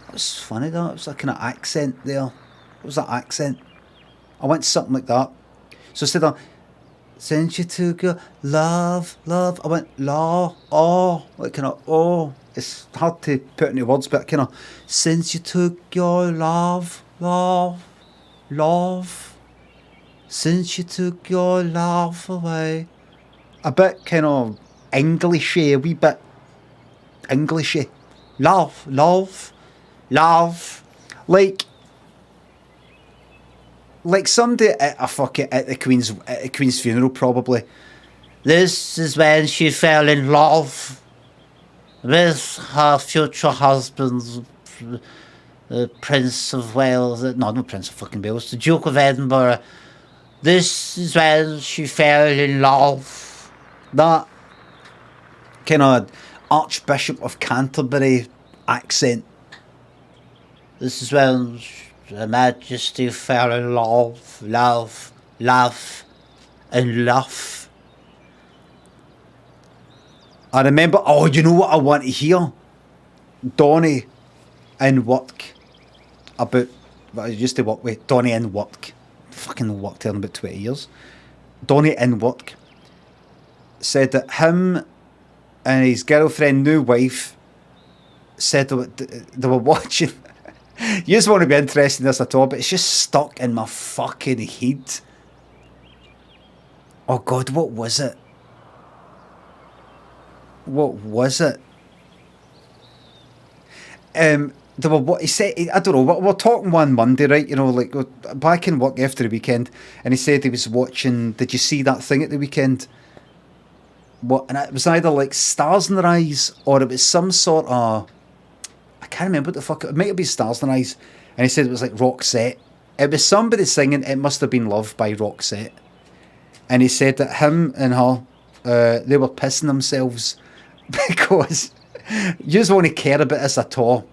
that's funny that, it was that kind of accent there. What was that accent? I want something like that. So instead of, since you took your love, I went like kind of, it's hard to put into words, but kind of, since you took your love, since you took your love away. A bit kind of Englishy, a wee bit Englishy. Love. Like somebody at the Queen's funeral probably. This is when she fell in love with her future husband, the Prince of Wales. No, not Prince of fucking Wales, the Duke of Edinburgh. This is when she fell in love. That kind of Archbishop of Canterbury accent. This is when Her Majesty fell in love, and love. I remember, you know what I want to hear? Donnie in work. I used to work with Donnie in work. Fucking worked there in about 20 years. Donnie in work said that him and his girlfriend, new wife, said they were watching. You just want to be interested in this at all, but it's just stuck in my fucking head. Oh God, what was it? They were what he said. I don't know. We're talking one Monday, right? You know, like back in work after the weekend, and he said he was watching. Did you see that thing at the weekend? What? And it was either like Stars in Their Eyes or it was some sort of. I can't remember what the fuck. It might have been Stars in Their Eyes, and he said it was like Roxette. It was somebody singing "It Must Have Been Love" by Roxette, and he said that him and her, they were pissing themselves because You just want to care about this at all.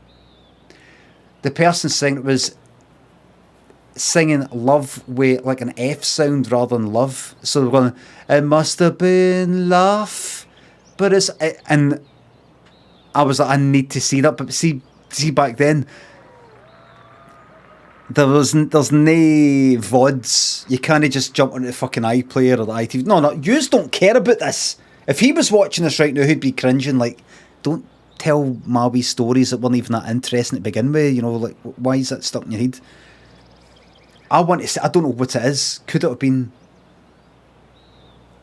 The person singing was singing love with like an F sound rather than love. So they're going, it must have been love. But it's, and I was like, I need to see that. But see back then, there's no VODs. You can't just jump onto the fucking iPlayer or the iTV. No, yous don't care about this. If he was watching this right now, he'd be cringing like, don't tell my wee stories that weren't even that interesting to begin with. You know, like, why is that stuck in your head? I want to say, I don't know what it is. Could it have been...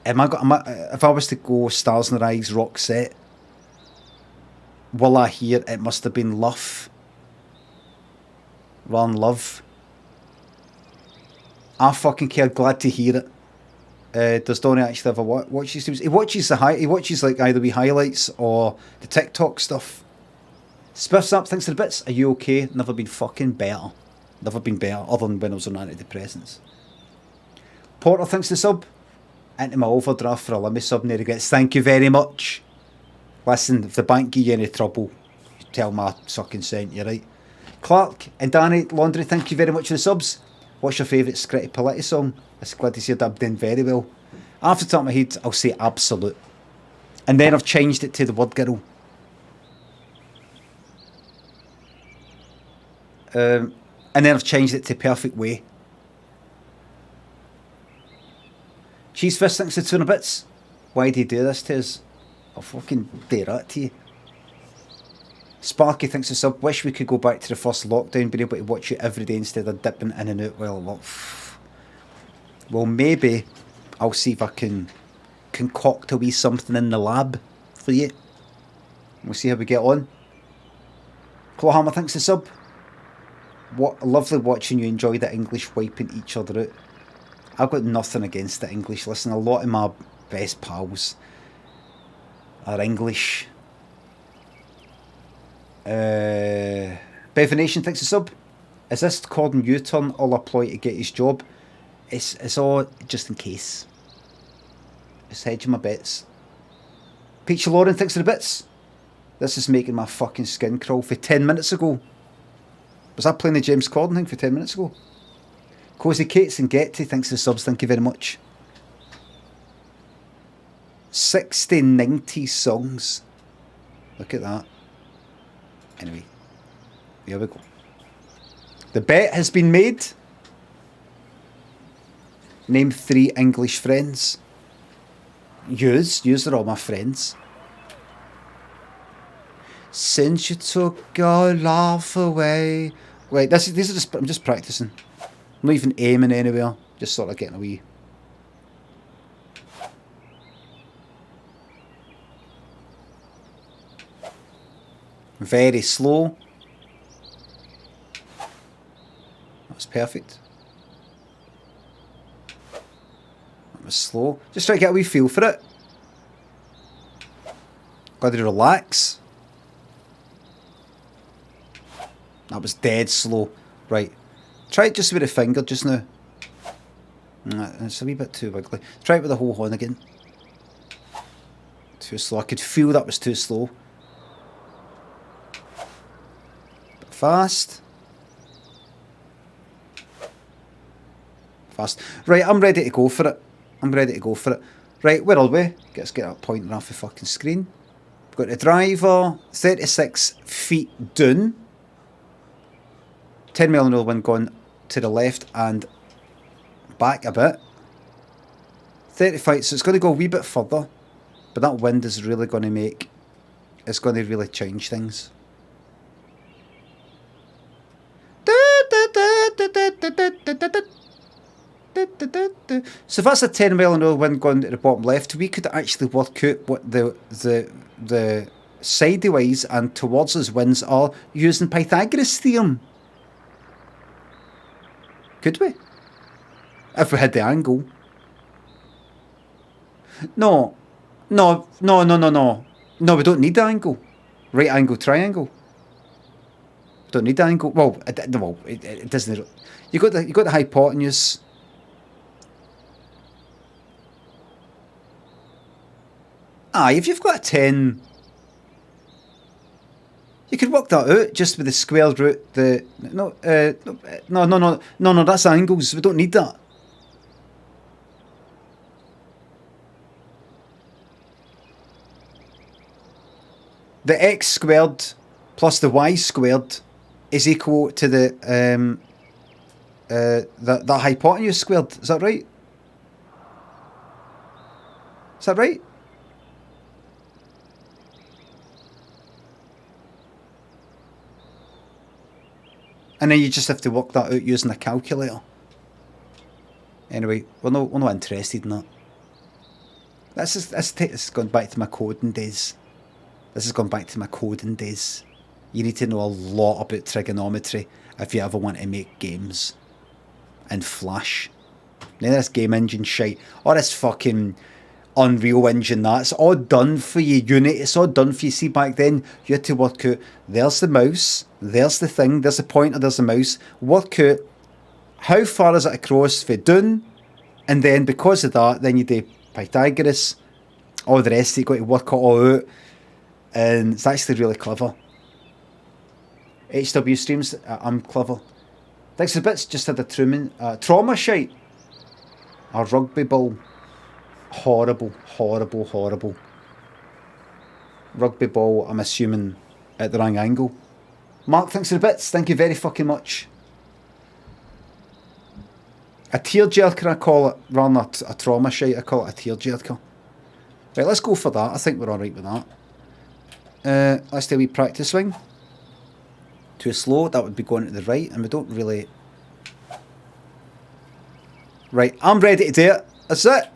if I was to go Stars in Their Eyes rock set, will I hear it must have been love rather than love? I fucking care, glad to hear it. Does Donny actually have a watch these streams? He watches like either wee highlights or the TikTok stuff. Spiffs up, thanks to the bits. Are you okay? Never been fucking better. Never been better, other than when I was on antidepressants. Porter, thanks to the sub. Into my overdraft for a Limmy sub, no regrets. Thank you very much. Listen, if the bank give you any trouble, you tell my sucking sent you, right? Clark and Danny Laundry, thank you very much for the subs. What's your favourite Scritti Politti song? I'm glad to see you're doing very well. Off the top of my head, I'll say Absolute. And then I've changed it to The Word Girl. And then I've changed it to Perfect Way. Cheese Fist thinks the 200 bits. Why do you do this to us? I'll fucking do that to you. Sparky thinks the sub. Wish we could go back to the first lockdown, being able to watch you every day instead of dipping in and out. Well, maybe I'll see if I can concoct a wee something in the lab for you. We'll see how we get on. Clawhammer thinks the sub. What lovely watching you enjoy the English wiping each other out. I've got nothing against the English. Listen, a lot of my best pals are English. Bevanation thinks the sub. Is this Corden U-turn all a ploy to get his job? It's all just in case. Just hedging my bets. Peachy Lauren thinks of the bits. This is making my fucking skin crawl for 10 minutes ago. Was I playing the James Corden thing for 10 minutes ago? Cozy Kates and Getty thanks for the subs, thank you very much. 60, 90 songs. Look at that. Anyway, here we go. The bet has been made. Name 3 English friends. Yous are all my friends. Since you took your love away. Wait, these are just, I'm just practicing. I'm not even aiming anywhere. Just sort of getting a wee. Very slow. That's perfect. That was slow. Just try to get a wee feel for it. Got to relax. That was dead slow. Right. Try it just with a finger just now. It's a wee bit too wiggly. Try it with the whole horn again. Too slow. I could feel that was too slow. Bit fast. Fast. Right, I'm ready to go for it. I'm ready to go for it. Right, where are we? Let's get that pointing off the fucking screen. We've got the driver, 36 feet down. 10 mile an hour wind going to the left and back a bit. 35, so it's going to go a wee bit further, but that wind is really going to make, it's going to really change things. So if that's a 10 mile an hour wind going to the bottom left, we could actually work out what the sideways and towards us winds are using Pythagoras' theorem. Could we? If we had the angle. No, we don't need the angle. Right angle triangle. Don't need the angle. Well, it doesn't. You got the hypotenuse. If you've got a 10, You could work that out just with the square root. No, that's angles. We don't need that. The x squared plus the y squared is equal to the hypotenuse squared. Is that right? Is that right? And then you just have to work that out using a calculator. Anyway, we're not interested in that. This is going back to my coding days. This has gone back to my coding days. You need to know a lot about trigonometry if you ever want to make games. And Flash. None of this game engine shite. Or this fucking Unreal Engine that. It's all done for you. Unity, it's all done for you. See, back then, you had to work out, there's the mouse, there's the thing, there's the pointer, there's the mouse. Work out how far is it across for down, and then because of that, then you do Pythagoras, all the rest, you got to work it all out. And it's actually really clever. HW streams, I'm clever. Thanks a bit, just had a trauma shite. A rugby ball. Horrible, horrible, horrible. Rugby ball, I'm assuming, at the wrong angle. Mark, thanks for the bits. Thank you very fucking much. A tearjerker, I call it, rather than a trauma shite, I call it a tearjerker. Right, let's go for that. I think we're alright with that. Let's do a wee practice swing. Too slow, that would be going to the right, and we don't really... Right, I'm ready to do it. That's it.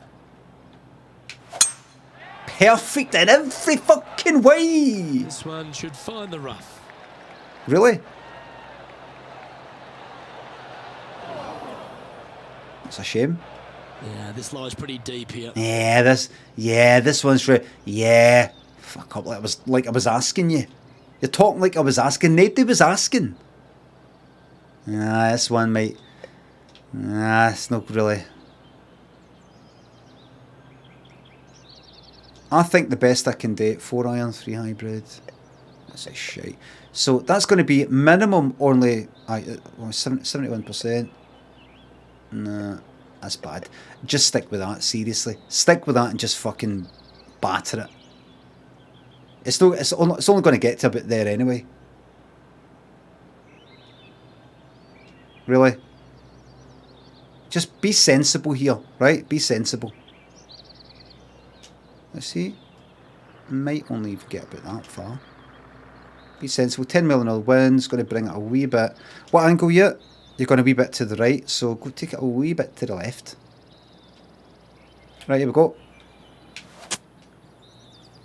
Perfect in every fucking way. This one should find the rough. Really? That's a shame. Yeah, this lies pretty deep here. This one's right. Yeah. Fuck up, like I was asking you. You're talking like I was asking. Nobody was asking. Nah, this one might... Nah, it's not really... I think the best I can do, 4 iron, 3 hybrid. That's a shite. So that's going to be minimum only 71%. Nah, that's bad. Just stick with that, seriously. Stick with that and just fucking batter it. It's only going to get to about there anyway. Really? Just be sensible here, right? Be sensible. Let's see. Might only get about that far. Be sensible. 10 mile an hour wind's going to bring it a wee bit. What angle you? You're going a wee bit to the right, so go take it a wee bit to the left. Right, here we go.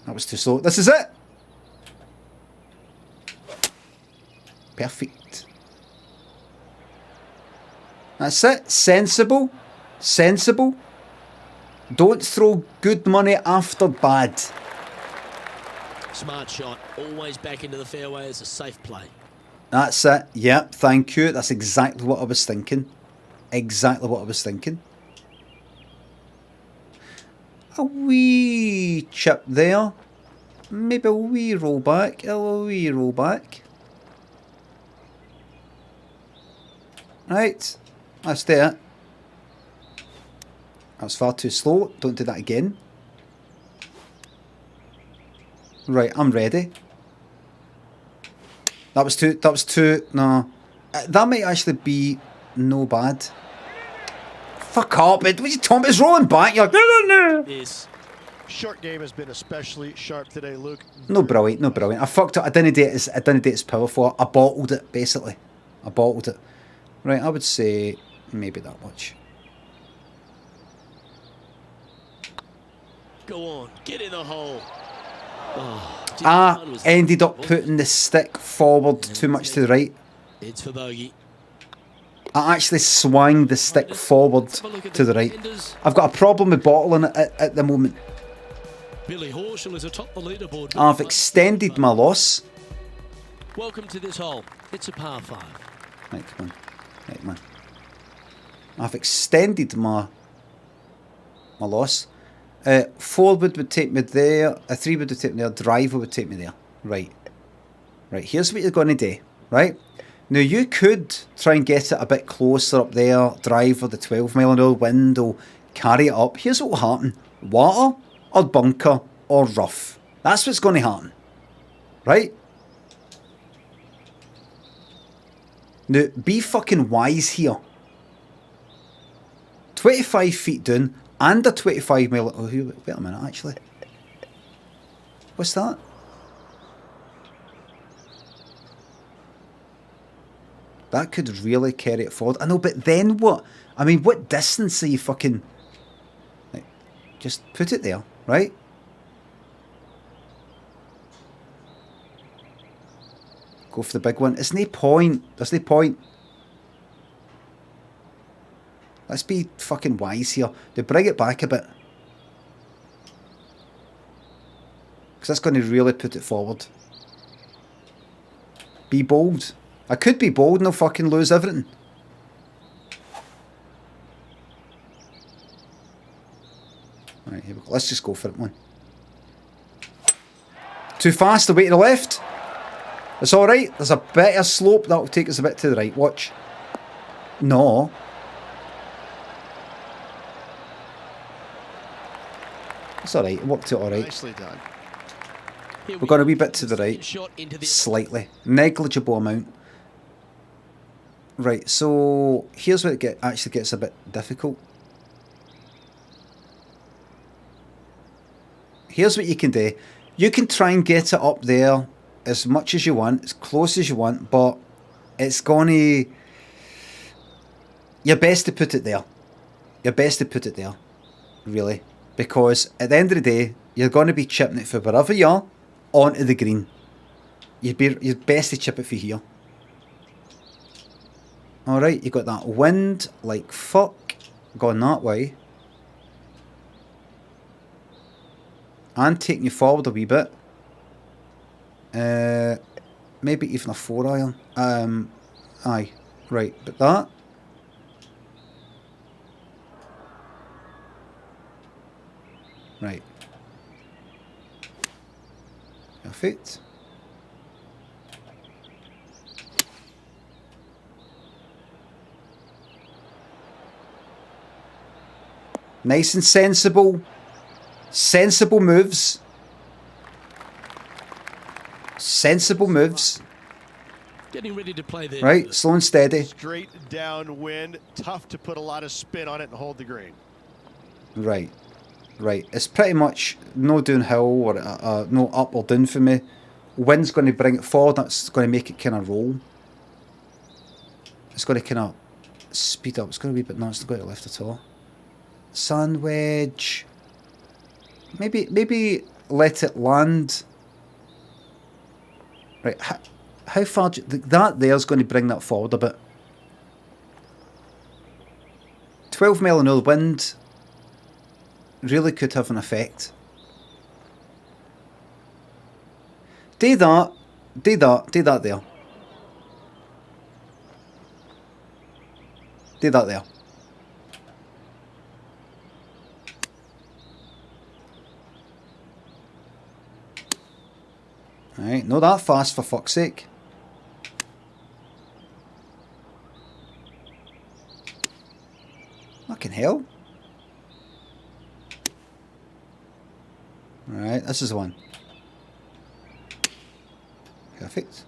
That was too slow. This is it. Perfect. That's it. Sensible. Sensible. Don't throw good money after bad. Smart shot. Always back into the fairway as a safe play. That's it. Yep, thank you. That's exactly what I was thinking. Exactly what I was thinking. A wee chip there. Maybe a wee roll back. A wee roll back. Right. That's there. That's far too slow. Don't do that again. Right, I'm ready. That was too, no. That might actually be no bad. Fuck up, what are you talking about? It's rolling back. You're like, no. Yes. Short game has been especially sharp today, Luke. No brilliant, no brilliant. I fucked up. I didn't do it as powerful. I bottled it, basically. I bottled it. Right, I would say maybe that much. Go on, get in the hole. Oh, I ended up putting the stick forward too much to the right. It's for bogey. I actually swung the stick forward to the right. I've got a problem with bottling it at the moment. Billy Horschel is atop the leaderboard. I've extended my loss. Welcome to this hole. It's a par 5. Right, come on. Right, man. I've extended my loss. 4 wood would take me there. A 3 wood would take me there. Driver would take me there. Right. Right, here's what you're going to do, right? Now, you could try and get it a bit closer up there, drive with the 12 mile an hour wind, or carry it up. Here's what will happen. Water, or bunker, or rough. That's what's going to happen, right? Now, be fucking wise here. 25 feet down, and a 25 mile... Oh, wait a minute, actually. What's that? That could really carry it forward. I know, but then what? I mean, what distance are you fucking... Like, just put it there, right? Go for the big one. There's no point. There's no point. Let's be fucking wise here. They bring it back a bit. Because that's going to really put it forward. Be bold. I could be bold and I'll fucking lose everything. Right, here we go. Let's just go for it, man. Too fast, away to the left. It's alright. There's a better slope that'll take us a bit to the right. Watch. No. It's alright. It worked out alright. Nicely done. We're going a wee bit to the right. Slightly. Negligible amount. Right, so here's where it actually gets a bit difficult. Here's what you can do. You can try and get it up there as much as you want, as close as you want, but it's going to... You're best to put it there. You're best to put it there, really. Because at the end of the day, you're going to be chipping it for wherever you are onto the green. You're best to chip it for here. Alright, you got that wind like fuck going that way. And taking you forward a wee bit. Maybe even a 4-iron. Aye. Right, but that. Right. Perfect. Nice and sensible. Sensible moves. Sensible moves. Getting ready to play there. Right, slow and steady. Straight downwind. Tough to put a lot of spin on it and hold the green. Right. Right. It's pretty much no downhill or no up or down for me. Wind's going to bring it forward. That's going to make it kind of roll. It's going to kind of speed up. It's going to be a bit... No, it's not going to left at all. Sand wedge. Maybe let it land. Right, how far do you, that there's going to bring that forward a bit. 12 mile an hour wind really could have an effect. Do that there. Do that there. Alright, not that fast for fuck's sake. Fucking hell. Alright, this is the one. Perfect.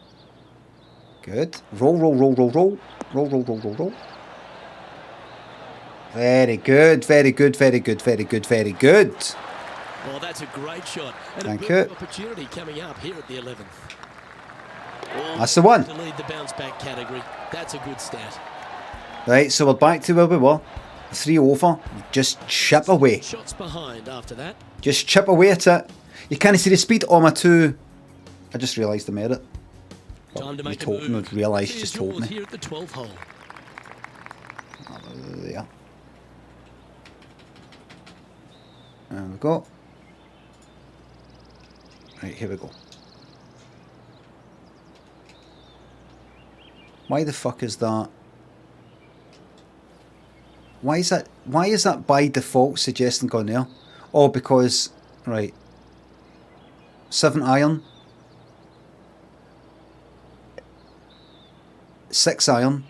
Good. Roll. Roll. Very good. Well, that's a great shot. And Thank a you. opportunity coming up here at the 11th. That's the one. To lead the bounce back category. That's a good stat. Right, so we're back to where we were. 3 over. Just chip away. Shots behind after that. Just chip away at it. You can't see the speed on my 2. I just realised I made it. Time to You make a told me, move. realised, Here's just told yours me. here at the 12th hole. There. There we go. Right, here we go. Why the fuck is that? Why is that by default suggesting going there? Oh, because right. 7 iron. 6 iron.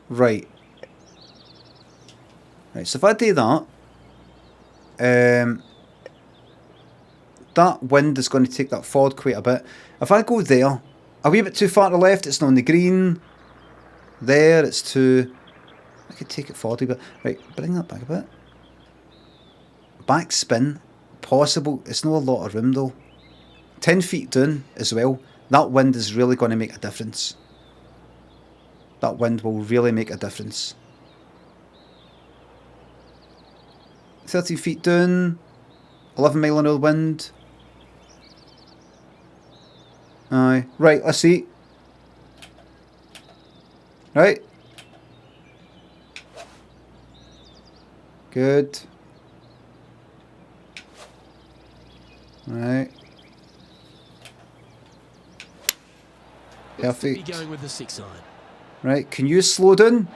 Right. Right, so if I do that, that wind is going to take that forward quite a bit. If I go there, a wee bit too far to the left, it's not on the green. There, it's too... I could take it forward a bit. Right, bring that back a bit. Back spin, possible. It's not a lot of room though. 10 feet down as well. That wind is really going to make a difference. That wind will really make a difference. 30 feet down. 11 mile an hour wind. Aye. Right, let's see. Right. Good. Right. Perfect. Going with the 6 iron. Right, can you slow down?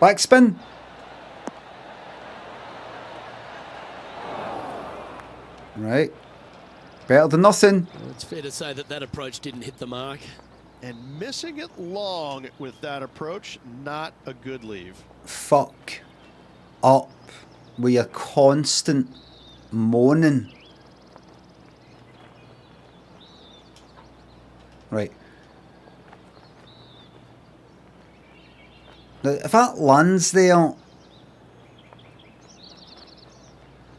Backspin. Right. Better than nothing. Well, it's fair to say that that approach didn't hit the mark. And missing it long with that approach, not a good leave. Fuck up with your constant moaning. Right. Now, if that lands there,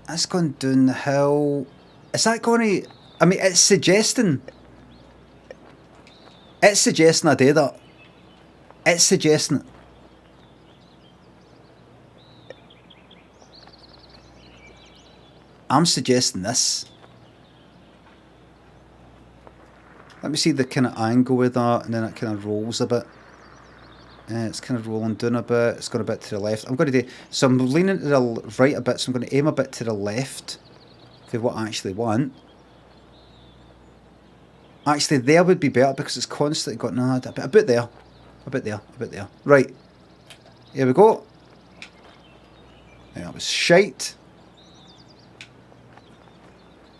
that's going down the hill. Is that going to... I mean, it's suggesting... It's suggesting I do that. It's suggesting it. I'm suggesting this. Let me see the kind of angle with that, and then it kind of rolls a bit. It's kind of rolling down a bit. It's got a bit to the left. I'm going to do... So I'm leaning to the right a bit, so I'm going to aim a bit to the left for what I actually want. Actually, there would be better because it's constantly got... No, a bit there. A bit there. A bit there. Right. Here we go. Yeah, that was shite.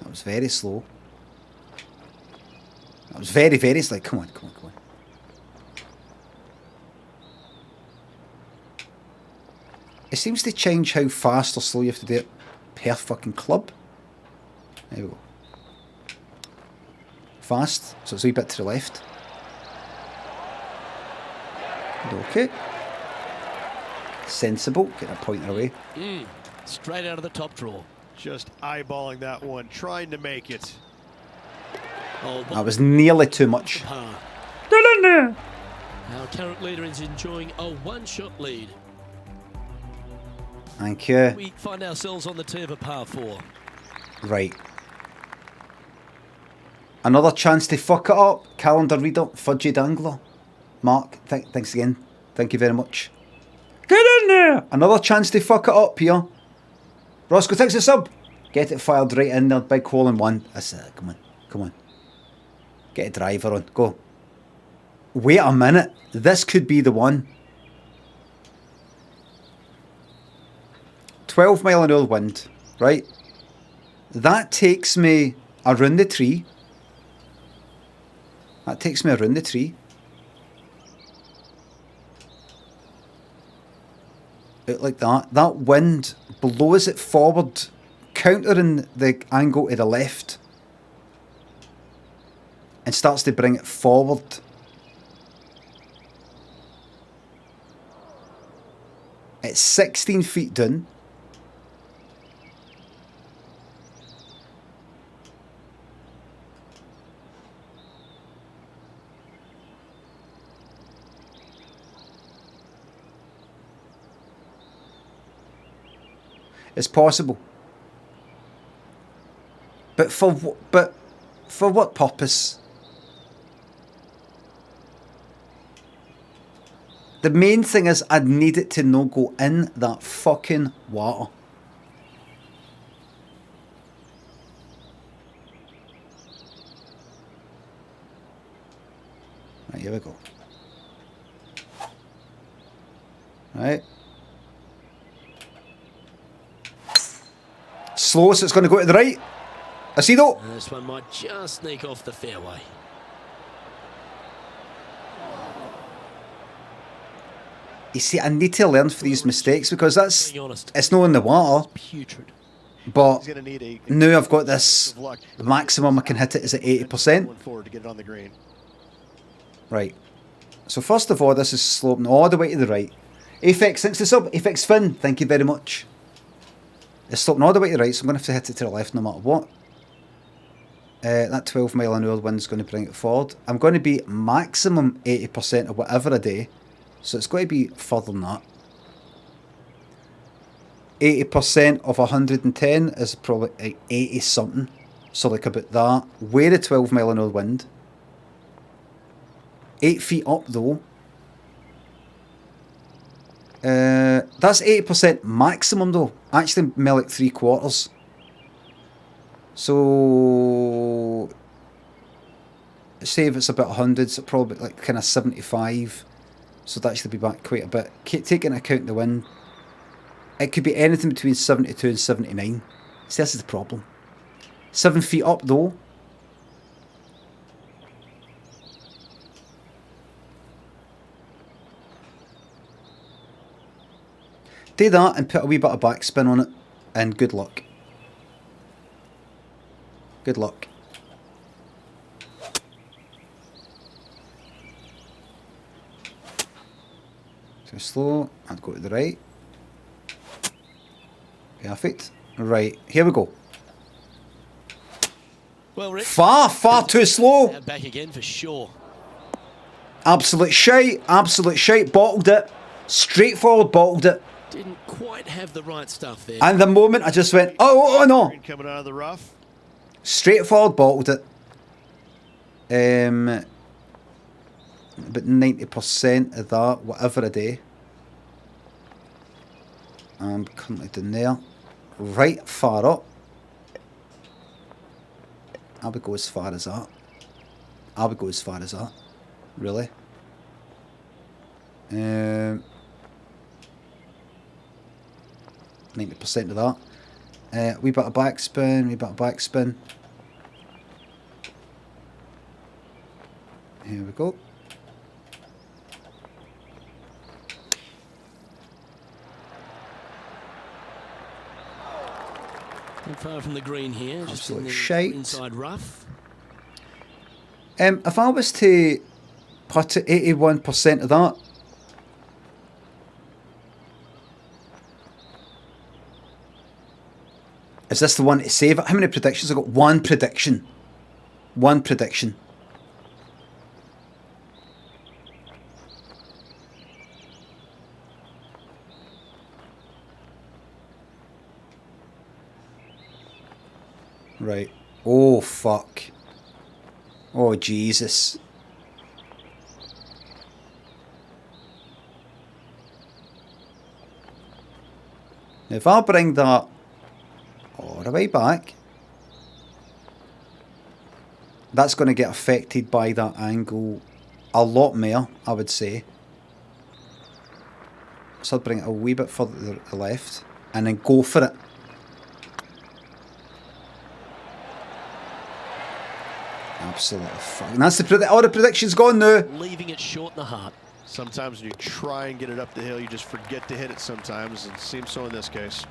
That was very slow. That was very, very slow. Come on, come on, come on. It seems to change how fast or slow you have to do it per fucking club. There we go. Fast, so it's a wee bit to the left. Okay. Sensible. Get that pointer away. Straight out of the top draw. Just eyeballing that one, trying to make it. Oh, that was nearly too much. Get in there! Our current leader is enjoying a one-shot lead. Thank you. We find ourselves on the tee of a par 4. Right. Another chance to fuck it up. Calendar reader, Fudgy Dangler. Mark, thanks again. Thank you very much. Get in there! Another chance to fuck it up here. Roscoe, thanks a sub. Get it fired right in there. Big hole in one. That's it. Come on. Come on. Get a driver on. Go. Wait a minute. This could be the one. 12 mile an hour wind. Right? That takes me around the tree. That takes me around the tree. Out like that. That wind blows it forward, countering the angle to the left. And starts to bring it forward. It's 16 feet down. It's possible. But for what purpose? The main thing is I need it to not go in that fucking water. Right, here we go. Right. Slow, so it's going to go to the right. I see though. This one might just sneak off the fairway. You see, I need to learn from these mistakes because it's not in the water. Putrid. But He's gonna need a now I've got this. The maximum I can hit it is at 80%. going forward to get it on the green. Right. So first of all, this is sloping all the way to the right. Afex, thanks to sub. Afex Finn, thank you very much. It's sloping all the way to the right, so I'm going to have to hit it to the left no matter what. That 12 mile an hour wind's going to bring it forward. I'm going to be maximum 80% of whatever I do. So it's going to be further than that. 80% of 110 is probably like 80 something. So like about that. Where the 12 mile an hour wind. 8 feet up though. That's 80% maximum though. Actually more like 3/4. So say if it's about 100, so probably like kind of 75. So that'd actually be back quite a bit. Taking into account the wind, it could be anything between 72 and 79. See, this is the problem. 7 feet up though. Do that and put a wee bit of backspin on it, and good luck. Good luck. So slow, and go to the right. Perfect. Right, here we go. Well, Rick, far too slow. back again for sure. Absolute shite, bottled it. Straightforward bottled it. Didn't quite have the right stuff there. And the moment I just went, oh no. Coming out of the rough. Straightforward bottled it. About 90% of that, whatever I do. I'm currently down there. Right far up. I would go as far as that. Really. 90% of that. Wee bit of backspin. Here we go. Not far from the green here, just in the shite. inside rough. If I was to put it 81% of that, is this the one to save it? How many predictions? I've got one prediction. Right. Oh, fuck. Oh, Jesus. If I bring that all the way back, that's going to get affected by that angle a lot more, I would say. So I'd bring it a wee bit further to the left and then go for it. Absolutely fucking. That's all the predictions gone now. Leaving it short in the heart. Sometimes when you try and get it up the hill, you just forget to hit it sometimes, and it seems so in this case.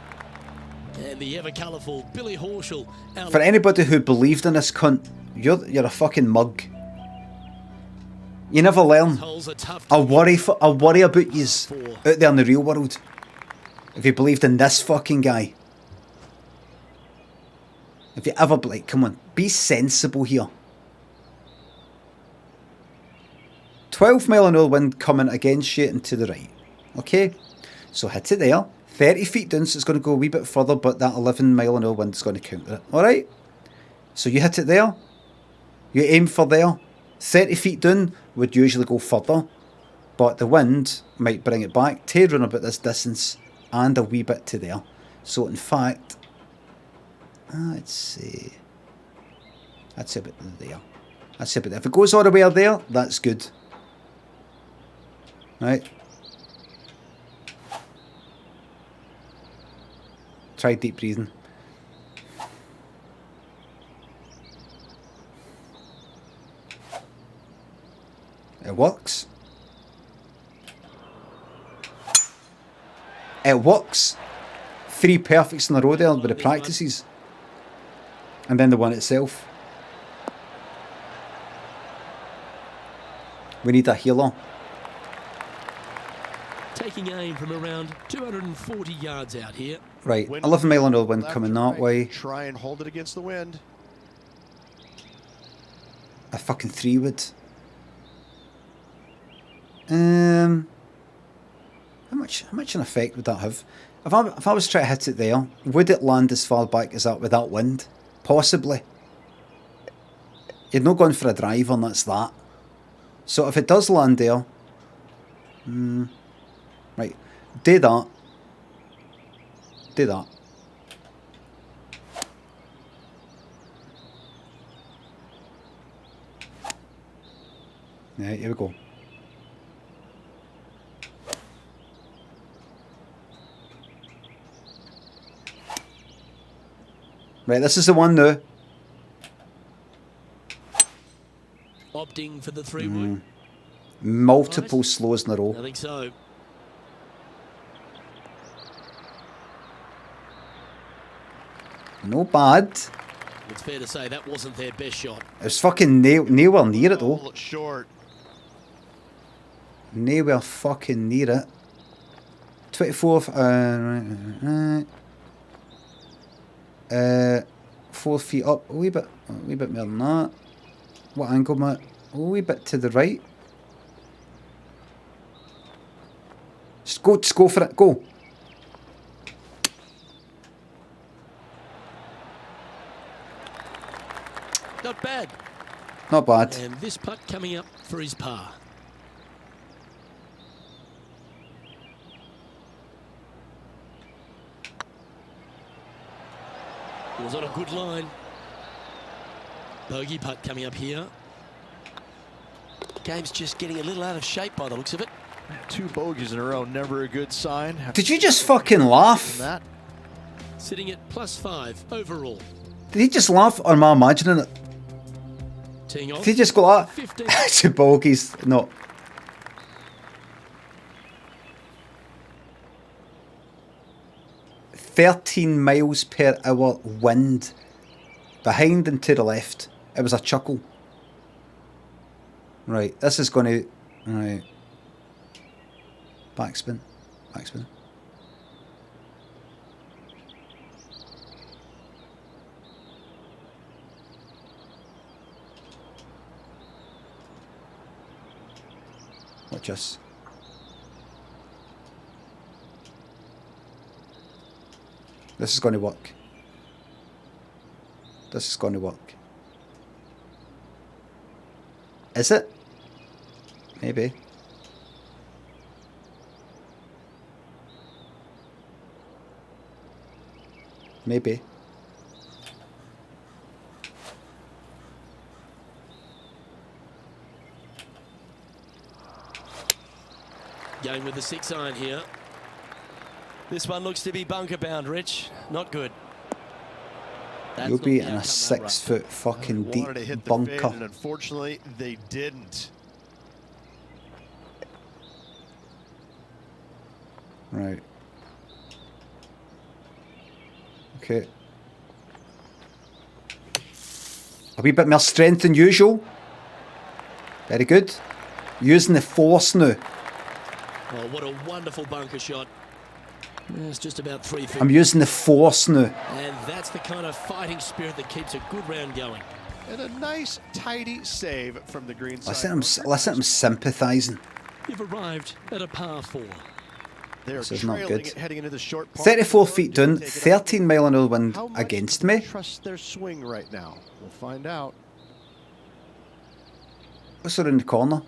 And the ever-colourful Billy Horschel. For anybody who believed in this cunt, you're a fucking mug. You never learn. I worry about yous out there in the real world. If you believed in this fucking guy. If you ever, like, come on, be sensible here. 12 mile an hour wind coming against you and to the right. Okay? So hit it there. 30 feet down, so it's going to go a wee bit further, but that 11 mile an hour wind is going to counter it. Alright? So you hit it there. You aim for there. 30 feet down would usually go further, but the wind might bring it back to run about this distance and a wee bit to there. So in fact, let's see. That's about there. That's about there. If it goes all the way there, that's good. Right. Try deep breathing. It works. It works. 3 perfects in a row there with the practices. And then the one itself. We need a healer. Taking aim from around 240 yards out here. Right, 11 mile an hour wind coming that way. Try and hold it against the wind. A fucking 3-wood. How much an effect would that have? If I was trying to hit it there, would it land as far back as that with that wind? Possibly. You're not going for a drive and that's that. So if it does land there, right, do that. Do that. Right, here we go. Right, this is the one now. Opting for the 3-wood. Multiple slows in a row. I think so. No bad. It's fair to say that wasn't their best shot. It was fucking nowhere near it though. Short. Nowhere fucking near it. 24th, right. 4 feet up, a wee bit more than that. What angle, Matt? A wee bit to the right. Just go for it, go. Not bad. Not bad. And this putt coming up for his par. It was on a good line. Bogey putt coming up here. Game's just getting a little out of shape by the looks of it. 2 bogeys in a row, never a good sign. Did you just fucking laugh? That. Sitting at +5 overall. Did he just laugh or am I imagining it? Teeing off. Did he just go like 15. that? 2 bogeys. No. "13 miles per hour wind. Behind and to the left." It was a chuckle. Right, this is going to... Right. Backspin. Backspin. Watch us. This is going to work. This is going to work. Is it? Maybe. Maybe. Going with the 6-iron here. This one looks to be bunker bound, Rich. Not good. You'll be in a 6-foot fucking deep Wanted to hit the bunker. fade, and unfortunately, they didn't. Right. Okay. A wee bit more strength than usual. Very good. Using the force now. Oh, what a wonderful bunker shot. It's just about 3 feet. I'm using the force now. And that's the kind of fighting spirit that keeps a good round going. And a nice, tidy save from the green side. Listen, I'm sympathising. You've arrived at a par 4. They're This is not trailing good. it heading into the short part. 34 feet down, 13 mile an hour wind How much against do they me. trust their swing right now? We'll find out. What's around the corner?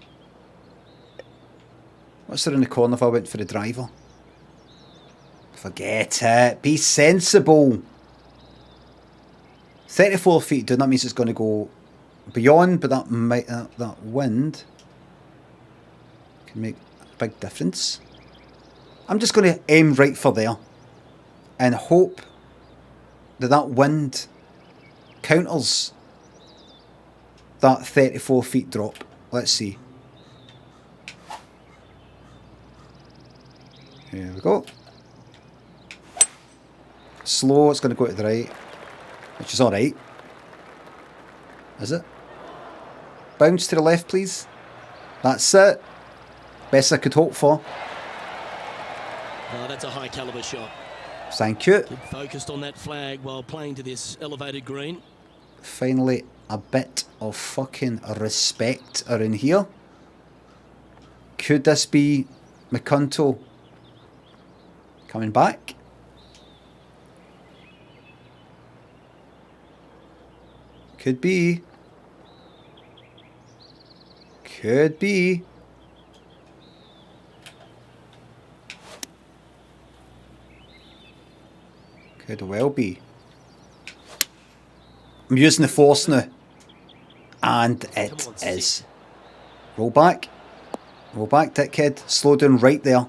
What's around the corner if I went for the driver? Forget it. Be sensible. 34 feet down, that means it's going to go beyond, but that wind can make a big difference. I'm just going to aim right for there and hope that wind counters that 34 feet drop. Let's see. Here we go. Slow, it's going to go to the right. Which is alright. Is it? Bounce to the left, please. That's it. Best I could hope for. Oh, that's a high caliber shot. Thank you. Keep focused on that flag while playing to this elevated green. Finally, a bit of fucking respect are in here. Could this be McCunto coming back? Could be. Could be. Could well be. I'm using the force now. And it is. Roll back. Roll back, dickhead. Slow down right there.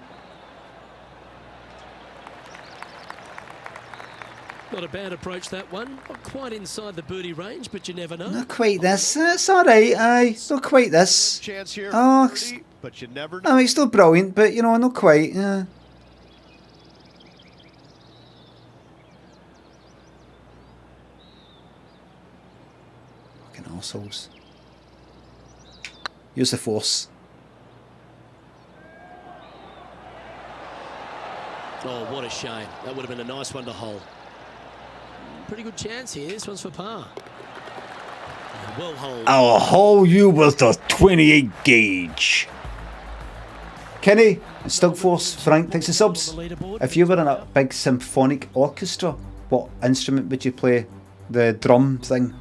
Not a bad approach, that one. Not quite inside the birdie range, but you never know. Not quite this. It's alright, aye. It's not quite this. Chance here, Oh, birdie, but you never know. I mean, it's still brilliant, but you know, not quite. Yeah. Fucking assholes. Use the force. Oh, what a shame. That would have been a nice one to hole. Pretty good chance here. This one's for par. Well holed. I'll haul you with a 28 gauge. Kenny, still force, Frank, thanks for subs. If you were in a big symphonic orchestra, what instrument would you play? The drum thing?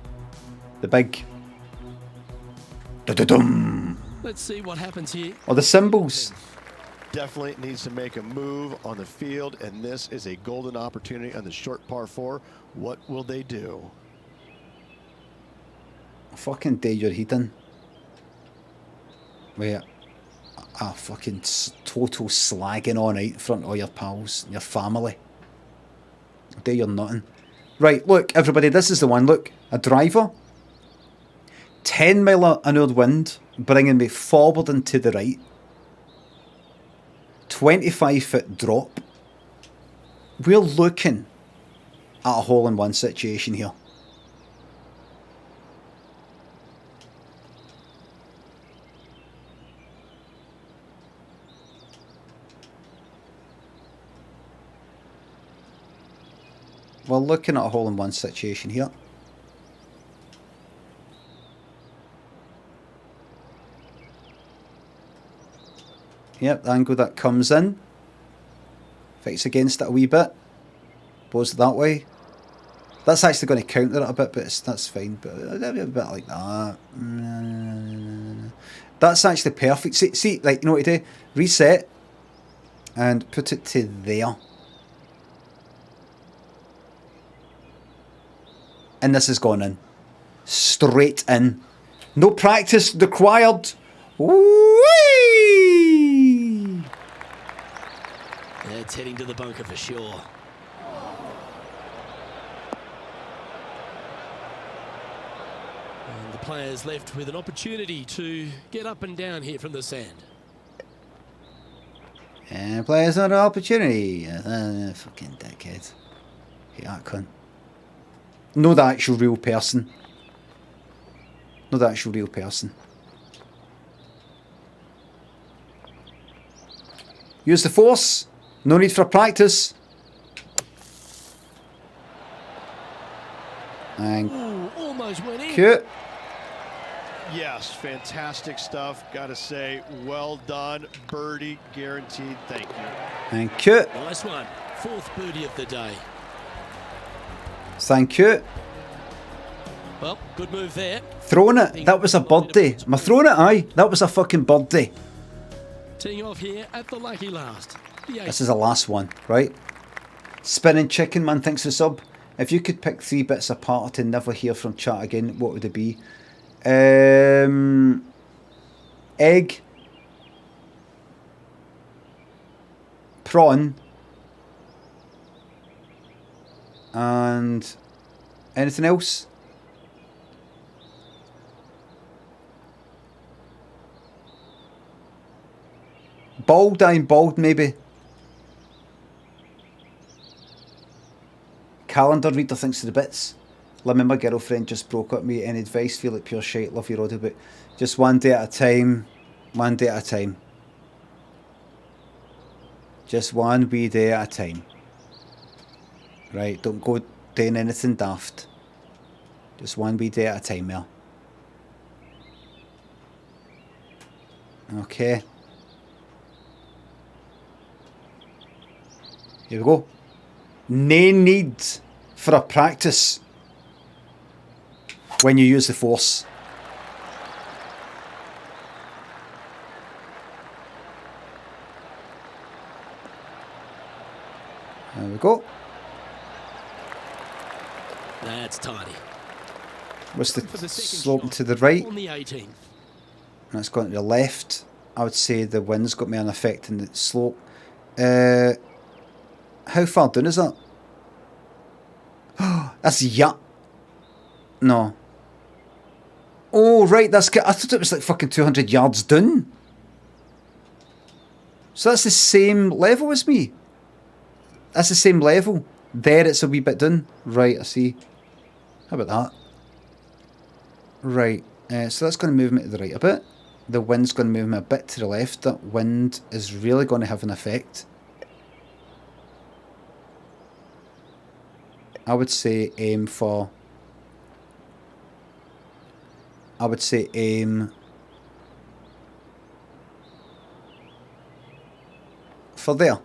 The big... Da-da-dum. Let's see what happens here. Or the cymbals? Definitely needs to make a move on the field, and this is a golden opportunity on the short par 4. What will they do? Fucking day you're heating. Wait, a fucking total slagging on out in front of all your pals and your family. Day you're nothing. Right, look, everybody, this is the one. Look, a driver. 10 mile an hour wind, bringing me forward and to the right. 25-foot drop. We're looking at a hole-in-one situation here. We're looking at a hole-in-one situation here. Yep, the angle that comes in. Fights against it a wee bit. Goes that way. That's actually going to counter it a bit, but that's fine. But a bit like that. That's actually perfect. See, like, you know what to do? Reset. And put it to there. And this has gone in. Straight in. No practice required. Whee! It's heading to the bunker for sure. And the players left with an opportunity to get up and down here from the sand. And players had an opportunity. Fucking dickhead. Hate that cunt. No, the actual real person. No, the actual real person. Use the force. No need for practice. And almost went in. cute. Yes, fantastic stuff. Got to say, well done. Birdie guaranteed. Thank you. And cute. Nice one. Fourth birdie of the day. Thank you. Well, good move there. Throwing it. That was a birdie. Am I throwing it? Aye. That was a fucking birdie. Teeing off here at the lucky last. This is the last one, right? Spinning Chicken Man, thanks for the sub. If you could pick 3 bits apart to never hear from chat again, what would it be? Egg. Prawn. And anything else? Bald, I'm bald maybe. calendar reader thinks to the bits. Limmy, my girlfriend just broke up with me. Any advice? Feel like pure shite. Love your audio, but just one day at a time. One day at a time. Just one wee day at a time. Right, don't go doing anything daft. Just one wee day at a time, Mel. Okay. Here we go. No need for a practice when you use the force. There we go. That's tidy. What's the slope to the right? On the 18th. That's going to the left. I would say the wind's got me an effect in the slope. How far down is that? That's No. Oh, right, that's good. I thought it was like fucking 200 yards down. So that's the same level as me. That's the same level. There it's a wee bit down. Right, I see. How about that? Right, so that's going to move me to the right a bit. The wind's going to move me a bit to the left. That wind is really going to have an effect. I would say aim for... I would say aim... for there.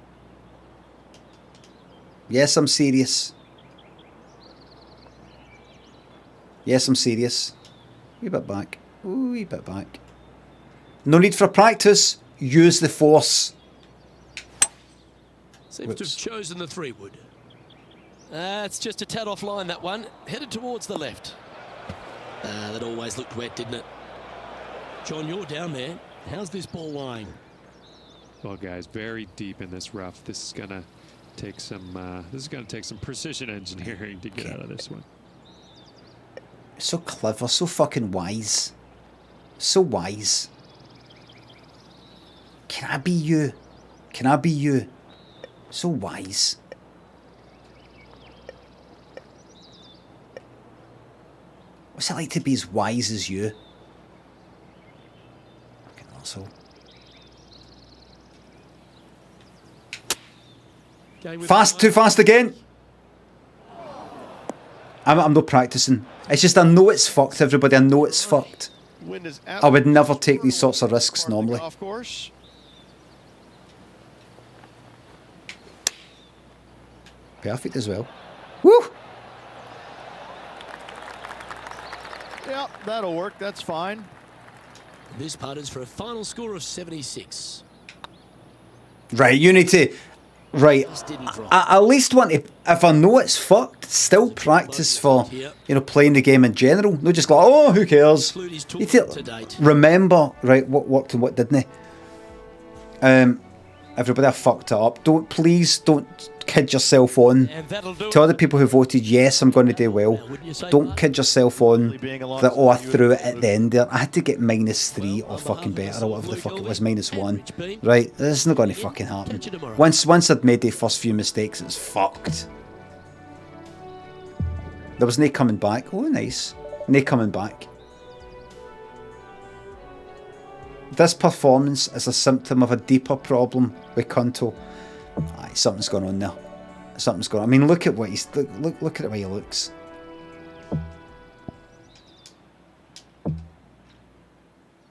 Yes, I'm serious. Yes, I'm serious. Wee bit back. Ooh, wee bit back. No need for practice. Use the force. Seems to have chosen the 3-wood. It's just a tad off line, that one. Headed towards the left. That always looked wet, didn't it? John, you're down there. How's this ball lying? Well, guys, very deep in this rough. This is gonna take some. This is gonna take some precision engineering to get out of this one. So clever, so fucking wise. So wise. Can I be you? Can I be you? So wise. What's it like to be as wise as you? Fucking asshole. Fast, too fast again. I'm not practicing. It's just I know it's fucked, everybody. I know it's fucked. I would never take these sorts of risks normally. Perfect as well. Woo! Yeah, that'll work. That's fine. This putt is for a final score of 76. Right, you need to... Right, I at least want to... If I know it's fucked, still practice for, you know, playing the game in general. Not just go, oh, who cares? You need to remember, right, what worked and what didn't. Everybody, I fucked it up. Please don't kid yourself on. To other people who voted yes, I'm going to do well. Don't kid yourself on that, oh, I threw it at the end there. I had to get -3 or fucking better, or whatever the fuck it was, -1. Right, this is not going to fucking happen. Once I'd made the first few mistakes, it's fucked. There was no coming back. Oh, nice. No coming back. This performance is a symptom of a deeper problem with Kunto. Aye, something's going on there. Something's going on. I mean, look at what he's... Look at the way he looks.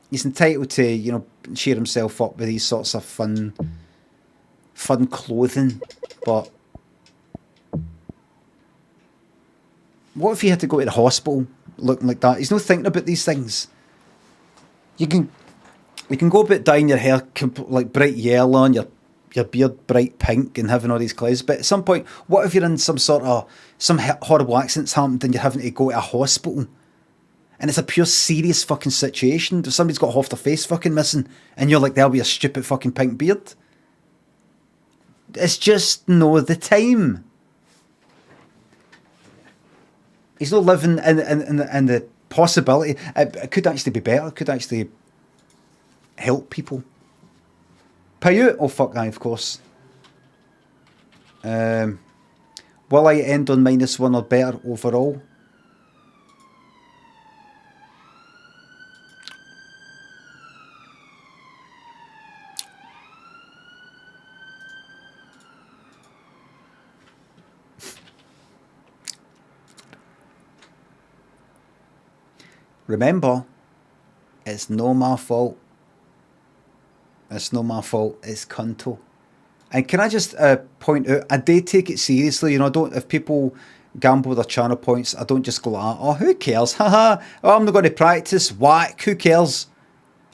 He's entitled to, you know, cheer himself up with these sorts of fun clothing, but... What if he had to go to the hospital looking like that? He's not thinking about these things. You can go about dyeing your hair like bright yellow and your beard bright pink and having all these clouds, but at some point, what if you're in some horrible accident's happened and you're having to go to a hospital, and it's a pure serious fucking situation? If somebody's got half their face fucking missing, and you're like, there'll be a stupid fucking pink beard. It's just no the time. He's not living in the possibility. It could actually be better. It could actually help people. Payut? Oh fuck, aye, of course. Will I end on -1 or better overall? Remember, it's no my fault. It's no my fault. It's Cunto. And can I just point out, I do take it seriously. You know, I don't. If people gamble their channel points, I don't just go like, oh, who cares? Haha. Oh, I'm not going to practice. Whack. Who cares?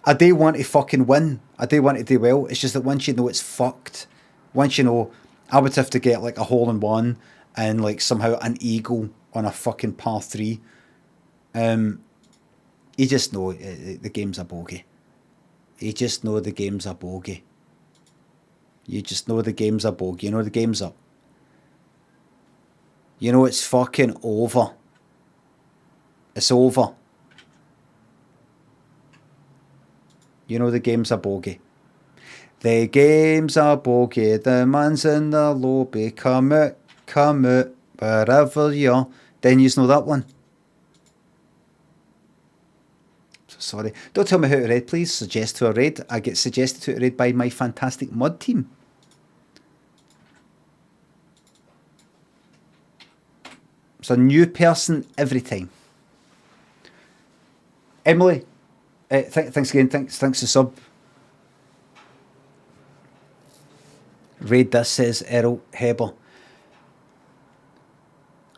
I do want to fucking win. I do want to do well. It's just that once you know it's fucked, once you know, I would have to get like a hole in one and like somehow an eagle on a fucking par 3. You just know the game's a bogey. You just know the game's a bogey. You just know the game's a bogey. You know the game's up. You know it's fucking over. It's over. You know the game's a bogey. The game's a bogey. The man's in the lobby. Come out, wherever you're. Then you know that one. Sorry. Don't tell me how to raid, please. Suggest to a raid. I get suggested to a raid by my fantastic mod team. It's a new person every time. Emily, thanks again. Thanks to sub. Raid this, says Errol Heber.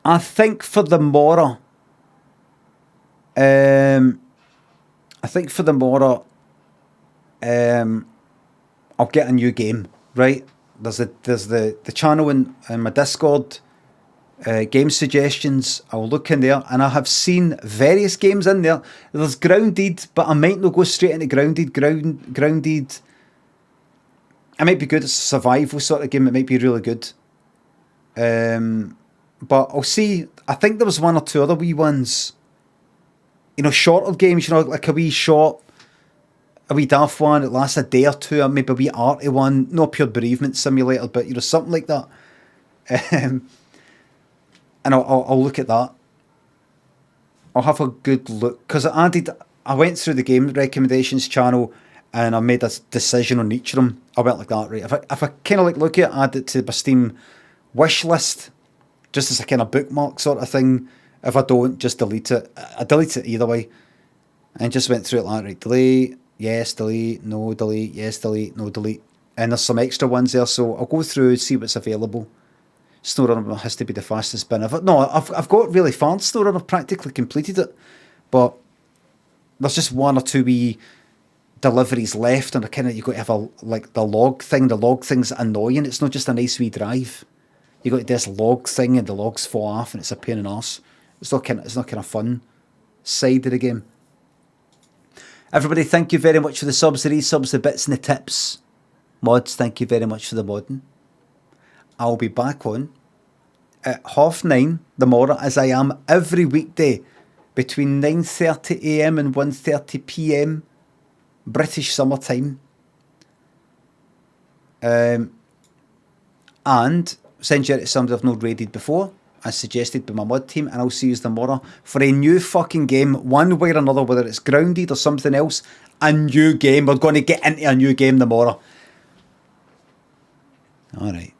I think for the Mora, I'll get a new game, right? There's the channel in my Discord, game suggestions. I'll look in there, and I have seen various games in there. There's Grounded, but I might not go straight into Grounded. Grounded, it might be good. It's a survival sort of game. It might be really good. But I'll see. I think there was one or two other wee ones. You know, shorter games, you know, like a wee daft one that lasts a day or two, or maybe a wee arty one, no pure bereavement simulator, but, you know, something like that. And I'll look at that. I'll have a good look, because I went through the game recommendations channel, and I made a decision on each of them. I went like that, right? If I kind of like look at it, add it to my Steam wish list, just as a kind of bookmark sort of thing. If I don't, just delete it. I delete it either way. And just went through it like, right, delete, yes, delete, no, delete, yes, delete, no, delete. And there's some extra ones there, so I'll go through and see what's available. SnowRunner has to be the fastest spin ever. No, I've got really far. SnowRunner, I've practically completed it. But there's just one or two wee deliveries left, and you've got to have the log thing. The log thing's annoying. It's not just a nice wee drive. You've got to do this log thing, and the logs fall off, and it's a pain in the arse. It's not kind of fun side of the game. Everybody, thank you very much for the subs, the resubs, the bits and the tips. Mods, thank you very much for the modding. I'll be back on at 9:30 the morning, as I am every weekday between 9:30 AM and 1:30 PM British summertime. And send you out to somebody I've not raided before, as suggested by my mod team, and I'll see you tomorrow for a new fucking game, one way or another, whether it's Grounded or something else. A new game. We're going to get into a new game tomorrow. Alright.